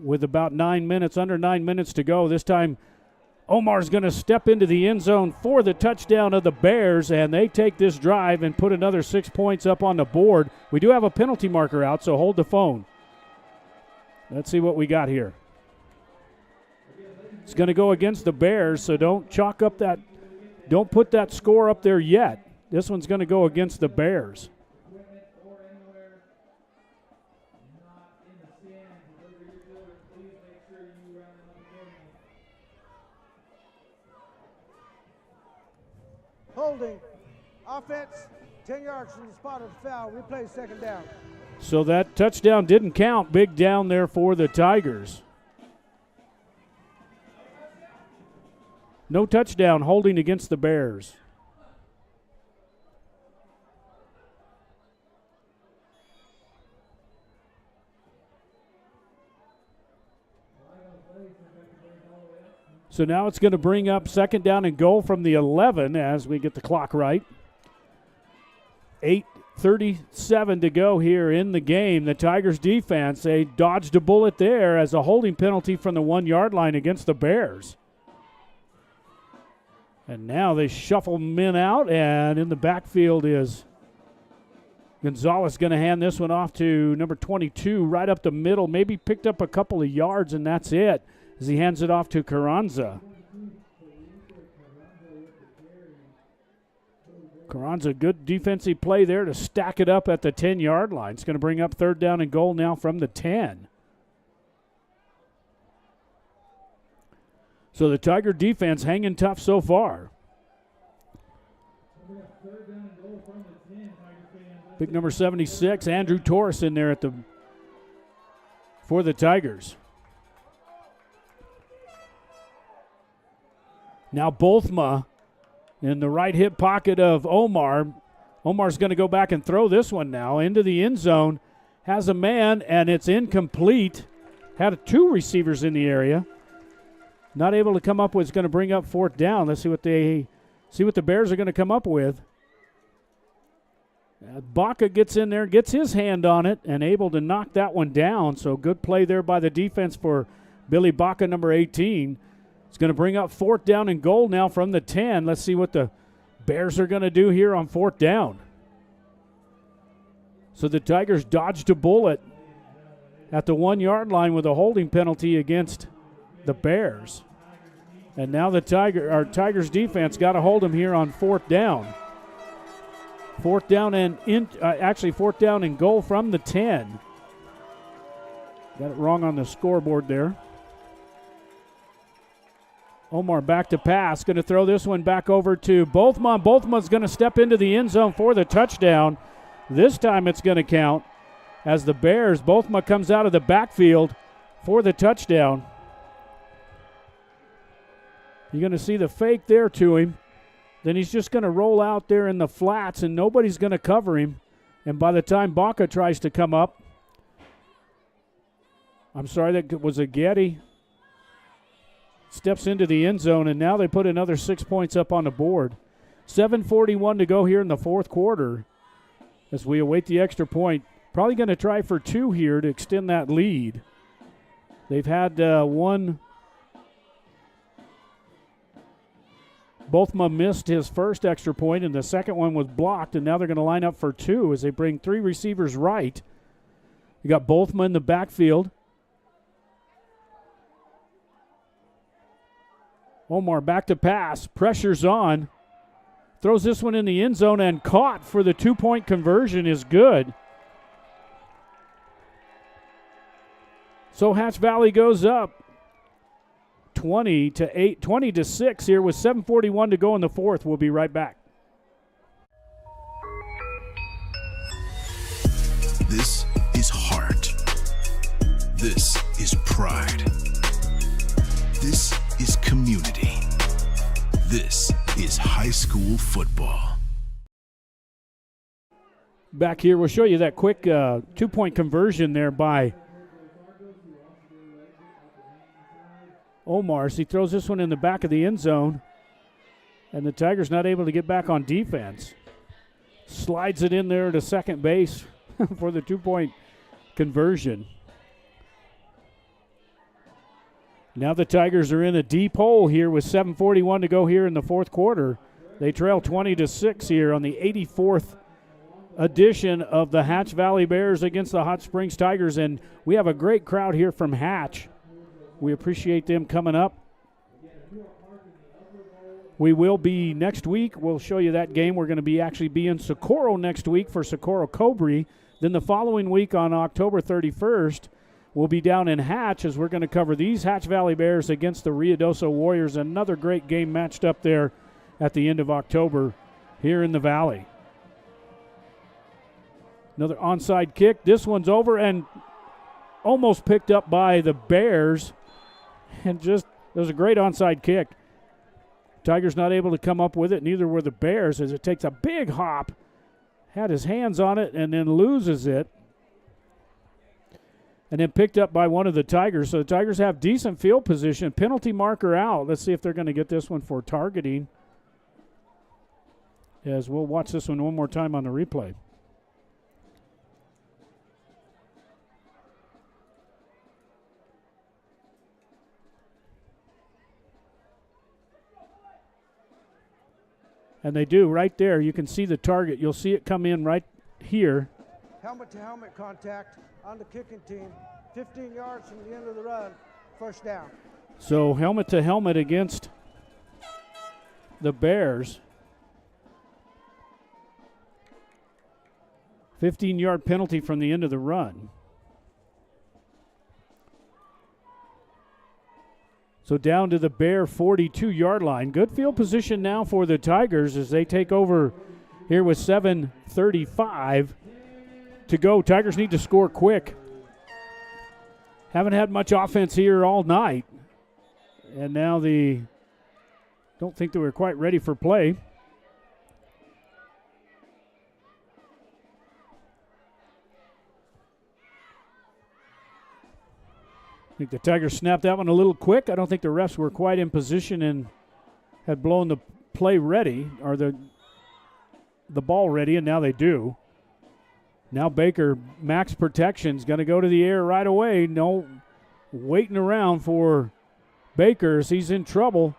with about under 9 minutes to go. This time Omar's going to step into the end zone for the touchdown of the Bears, and they take this drive and put another 6 points up on the board. We do have a penalty marker out, so hold the phone. Let's see what we got here. It's going to go against the Bears, so don't put that score up there yet. This one's going to go against the Bears. Holding. Offense, 10 yards from the spot of the foul. Replay second down. So that touchdown didn't count. Big down there for the Tigers. No touchdown, holding against the Bears. So now it's going to bring up second down and goal from the 11 as we get the clock right. 8:37 to go here in the game. The Tigers defense, they dodged a bullet there as a holding penalty from the 1-yard line against the Bears. And now they shuffle men out, and in the backfield is Gonzalez going to hand this one off to number 22 right up the middle. Maybe picked up a couple of yards, and that's it, as he hands it off to Carranza. Carranza, good defensive play there to stack it up at the 10-yard line. It's going to bring up third down and goal now from the 10. So the Tiger defense hanging tough so far. Big number 76, Andrew Torres in there for the Tigers. Now Bolthma in the right hip pocket of Omar. Omar's going to go back and throw this one now into the end zone. Has a man, and it's incomplete. Had 2 receivers in the area. Not able to come up with. It's going to bring up fourth down. Let's see what the Bears are going to come up with. Baca gets in there, gets his hand on it, and able to knock that one down. So good play there by the defense for Billy Baca, number 18. It's going to bring up fourth down and goal now from the 10. Let's see what the Bears are going to do here on fourth down. So the Tigers dodged a bullet at the 1-yard line with a holding penalty against the Bears. And now the Tigers defense got to hold them here on fourth down. Fourth down and goal from the 10. Got it wrong on the scoreboard there. Omar back to pass. Going to throw this one back over to Bolthma. Bolthma's going to step into the end zone for the touchdown. This time it's going to count as the Bears. Bolthma comes out of the backfield for the touchdown. You're going to see the fake there to him. Then he's just going to roll out there in the flats, and nobody's going to cover him. And by the time Baca tries to come up, I'm sorry, that was a Getty. Steps into the end zone, and now they put another 6 points up on the board. 7:41 to go here in the fourth quarter as we await the extra point. Probably going to try for 2 here to extend that lead. They've had one. Bolthma missed his first extra point, and the second one was blocked, and now they're going to line up for 2 as they bring 3 receivers right. You got Bolthma in the backfield. Omar back to pass. Pressure's on. Throws this one in the end zone and caught for the 2-point conversion is good. So Hatch Valley goes up 20 to 6 here with 7:41 to go in the fourth. We'll be right back. This is heart. This is pride. This is community. This is high school football. back here. We'll show you that quick 2-point conversion there by Omar. He throws this one in the back of the end zone, and the Tigers not able to get back on defense. Slides it in there to second base for the 2-point conversion. Now the Tigers are in a deep hole here with 7:41 to go here in the fourth quarter. They trail 20-6 here on the 84th edition of the Hatch Valley Bears against the Hot Springs Tigers, and we have a great crowd here from Hatch. We appreciate them coming up. We will be next week. We'll show you that game. We're going to be in Socorro next week for Socorro Cobri. Then the following week on October 31st, we'll be down in Hatch as we're going to cover these Hatch Valley Bears against the Ruidoso Warriors. Another great game matched up there at the end of October here in the Valley. Another onside kick. This one's over and almost picked up by the Bears. And just, it was a great onside kick. Tigers not able to come up with it, neither were the Bears, as it takes a big hop. Had his hands on it and then loses it. And then picked up by one of the Tigers. So the Tigers have decent field position. Penalty marker out. Let's see if they're going to get this one for targeting. As we'll watch this one more time on the replay. And they do right there. You can see the target. You'll see it come in right here. Helmet-to-helmet contact on the kicking team. 15 yards from the end of the run, first down. So helmet-to-helmet against the Bears. 15-yard penalty from the end of the run. So down to the Bear 42-yard line. Good field position now for the Tigers as they take over here with 7:35 to go. Tigers need to score quick. Haven't had much offense here all night. And now don't think that we're quite ready for play. I think the Tigers snapped that one a little quick. I don't think the refs were quite in position and had blown the play ready, or the ball ready, and now they do. Now Baker, max protection, is going to go to the air right away. No waiting around for Baker as he's in trouble.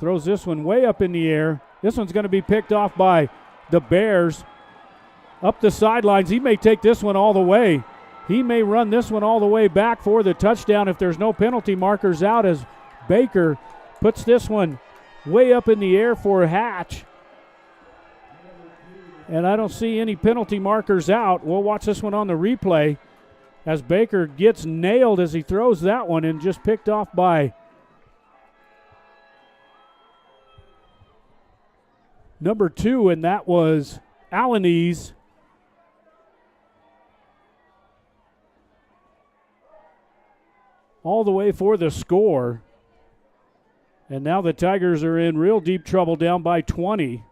Throws this one way up in the air. This one's going to be picked off by the Bears. Up the sidelines. He may take this one all the way. He may run this one all the way back for the touchdown if there's no penalty markers out, as Baker puts this one way up in the air for Hatch. And I don't see any penalty markers out. We'll watch this one on the replay as Baker gets nailed as he throws that one and just picked off by number 2, and that was Alaniz. All the way for the score. And now the Tigers are in real deep trouble, down by 20.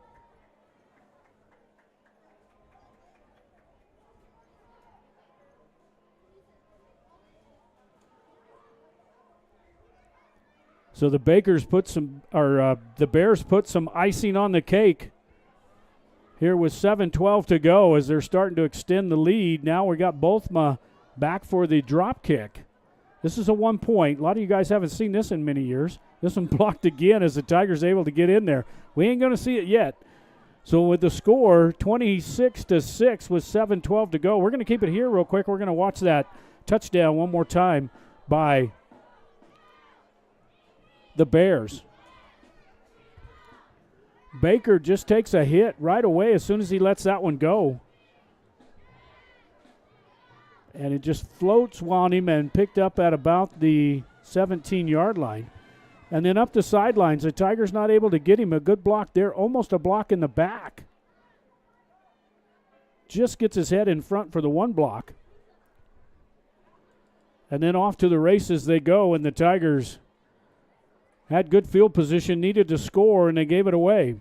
So the Bears put some icing on the cake here with 7:12 to go as they're starting to extend the lead. Now we got Bothma back for the drop kick. This is a 1 point. A lot of you guys haven't seen this in many years. This one blocked again as the Tigers able to get in there. We ain't going to see it yet. So with the score, 26-6 with 7:12 to go. We're going to keep it here real quick. We're going to watch that touchdown one more time by the Bears. Baker just takes a hit right away as soon as he lets that one go. And it just floats on him and picked up at about the 17-yard line. And then up the sidelines, the Tigers not able to get him. A good block there, almost a block in the back. Just gets his head in front for the one block. And then off to the races they go, and the Tigers had good field position, needed to score, and they gave it away.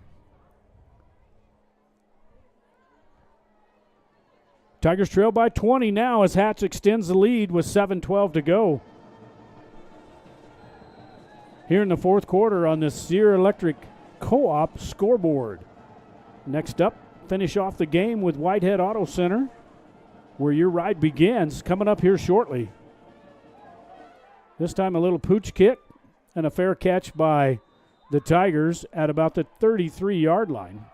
Tigers trail by 20 now as Hatch extends the lead with 7:12 to go. Here in the fourth quarter on the Sierra Electric Co-op scoreboard. Next up, finish off the game with Whitehead Auto Center, where your ride begins, coming up here shortly. This time a little pooch kick and a fair catch by the Tigers at about the 33-yard line.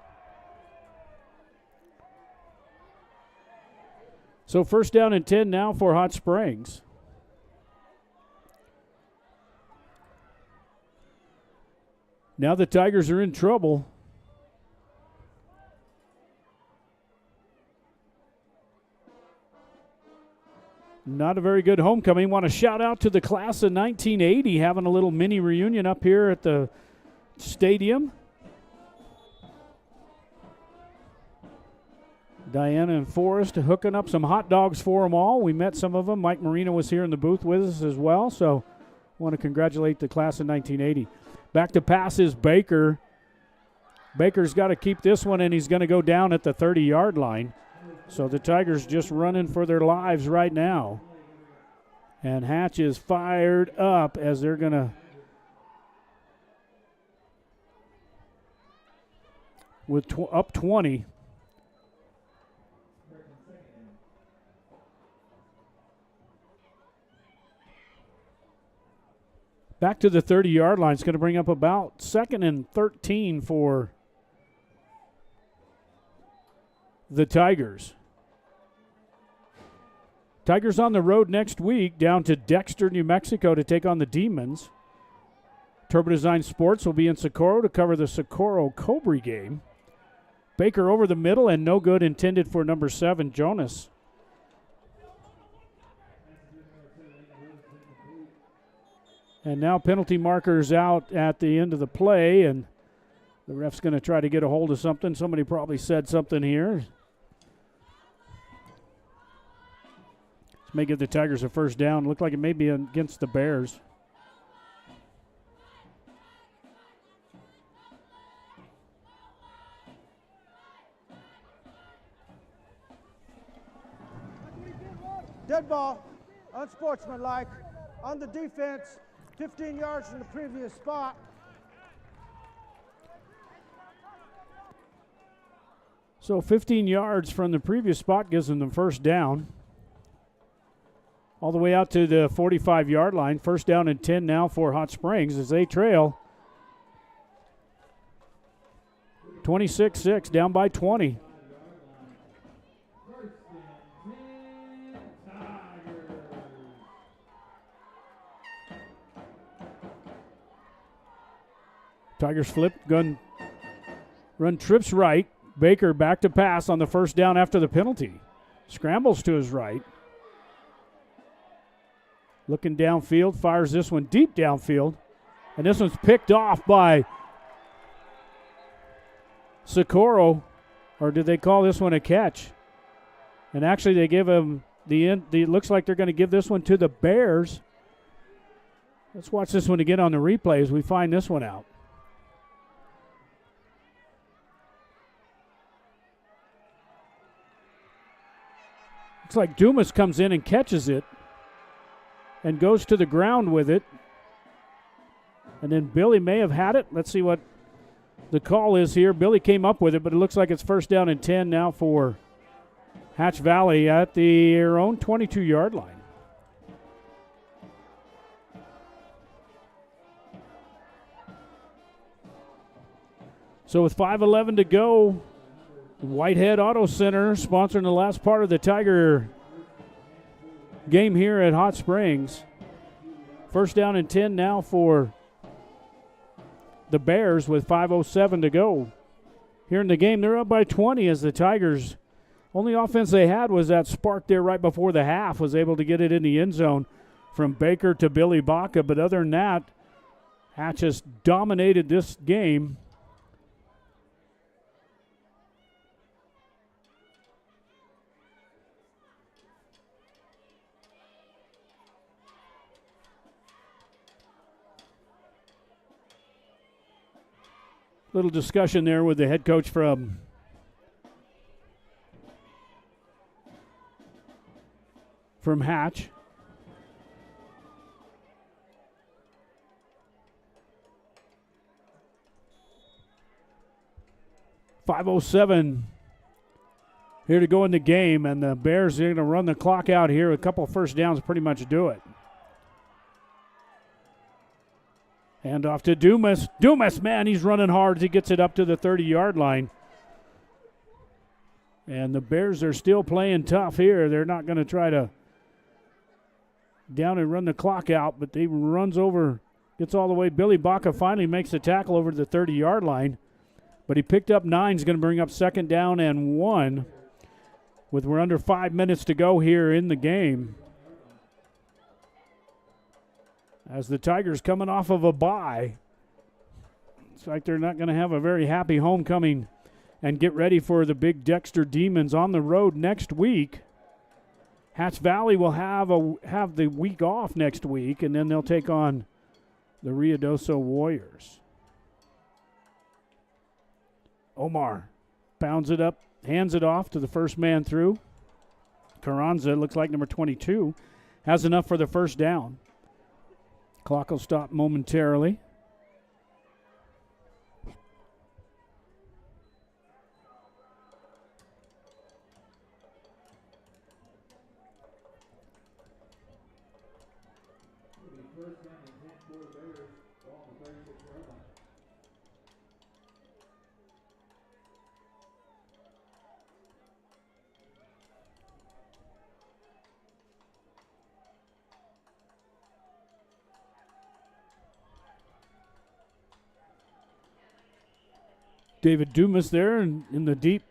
So first down and 10 now for Hot Springs. Now the Tigers are in trouble. Not a very good homecoming. Want to shout out to the class of 1980 having a little mini reunion up here at the stadium. Diana and Forrest hooking up some hot dogs for them all. We met some of them. Mike Marino was here in the booth with us as well. So want to congratulate the class of 1980. Back to pass is Baker. Baker's got to keep this one, and he's going to go down at the 30-yard line. So the Tigers just running for their lives right now. And Hatch is fired up as they're going to, with up 20. Back to the 30-yard line. It's going to bring up about 2nd and 13 for the Tigers. Tigers on the road next week down to Dexter, New Mexico to take on the Demons. Turbo Design Sports will be in Socorro to cover the Socorro Cobra game. Baker over the middle and no good intended for number 7, Jonas. And now penalty markers out at the end of the play, and the ref's going to try to get a hold of something. Somebody probably said something here. This may give the Tigers a first down. Looked like it may be against the Bears. Dead ball, unsportsmanlike, on the defense, 15 yards from the previous spot. So 15 yards from the previous spot gives them the first down. All the way out to the 45-yard line. First down and 10 now for Hot Springs as they trail. 26-6, down by 20. Tigers flip, gun, run trips right. Baker back to pass on the first down after the penalty. Scrambles to his right. Looking downfield, fires this one deep downfield. And this one's picked off by Socorro. Or did they call this one a catch? And actually they give him the end. It looks like they're going to give this one to the Bears. Let's watch this one again on the replay as we find this one out. Looks like Dumas comes in and catches it and goes to the ground with it. And then Billy may have had it. Let's see what the call is here. Billy came up with it, but it looks like it's first down and 10 now for Hatch Valley at their own 22-yard line. So with 5:11 to go, Whitehead Auto Center sponsoring the last part of the Tiger game here at Hot Springs. First down and 10 now for the Bears with 5:07 to go. Here in the game, they're up by 20 as the Tigers, only offense they had was that spark there right before the half, was able to get it in the end zone from Baker to Billy Baca. But other than that, Hatch has dominated this game. Little discussion there with the head coach from from Hatch. .507 here to go in the game, and the Bears are going to run the clock out here. A couple first downs pretty much do it. Hand off to Dumas. Dumas, man, he's running hard as he gets it up to the 30-yard line. And the Bears are still playing tough here. They're not going to try to down and run the clock out, but he runs over, gets all the way. Billy Baca finally makes the tackle over the 30-yard line. But he picked up 9. He's going to bring up 2nd down and 1. We're under 5 minutes to go here in the game. As the Tigers coming off of a bye. It's like they're not going to have a very happy homecoming and get ready for the big Dexter Demons on the road next week. Hatch Valley will have the week off next week, and then they'll take on the Ruidoso Warriors. Omar pounds it up, hands it off to the first man through. Carranza, looks like number 22, has enough for the first down. Clock will stop momentarily. David Dumas there in the deep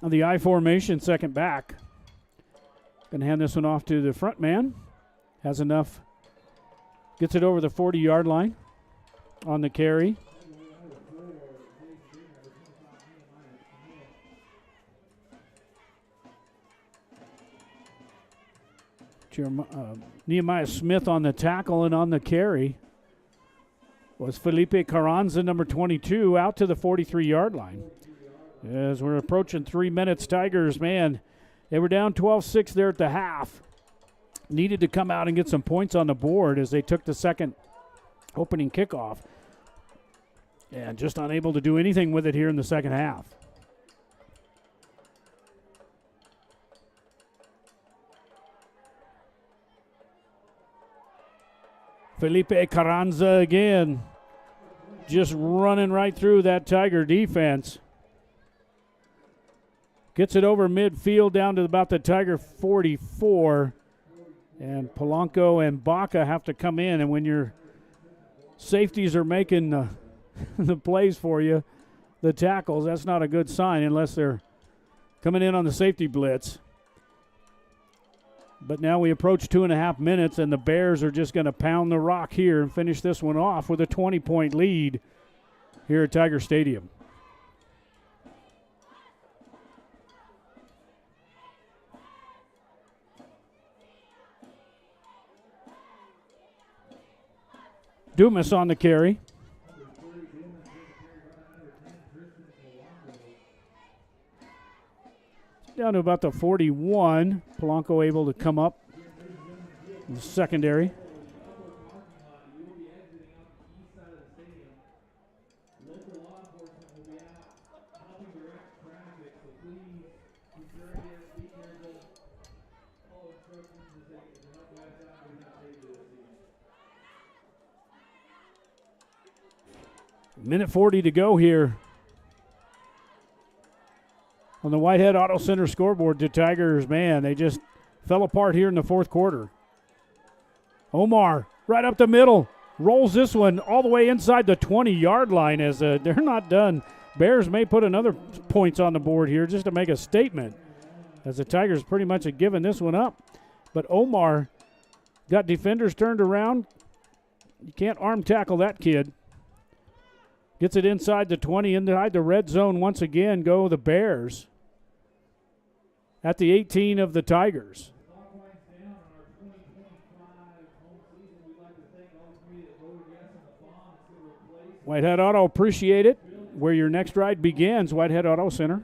of the I formation, second back. Going to hand this one off to the front man. Has enough. Gets it over the 40-yard line on the carry. Nehemiah Smith on the tackle, and on the carry was Felipe Carranza, number 22, out to the 43-yard line. As we're approaching 3 minutes, Tigers, man, they were down 12-6 there at the half. Needed to come out and get some points on the board as they took the second opening kickoff. And just unable to do anything with it here in the second half. Felipe Carranza again, just running right through that Tiger defense. Gets it over midfield down to about the Tiger 44. And Polanco and Baca have to come in. And when your safeties are making the plays for you, the tackles, that's not a good sign unless they're coming in on the safety blitz. But now we approach 2.5 minutes, and the Bears are just going to pound the rock here and finish this one off with a 20-point lead here at Tiger Stadium. Dumas on the carry. Down to about the 41. Polanco able to come up in the secondary. Minute 40 to go here on the Whitehead Auto Center scoreboard. The Tigers, man, they just fell apart here in the fourth quarter. Omar right up the middle, rolls this one all the way inside the 20-yard line as they're not done. Bears may put another points on the board here just to make a statement, as the Tigers pretty much have given this one up. But Omar got defenders turned around. You can't arm tackle that kid. Gets it inside the 20, inside the red zone once again. Go the Bears at the 18 of the Tigers. Whitehead Auto, appreciate it. Where your next ride begins, Whitehead Auto Center.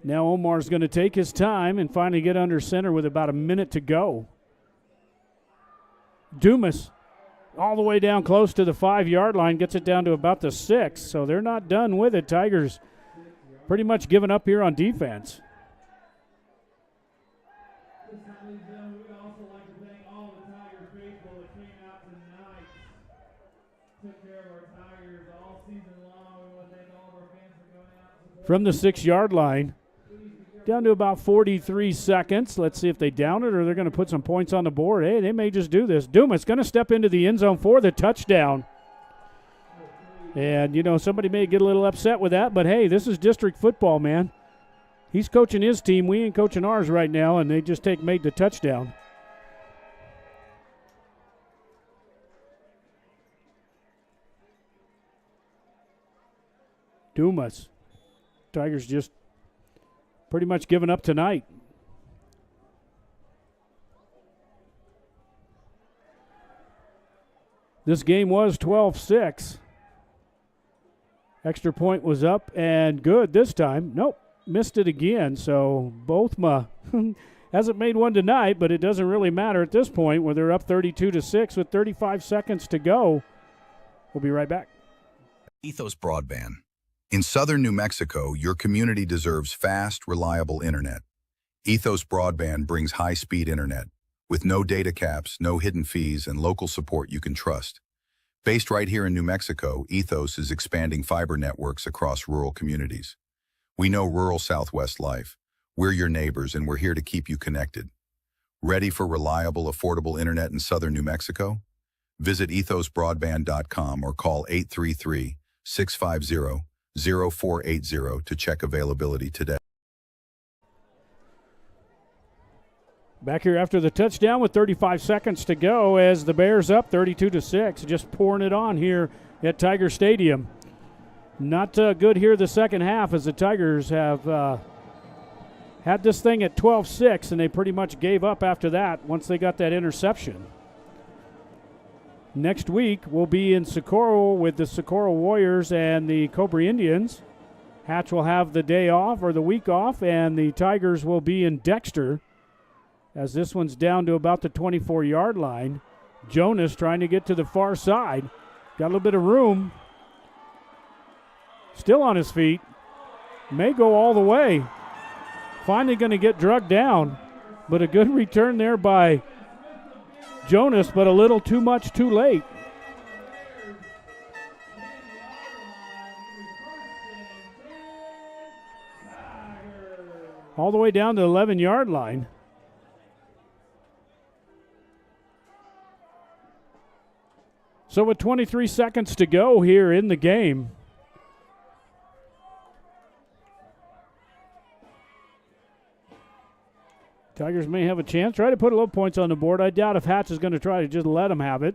Now Omar's going to take his time and finally get under center with about a minute to go. Dumas all the way down close to the 5-yard line, gets it down to about the 6. So they're not done with it. Tigers pretty much giving up here on defense. From the 6-yard line, down to about 43 seconds. Let's see if they down it or they're going to put some points on the board. Hey, they may just do this. Dumas going to step into the end zone for the touchdown. And, you know, somebody may get a little upset with that, but, hey, this is district football, man. He's coaching his team. We ain't coaching ours right now, and they just made the touchdown. Dumas. Tigers just pretty much giving up tonight. This game was 12-6. Extra point was up and good this time. Nope, missed it again. So Bothma hasn't made one tonight, but it doesn't really matter at this point where they're up 32-6 with 35 seconds to go. We'll be right back. Ethos Broadband. In southern New Mexico, your community deserves fast, reliable internet. Ethos Broadband brings high-speed internet with no data caps, no hidden fees, and local support you can trust. Based right here in New Mexico, Ethos is expanding fiber networks across rural communities. We know rural Southwest life. We're your neighbors, and we're here to keep you connected. Ready for reliable, affordable internet in southern New Mexico? Visit ethosbroadband.com or call 833-650-0480 to check availability today. Back here after the touchdown with 35 seconds to go as the Bears up 32-6, just pouring it on here at Tiger Stadium. Not good here the second half as the Tigers have had this thing at 12-6, and they pretty much gave up after that once they got that interception. Next week, we'll be in Socorro with the Socorro Warriors and the Cobra Indians. Hatch will have the day off or the week off, and the Tigers will be in Dexter as this one's down to about the 24-yard line. Jonas trying to get to the far side. Got a little bit of room. Still on his feet. May go all the way. Finally going to get drugged down, but a good return there by Jonas, but a little too much too late. All the way down to the 11-yard line. So with 23 seconds to go here in the game, Tigers may have a chance. Try to put a little points on the board. I doubt if Hatch is going to try to just let them have it.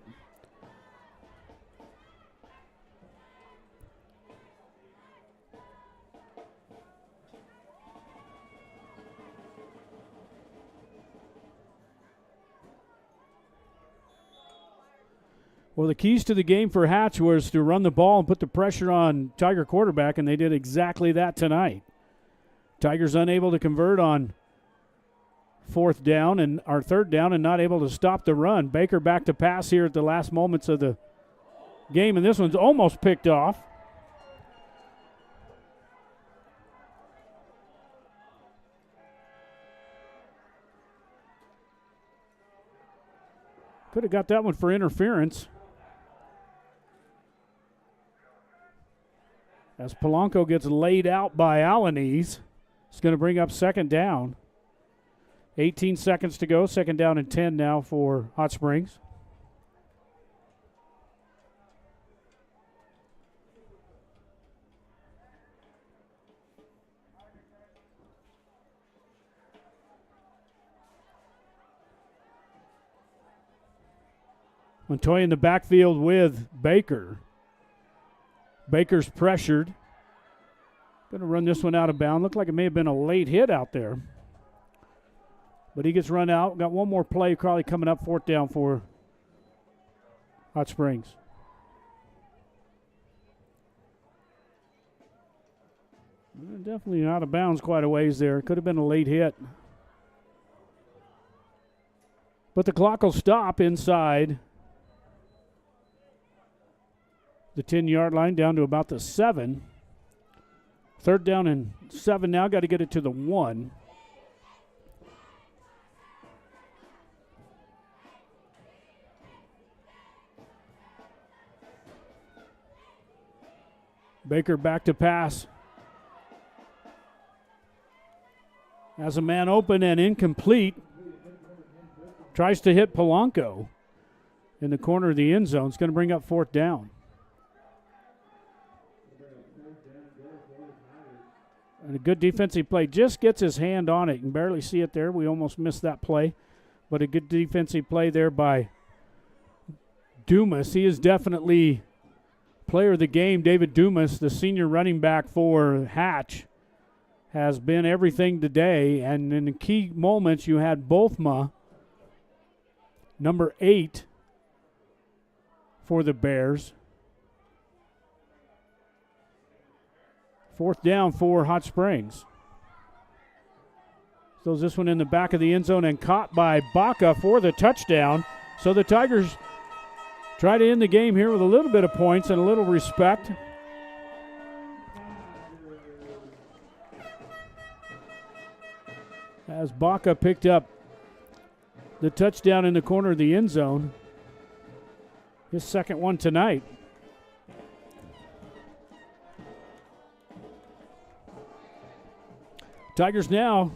Well, the keys to the game for Hatch was to run the ball and put the pressure on Tiger quarterback, and they did exactly that tonight. Tigers unable to convert on third down and not able to stop the run. Baker back to pass here at the last moments of the game, and this one's almost picked off. Could have got that one for interference. As Polanco gets laid out by Alanis, it's going to bring up second down. 18 seconds to go, second down and 10 now for Hot Springs. Montoya in the backfield with Baker. Baker's pressured. Going to run this one out of bounds. Looked like it may have been a late hit out there. But he gets run out. Got one more play probably coming up, fourth down for Hot Springs. Definitely out of bounds quite a ways there. Could have been a late hit. But the clock will stop inside the 10-yard line down to about the 7. 3rd down and 7 now. Got to get it to the 1. Baker back to pass. Has a man open and incomplete. Tries to hit Polanco in the corner of the end zone. It's going to bring up 4th down. And a good defensive play. Just gets his hand on it. You can barely see it there. We almost missed that play. But a good defensive play there by Dumas. He is definitely player of the game. David Dumas, the senior running back for Hatch, has been everything today. And in the key moments, you had Bothma, number 8 for the Bears. 4th down for Hot Springs. Throws this one in the back of the end zone and caught by Baca for the touchdown. So the Tigers try to end the game here with a little bit of points and a little respect. As Baca picked up the touchdown in the corner of the end zone. His second one tonight. Tigers now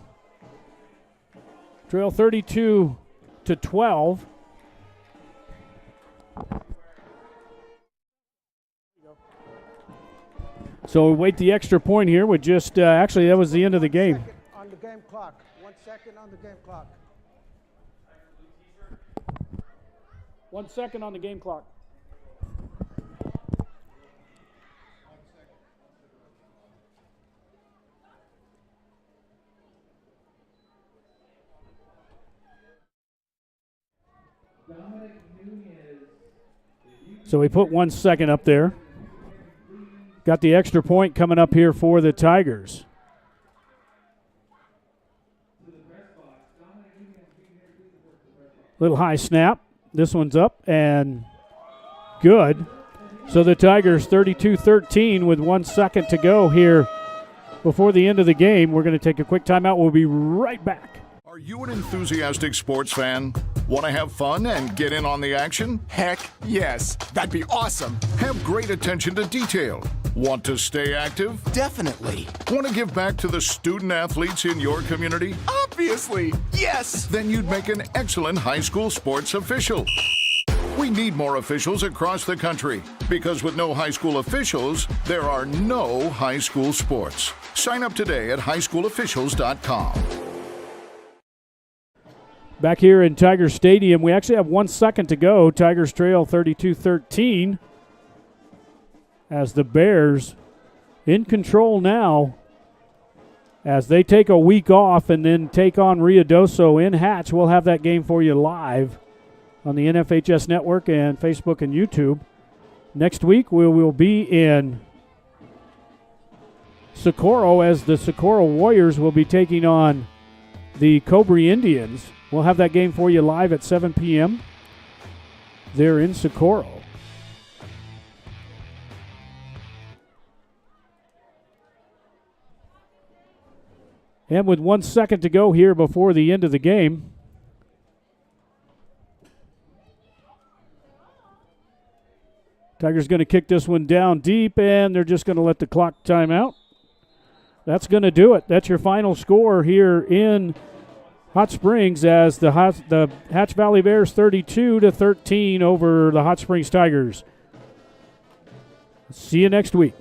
trail 32-12. So we wait the extra point here with just, actually that was the end of the game. On the game clock. 1 second on the game clock. 1 second on the game clock. So we put 1 second up there. Got the extra point coming up here for the Tigers. Little high snap. This one's up and good. So the Tigers 32-13 with 1 second to go here before the end of the game. We're going to take a quick timeout. We'll be right back. Are you an enthusiastic sports fan? Want to have fun and get in on the action? Heck yes. That'd be awesome. Have great attention to detail. Want to stay active? Definitely. Want to give back to the student athletes in your community? Obviously. Yes. Then you'd make an excellent high school sports official. We need more officials across the country because with no high school officials, there are no high school sports. Sign up today at highschoolofficials.com. Back here in Tiger Stadium, we actually have 1 second to go. Tigers trail 32-13 as the Bears in control now as they take a week off and then take on Ruidoso in Hatch. We'll have that game for you live on the NFHS Network and Facebook and YouTube. Next week, we will be in Socorro as the Socorro Warriors will be taking on the Cobra Indians. We'll have that game for you live at 7 p.m. there in Socorro. And with 1 second to go here before the end of the game, Tigers going to kick this one down deep, and they're just going to let the clock time out. That's going to do it. That's your final score here in Hot Springs as the Hatch Valley Bears 32-13 over the Hot Springs Tigers. See you next week.